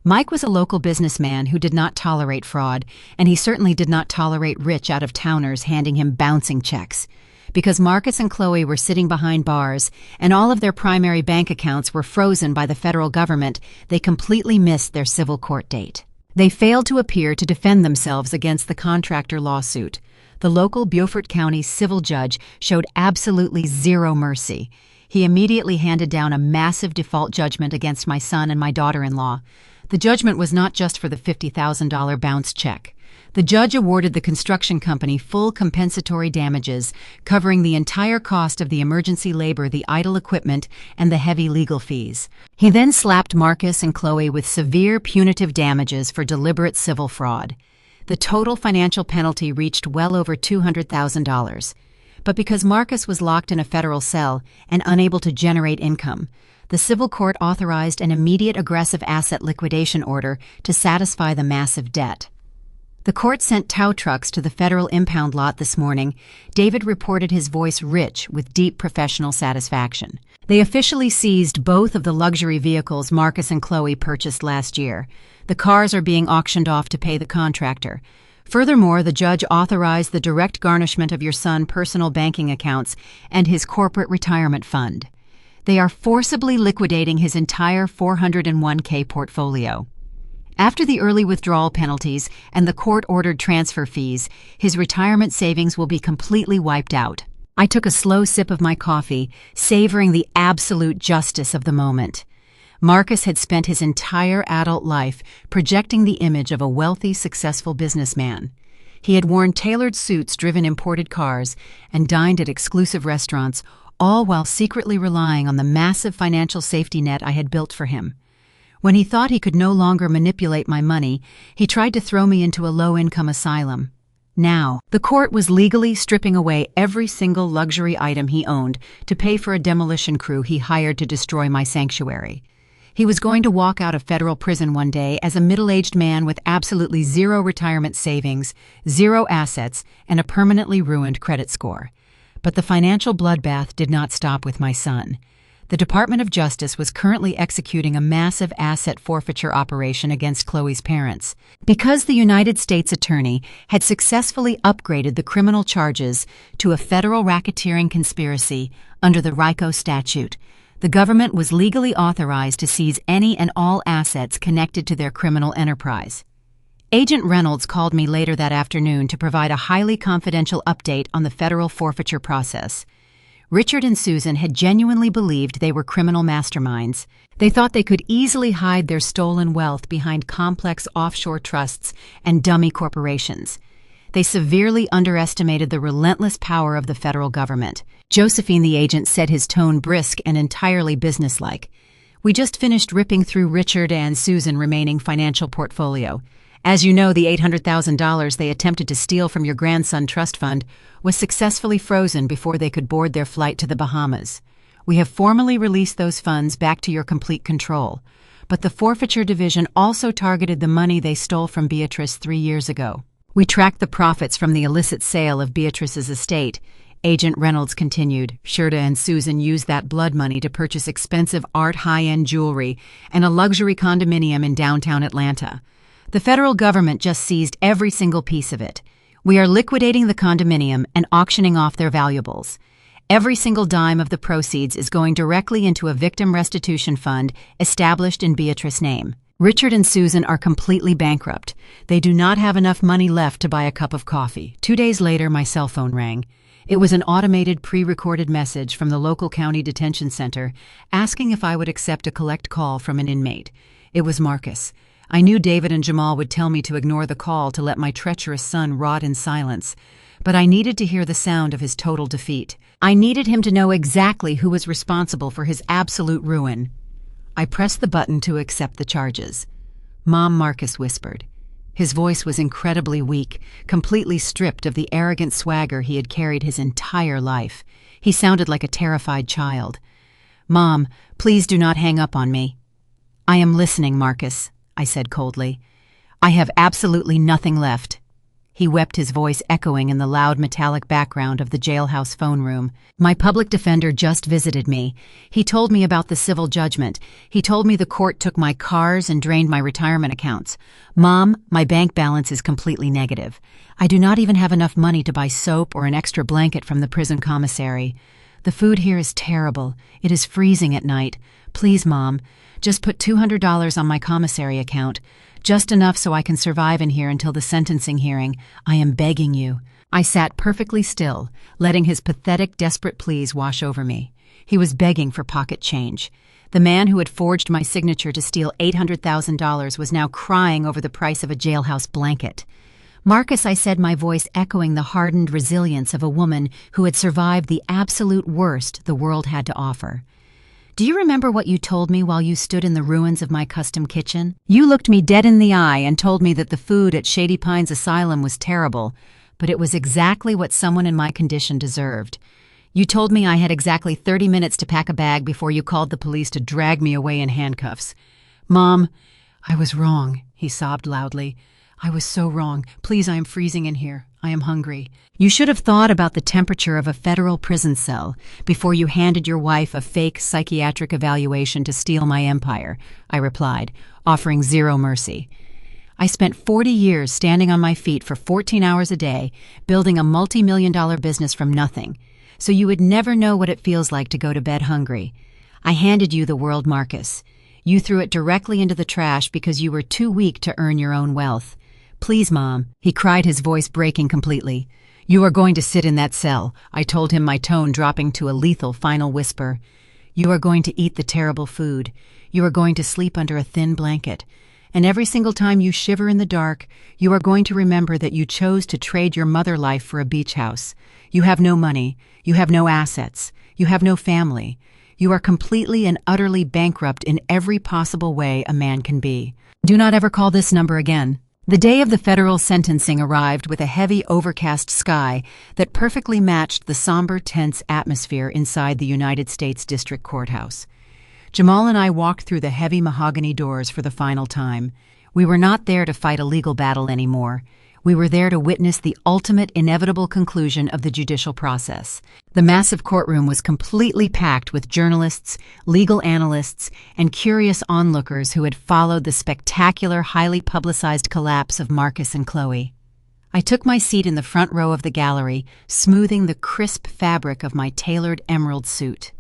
Mike was a local businessman who did not tolerate fraud, and he certainly did not tolerate rich out-of-towners handing him bouncing checks. Because Marcus and Chloe were sitting behind bars, and all of their primary bank accounts were frozen by the federal government, they completely missed their civil court date. They failed to appear to defend themselves against the contractor lawsuit. The local Beaufort County civil judge showed absolutely zero mercy. He immediately handed down a massive default judgment against my son and my daughter-in-law. The judgment was not just for the $50,000 bounce check. The judge awarded the construction company full compensatory damages, covering the entire cost of the emergency labor, the idle equipment, and the heavy legal fees. He then slapped Marcus and Chloe with severe punitive damages for deliberate civil fraud. The total financial penalty reached well over $200,000. But because Marcus was locked in a federal cell and unable to generate income, the civil court authorized an immediate aggressive asset liquidation order to satisfy the massive debt. The court sent tow trucks to the federal impound lot this morning. David reported, his voice rich with deep professional satisfaction. They officially seized both of the luxury vehicles Marcus and Chloe purchased last year. The cars are being auctioned off to pay the contractor. Furthermore, the judge authorized the direct garnishment of your son's personal banking accounts and his corporate retirement fund. They are forcibly liquidating his entire 401k portfolio. After the early withdrawal penalties and the court-ordered transfer fees, his retirement savings will be completely wiped out. I took a slow sip of my coffee, savoring the absolute justice of the moment. Marcus had spent his entire adult life projecting the image of a wealthy, successful businessman. He had worn tailored suits, driven imported cars, and dined at exclusive restaurants, all while secretly relying on the massive financial safety net I had built for him. When he thought he could no longer manipulate my money, he tried to throw me into a low-income asylum. Now, the court was legally stripping away every single luxury item he owned to pay for a demolition crew he hired to destroy my sanctuary. He was going to walk out of federal prison one day as a middle-aged man with absolutely zero retirement savings, zero assets, and a permanently ruined credit score. But the financial bloodbath did not stop with my son. The Department of Justice was currently executing a massive asset forfeiture operation against Chloe's parents. Because the United States Attorney had successfully upgraded the criminal charges to a federal racketeering conspiracy under the RICO statute, the government was legally authorized to seize any and all assets connected to their criminal enterprise. Agent Reynolds called me later that afternoon to provide a highly confidential update on the federal forfeiture process. Richard and Susan had genuinely believed they were criminal masterminds. They thought they could easily hide their stolen wealth behind complex offshore trusts and dummy corporations. They severely underestimated the relentless power of the federal government. Josephine, the agent, said, his tone brisk and entirely businesslike. "We just finished ripping through Richard and Susan's remaining financial portfolio. As you know, the $800,000 they attempted to steal from your grandson trust fund was successfully frozen before they could board their flight to the Bahamas. We have formally released those funds back to your complete control. But the forfeiture division also targeted the money they stole from Beatrice 3 years ago. We tracked the profits from the illicit sale of Beatrice's estate." Agent Reynolds continued. "Shirta and Susan used that blood money to purchase expensive art, high-end jewelry, and a luxury condominium in downtown Atlanta. The federal government just seized every single piece of it. We are liquidating the condominium and auctioning off their valuables. Every single dime of the proceeds is going directly into a victim restitution fund established in Beatrice's name. Richard and Susan are completely bankrupt. They do not have enough money left to buy a cup of coffee. 2 days later, my cell phone rang. It was an automated pre-recorded message from the local county detention center asking if I would accept a collect call from an inmate. It was Marcus. I knew David and Jamal would tell me to ignore the call to let my treacherous son rot in silence, but I needed to hear the sound of his total defeat. I needed him to know exactly who was responsible for his absolute ruin. I pressed the button to accept the charges. "Mom," Marcus whispered. His voice was incredibly weak, completely stripped of the arrogant swagger he had carried his entire life. He sounded like a terrified child. "Mom, please do not hang up on me." "I am listening, Marcus," I said coldly. "I have absolutely nothing left." He wept, his voice echoing in the loud metallic background of the jailhouse phone room. "My public defender just visited me. He told me about the civil judgment. He told me the court took my cars and drained my retirement accounts. Mom, my bank balance is completely negative. I do not even have enough money to buy soap or an extra blanket from the prison commissary. The food here is terrible. It is freezing at night. Please, Mom, just put $200 on my commissary account. Just enough so I can survive in here until the sentencing hearing. I am begging you." I sat perfectly still, letting his pathetic, desperate pleas wash over me. He was begging for pocket change. The man who had forged my signature to steal $800,000 was now crying over the price of a jailhouse blanket. "Marcus," I said, my voice echoing the hardened resilience of a woman who had survived the absolute worst the world had to offer. "Do you remember what you told me while you stood in the ruins of my custom kitchen? You looked me dead in the eye and told me that the food at Shady Pines Asylum was terrible, but it was exactly what someone in my condition deserved. You told me I had exactly 30 minutes to pack a bag before you called the police to drag me away in handcuffs. Mom, I was wrong," he sobbed loudly. "I was so wrong. Please, I am freezing in here. I am hungry." "You should have thought about the temperature of a federal prison cell before you handed your wife a fake psychiatric evaluation to steal my empire," I replied, offering zero mercy. "I spent 40 years standing on my feet for 14 hours a day, building a multi-million-dollar business from nothing, so you would never know what it feels like to go to bed hungry. I handed you the world, Marcus. You threw it directly into the trash because you were too weak to earn your own wealth. Please, Mom," he cried, his voice breaking completely. "You are going to sit in that cell," I told him, my tone dropping to a lethal final whisper. "You are going to eat the terrible food. You are going to sleep under a thin blanket. And every single time you shiver in the dark, you are going to remember that you chose to trade your mother life for a beach house. You have no money. You have no assets. You have no family. You are completely and utterly bankrupt in every possible way a man can be. Do not ever call this number again." The day of the federal sentencing arrived with a heavy, overcast sky that perfectly matched the somber, tense atmosphere inside the United States District Courthouse. Jamal and I walked through the heavy mahogany doors for the final time. We were not there to fight a legal battle anymore. We were there to witness the ultimate, inevitable conclusion of the judicial process. The massive courtroom was completely packed with journalists, legal analysts, and curious onlookers who had followed the spectacular, highly publicized collapse of Marcus and Chloe. I took my seat in the front row of the gallery, smoothing the crisp fabric of my tailored emerald suit.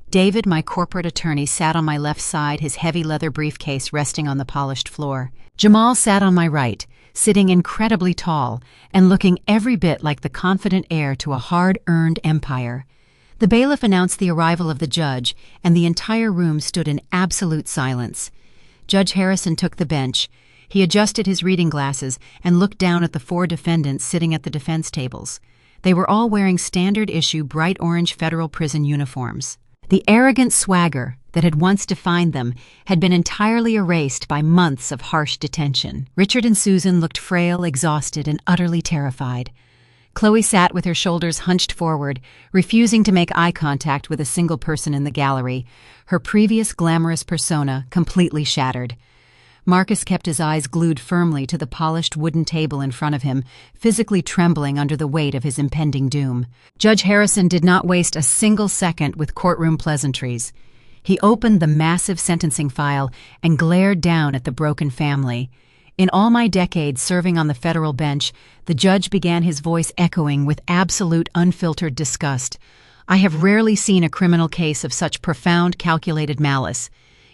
David, my corporate attorney, sat on my left side, his heavy leather briefcase resting on the polished floor. Jamal sat on my right, sitting incredibly tall and looking every bit like the confident heir to a hard-earned empire. The bailiff announced the arrival of the judge, and the entire room stood in absolute silence. Judge Harrison took the bench. He adjusted his reading glasses and looked down at the 4 defendants sitting at the defense tables. They were all wearing standard-issue bright orange federal prison uniforms. The arrogant swagger that had once defined them had been entirely erased by months of harsh detention. Richard and Susan looked frail, exhausted, and utterly terrified. Chloe sat with her shoulders hunched forward, refusing to make eye contact with a single person in the gallery, her previous glamorous persona completely shattered. Marcus kept his eyes glued firmly to the polished wooden table in front of him, physically trembling under the weight of his impending doom. Judge Harrison did not waste a single second with courtroom pleasantries. He opened the massive sentencing file and glared down at the broken family. In all my decades serving on the federal bench, the judge began, his voice echoing with absolute unfiltered disgust. "I have rarely seen a criminal case of such profound, calculated malice.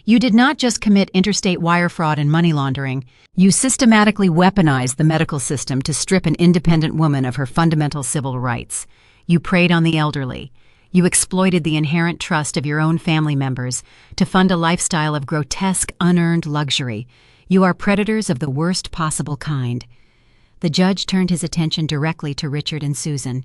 You did not just commit interstate wire fraud and money laundering, you systematically weaponized the medical system to strip an independent woman of her fundamental civil rights. You preyed on the elderly. You exploited the inherent trust of your own family members to fund a lifestyle of grotesque, unearned luxury. You are predators of the worst possible kind. The judge turned his attention directly to Richard and Susan.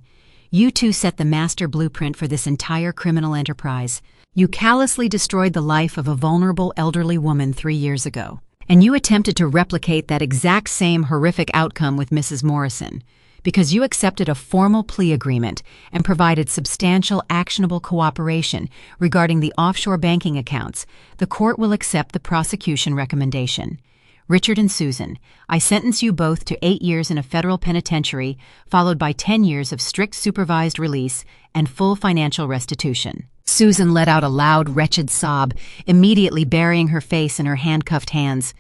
You two set the master blueprint for this entire criminal enterprise. You callously destroyed the life of a vulnerable elderly woman 3 years ago. And you attempted to replicate that exact same horrific outcome with Mrs. Morrison. Because you accepted a formal plea agreement and provided substantial actionable cooperation regarding the offshore banking accounts, the court will accept the prosecution recommendation. Richard and Susan, I sentence you both to 8 years in a federal penitentiary, followed by 10 years of strict supervised release and full financial restitution. Susan let out a loud, wretched sob, immediately burying her face in her handcuffed hands.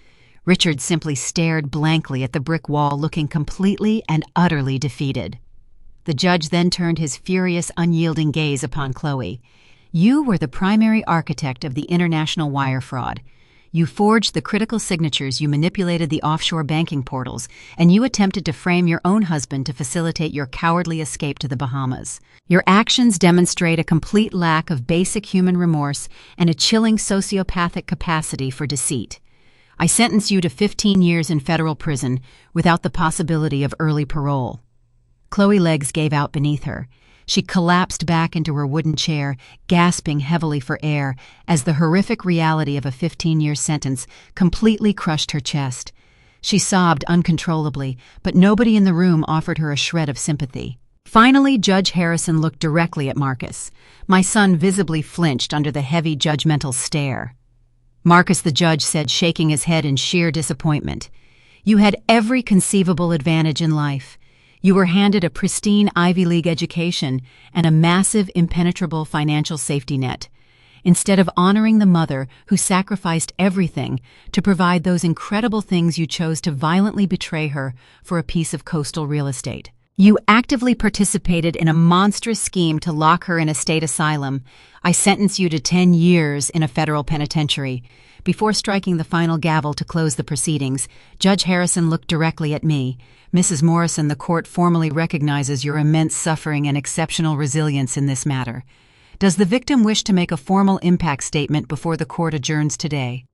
Richard simply stared blankly at the brick wall, looking completely and utterly defeated. The judge then turned his furious, unyielding gaze upon Chloe. You were the primary architect of the international wire fraud. You forged the critical signatures, you manipulated the offshore banking portals, and you attempted to frame your own husband to facilitate your cowardly escape to the Bahamas. Your actions demonstrate a complete lack of basic human remorse and a chilling sociopathic capacity for deceit. I sentence you to 15 years in federal prison without the possibility of early parole. Chloe's legs gave out beneath her. She collapsed back into her wooden chair, gasping heavily for air as the horrific reality of a 15-year sentence completely crushed her chest. She sobbed uncontrollably, but nobody in the room offered her a shred of sympathy. Finally, Judge Harrison looked directly at Marcus. My son visibly flinched under the heavy, judgmental stare. Marcus, the judge said, shaking his head in sheer disappointment. You had every conceivable advantage in life. You were handed a pristine Ivy League education and a massive, impenetrable financial safety net. Instead of honoring the mother who sacrificed everything to provide those incredible things, you chose to violently betray her for a piece of coastal real estate. You actively participated in a monstrous scheme to lock her in a state asylum. I sentence you to 10 years in a federal penitentiary. Before striking the final gavel to close the proceedings, Judge Harrison looked directly at me. Mrs. Morrison, the court formally recognizes your immense suffering and exceptional resilience in this matter. Does the victim wish to make a formal impact statement before the court adjourns today?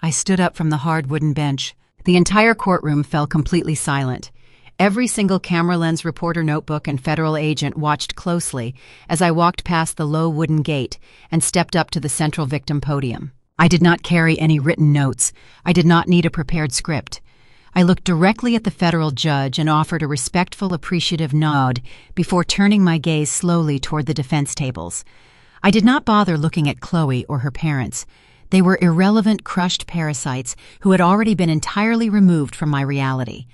I stood up from the hard wooden bench. The entire courtroom fell completely silent. Every single camera lens, reporter, notebook, and federal agent watched closely as I walked past the low wooden gate and stepped up to the central victim podium. I did not carry any written notes. I did not need a prepared script. I looked directly at the federal judge and offered a respectful, appreciative nod before turning my gaze slowly toward the defense tables. I did not bother looking at Chloe or her parents. They were irrelevant, crushed parasites who had already been entirely removed from my reality.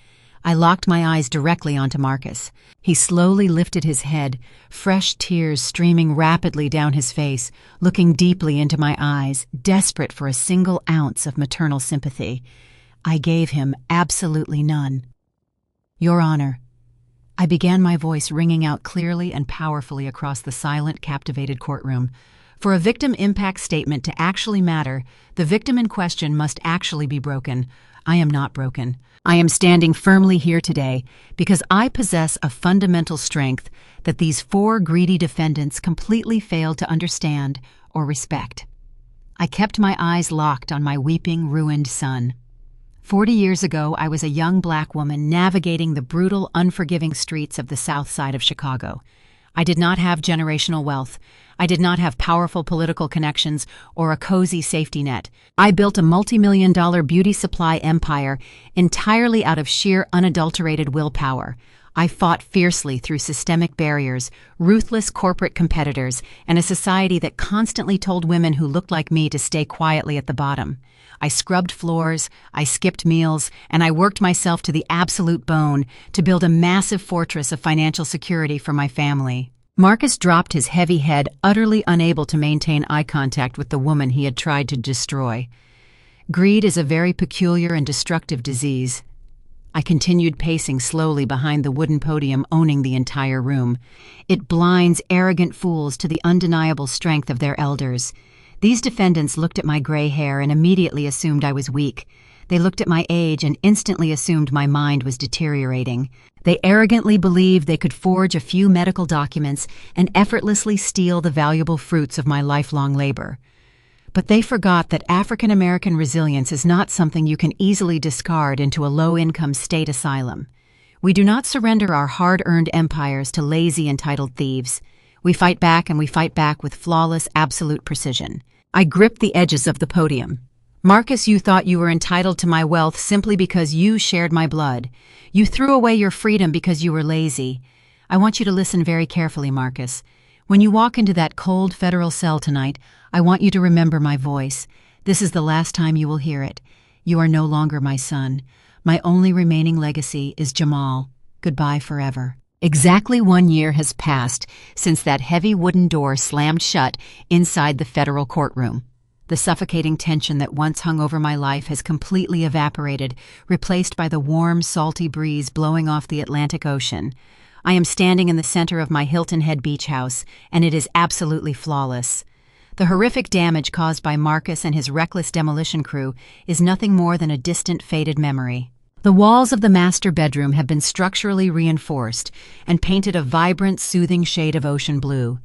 I locked my eyes directly onto Marcus. He slowly lifted his head, fresh tears streaming rapidly down his face, looking deeply into my eyes, desperate for a single ounce of maternal sympathy. I gave him absolutely none. Your Honor. I began, my voice ringing out clearly and powerfully across the silent, captivated courtroom. For a victim impact statement to actually matter, the victim in question must actually be broken. I am not broken. I am standing firmly here today because I possess a fundamental strength that these 4 greedy defendants completely failed to understand or respect. I kept my eyes locked on my weeping, ruined son. 40 years ago, I was a young black woman navigating the brutal, unforgiving streets of the South Side of Chicago. I did not have generational wealth. I did not have powerful political connections or a cozy safety net. I built a multi-million-dollar beauty supply empire entirely out of sheer, unadulterated willpower. I fought fiercely through systemic barriers, ruthless corporate competitors, and a society that constantly told women who looked like me to stay quietly at the bottom. I scrubbed floors, I skipped meals, and I worked myself to the absolute bone to build a massive fortress of financial security for my family. Marcus dropped his heavy head, utterly unable to maintain eye contact with the woman he had tried to destroy. Greed is a very peculiar and destructive disease. I continued pacing slowly behind the wooden podium, owning the entire room. It blinds arrogant fools to the undeniable strength of their elders. These defendants looked at my gray hair and immediately assumed I was weak. They looked at my age and instantly assumed my mind was deteriorating. They arrogantly believed they could forge a few medical documents and effortlessly steal the valuable fruits of my lifelong labor. But they forgot that African American resilience is not something you can easily discard into a low-income state asylum. We do not surrender our hard-earned empires to lazy, entitled thieves. We fight back, and we fight back with flawless, absolute precision. I gripped the edges of the podium. Marcus, you thought you were entitled to my wealth simply because you shared my blood. You threw away your freedom because you were lazy. I want you to listen very carefully, Marcus. When you walk into that cold federal cell tonight, I want you to remember my voice. This is the last time you will hear it. You are no longer my son. My only remaining legacy is Jamal. Goodbye forever. Exactly 1 year has passed since that heavy wooden door slammed shut inside the federal courtroom. The suffocating tension that once hung over my life has completely evaporated, replaced by the warm, salty breeze blowing off the Atlantic Ocean. I am standing in the center of my Hilton Head beach house, and it is absolutely flawless. The horrific damage caused by Marcus and his reckless demolition crew is nothing more than a distant, faded memory. The walls of the master bedroom have been structurally reinforced and painted a vibrant, soothing shade of ocean blue.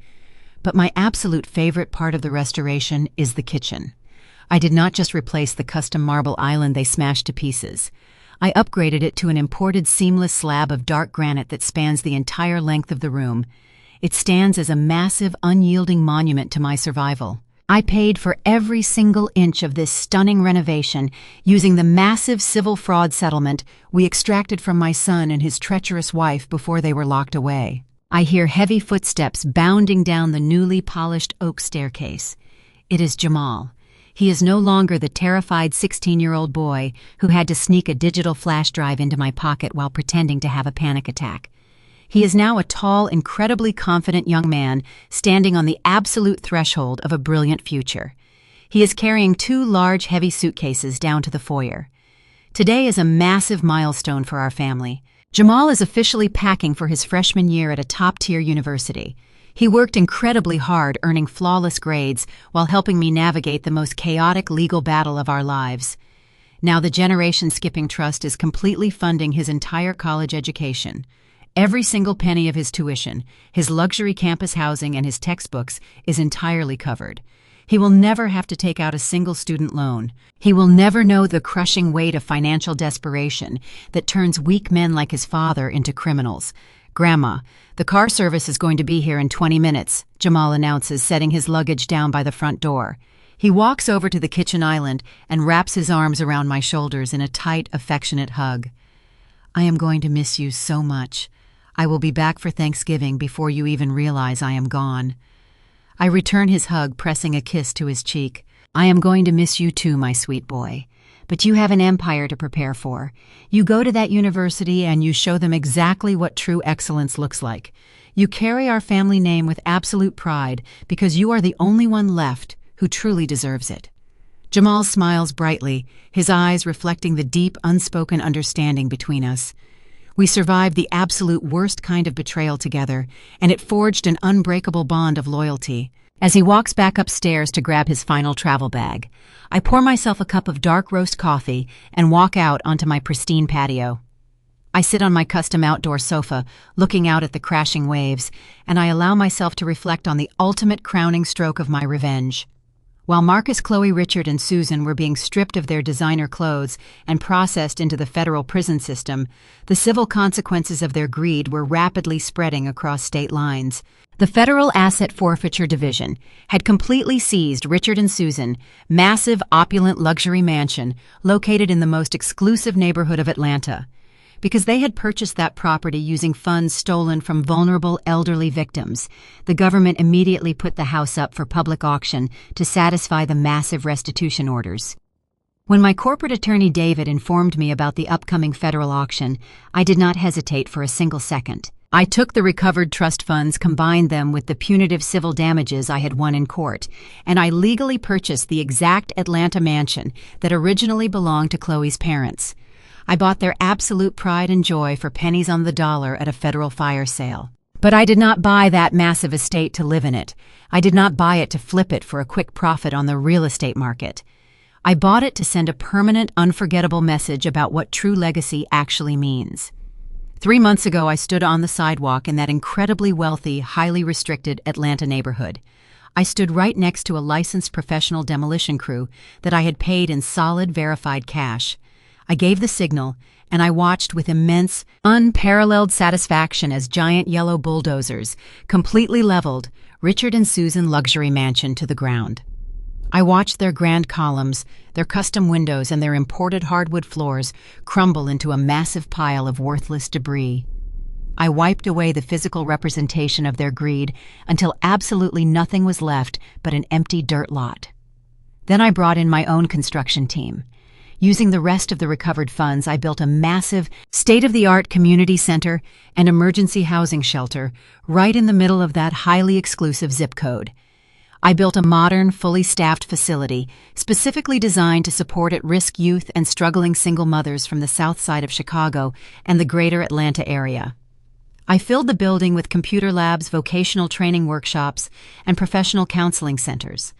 But my absolute favorite part of the restoration is the kitchen. I did not just replace the custom marble island they smashed to pieces. I upgraded it to an imported seamless slab of dark granite that spans the entire length of the room. It stands as a massive, unyielding monument to my survival. I paid for every single inch of this stunning renovation using the massive civil fraud settlement we extracted from my son and his treacherous wife before they were locked away. I hear heavy footsteps bounding down the newly polished oak staircase. It is Jamal. He is no longer the terrified 16-year-old boy who had to sneak a digital flash drive into my pocket while pretending to have a panic attack. He is now a tall, incredibly confident young man standing on the absolute threshold of a brilliant future. He is carrying 2 large, heavy suitcases down to the foyer. Today is a massive milestone for our family. Jamal is officially packing for his freshman year at a top-tier university. He worked incredibly hard, earning flawless grades while helping me navigate the most chaotic legal battle of our lives. Now the Generation Skipping Trust is completely funding his entire college education. Every single penny of his tuition, his luxury campus housing, and his textbooks is entirely covered. He will never have to take out a single student loan. He will never know the crushing weight of financial desperation that turns weak men like his father into criminals. "Grandma, the car service is going to be here in 20 minutes, Jamal announces, setting his luggage down by the front door. He walks over to the kitchen island and wraps his arms around my shoulders in a tight, affectionate hug. "I am going to miss you so much. I will be back for Thanksgiving before you even realize I am gone." I return his hug, pressing a kiss to his cheek. "I am going to miss you too, my sweet boy. But you have an empire to prepare for. You go to that university and you show them exactly what true excellence looks like. You carry our family name with absolute pride because you are the only one left who truly deserves it." Jamal smiles brightly, his eyes reflecting the deep, unspoken understanding between us. We survived the absolute worst kind of betrayal together, and it forged an unbreakable bond of loyalty. As he walks back upstairs to grab his final travel bag, I pour myself a cup of dark roast coffee and walk out onto my pristine patio. I sit on my custom outdoor sofa, looking out at the crashing waves, and I allow myself to reflect on the ultimate crowning stroke of my revenge. While Marcus, Chloe, Richard, and Susan were being stripped of their designer clothes and processed into the federal prison system, the civil consequences of their greed were rapidly spreading across state lines. The Federal Asset Forfeiture Division had completely seized Richard and Susan, massive, opulent luxury mansion located in the most exclusive neighborhood of Atlanta. Because they had purchased that property using funds stolen from vulnerable elderly victims, the government immediately put the house up for public auction to satisfy the massive restitution orders. When my corporate attorney David informed me about the upcoming federal auction, I did not hesitate for a single second. I took the recovered trust funds, combined them with the punitive civil damages I had won in court, and I legally purchased the exact Atlanta mansion that originally belonged to Chloe's parents. I bought their absolute pride and joy for pennies on the dollar at a federal fire sale. But I did not buy that massive estate to live in it. I did not buy it to flip it for a quick profit on the real estate market. I bought it to send a permanent, unforgettable message about what true legacy actually means. 3 months ago, I stood on the sidewalk in that incredibly wealthy, highly restricted Atlanta neighborhood. I stood right next to a licensed professional demolition crew that I had paid in solid, verified cash. I gave the signal, and I watched with immense, unparalleled satisfaction as giant yellow bulldozers completely leveled Richard and Susan luxury mansion to the ground. I watched their grand columns, their custom windows, and their imported hardwood floors crumble into a massive pile of worthless debris. I wiped away the physical representation of their greed until absolutely nothing was left but an empty dirt lot. Then I brought in my own construction team. Using the rest of the recovered funds, I built a massive, state-of-the-art community center and emergency housing shelter right in the middle of that highly exclusive zip code. I built a modern, fully staffed facility specifically designed to support at-risk youth and struggling single mothers from the south side of Chicago and the greater Atlanta area. I filled the building with computer labs, vocational training workshops, and professional counseling centers.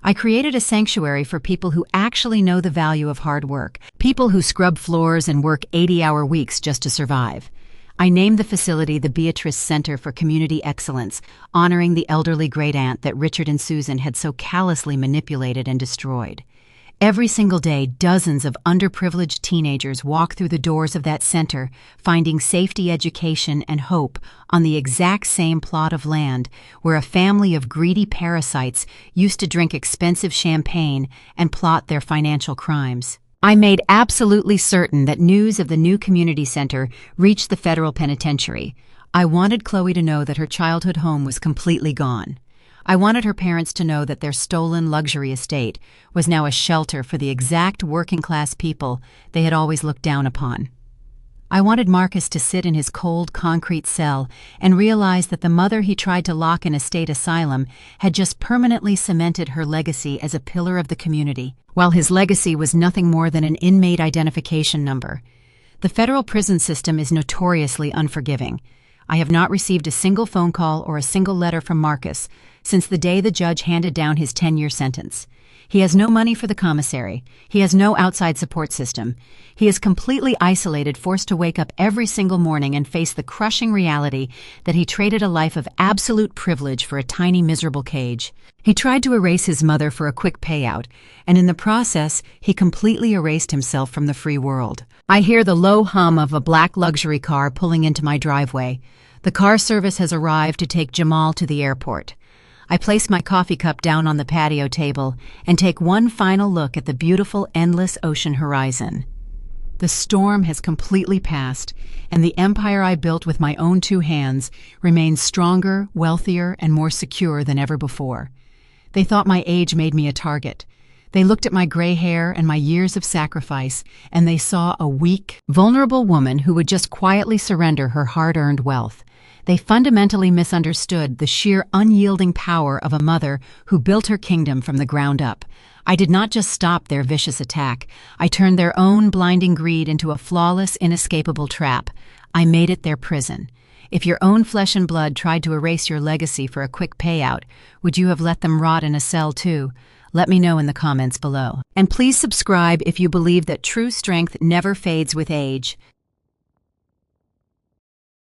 I created a sanctuary for people who actually know the value of hard work, people who scrub floors and work 80-hour weeks just to survive. I named the facility the Beatrice Center for Community Excellence, honoring the elderly great-aunt that Richard and Susan had so callously manipulated and destroyed. Every single day, dozens of underprivileged teenagers walk through the doors of that center, finding safety, education, and hope on the exact same plot of land where a family of greedy parasites used to drink expensive champagne and plot their financial crimes. I made absolutely certain that news of the new community center reached the federal penitentiary. I wanted Chloe to know that her childhood home was completely gone. I wanted her parents to know that their stolen luxury estate was now a shelter for the exact working-class people they had always looked down upon. I wanted Marcus to sit in his cold concrete cell and realize that the mother he tried to lock in a state asylum had just permanently cemented her legacy as a pillar of the community, while his legacy was nothing more than an inmate identification number. The federal prison system is notoriously unforgiving. I have not received a single phone call or a single letter from Marcus since the day the judge handed down his 10-year sentence. He has no money for the commissary. He has no outside support system. He is completely isolated, forced to wake up every single morning and face the crushing reality that he traded a life of absolute privilege for a tiny, miserable cage. He tried to erase his mother for a quick payout, and in the process, he completely erased himself from the free world. I hear the low hum of a black luxury car pulling into my driveway. The car service has arrived to take Jamal to the airport. I place my coffee cup down on the patio table and take one final look at the beautiful, endless ocean horizon. The storm has completely passed, and the empire I built with my own 2 hands remains stronger, wealthier, and more secure than ever before. They thought my age made me a target. They looked at my gray hair and my years of sacrifice, and they saw a weak, vulnerable woman who would just quietly surrender her hard-earned wealth. They fundamentally misunderstood the sheer unyielding power of a mother who built her kingdom from the ground up. I did not just stop their vicious attack. I turned their own blinding greed into a flawless, inescapable trap. I made it their prison. If your own flesh and blood tried to erase your legacy for a quick payout, would you have let them rot in a cell too? Let me know in the comments below. And please subscribe if you believe that true strength never fades with age.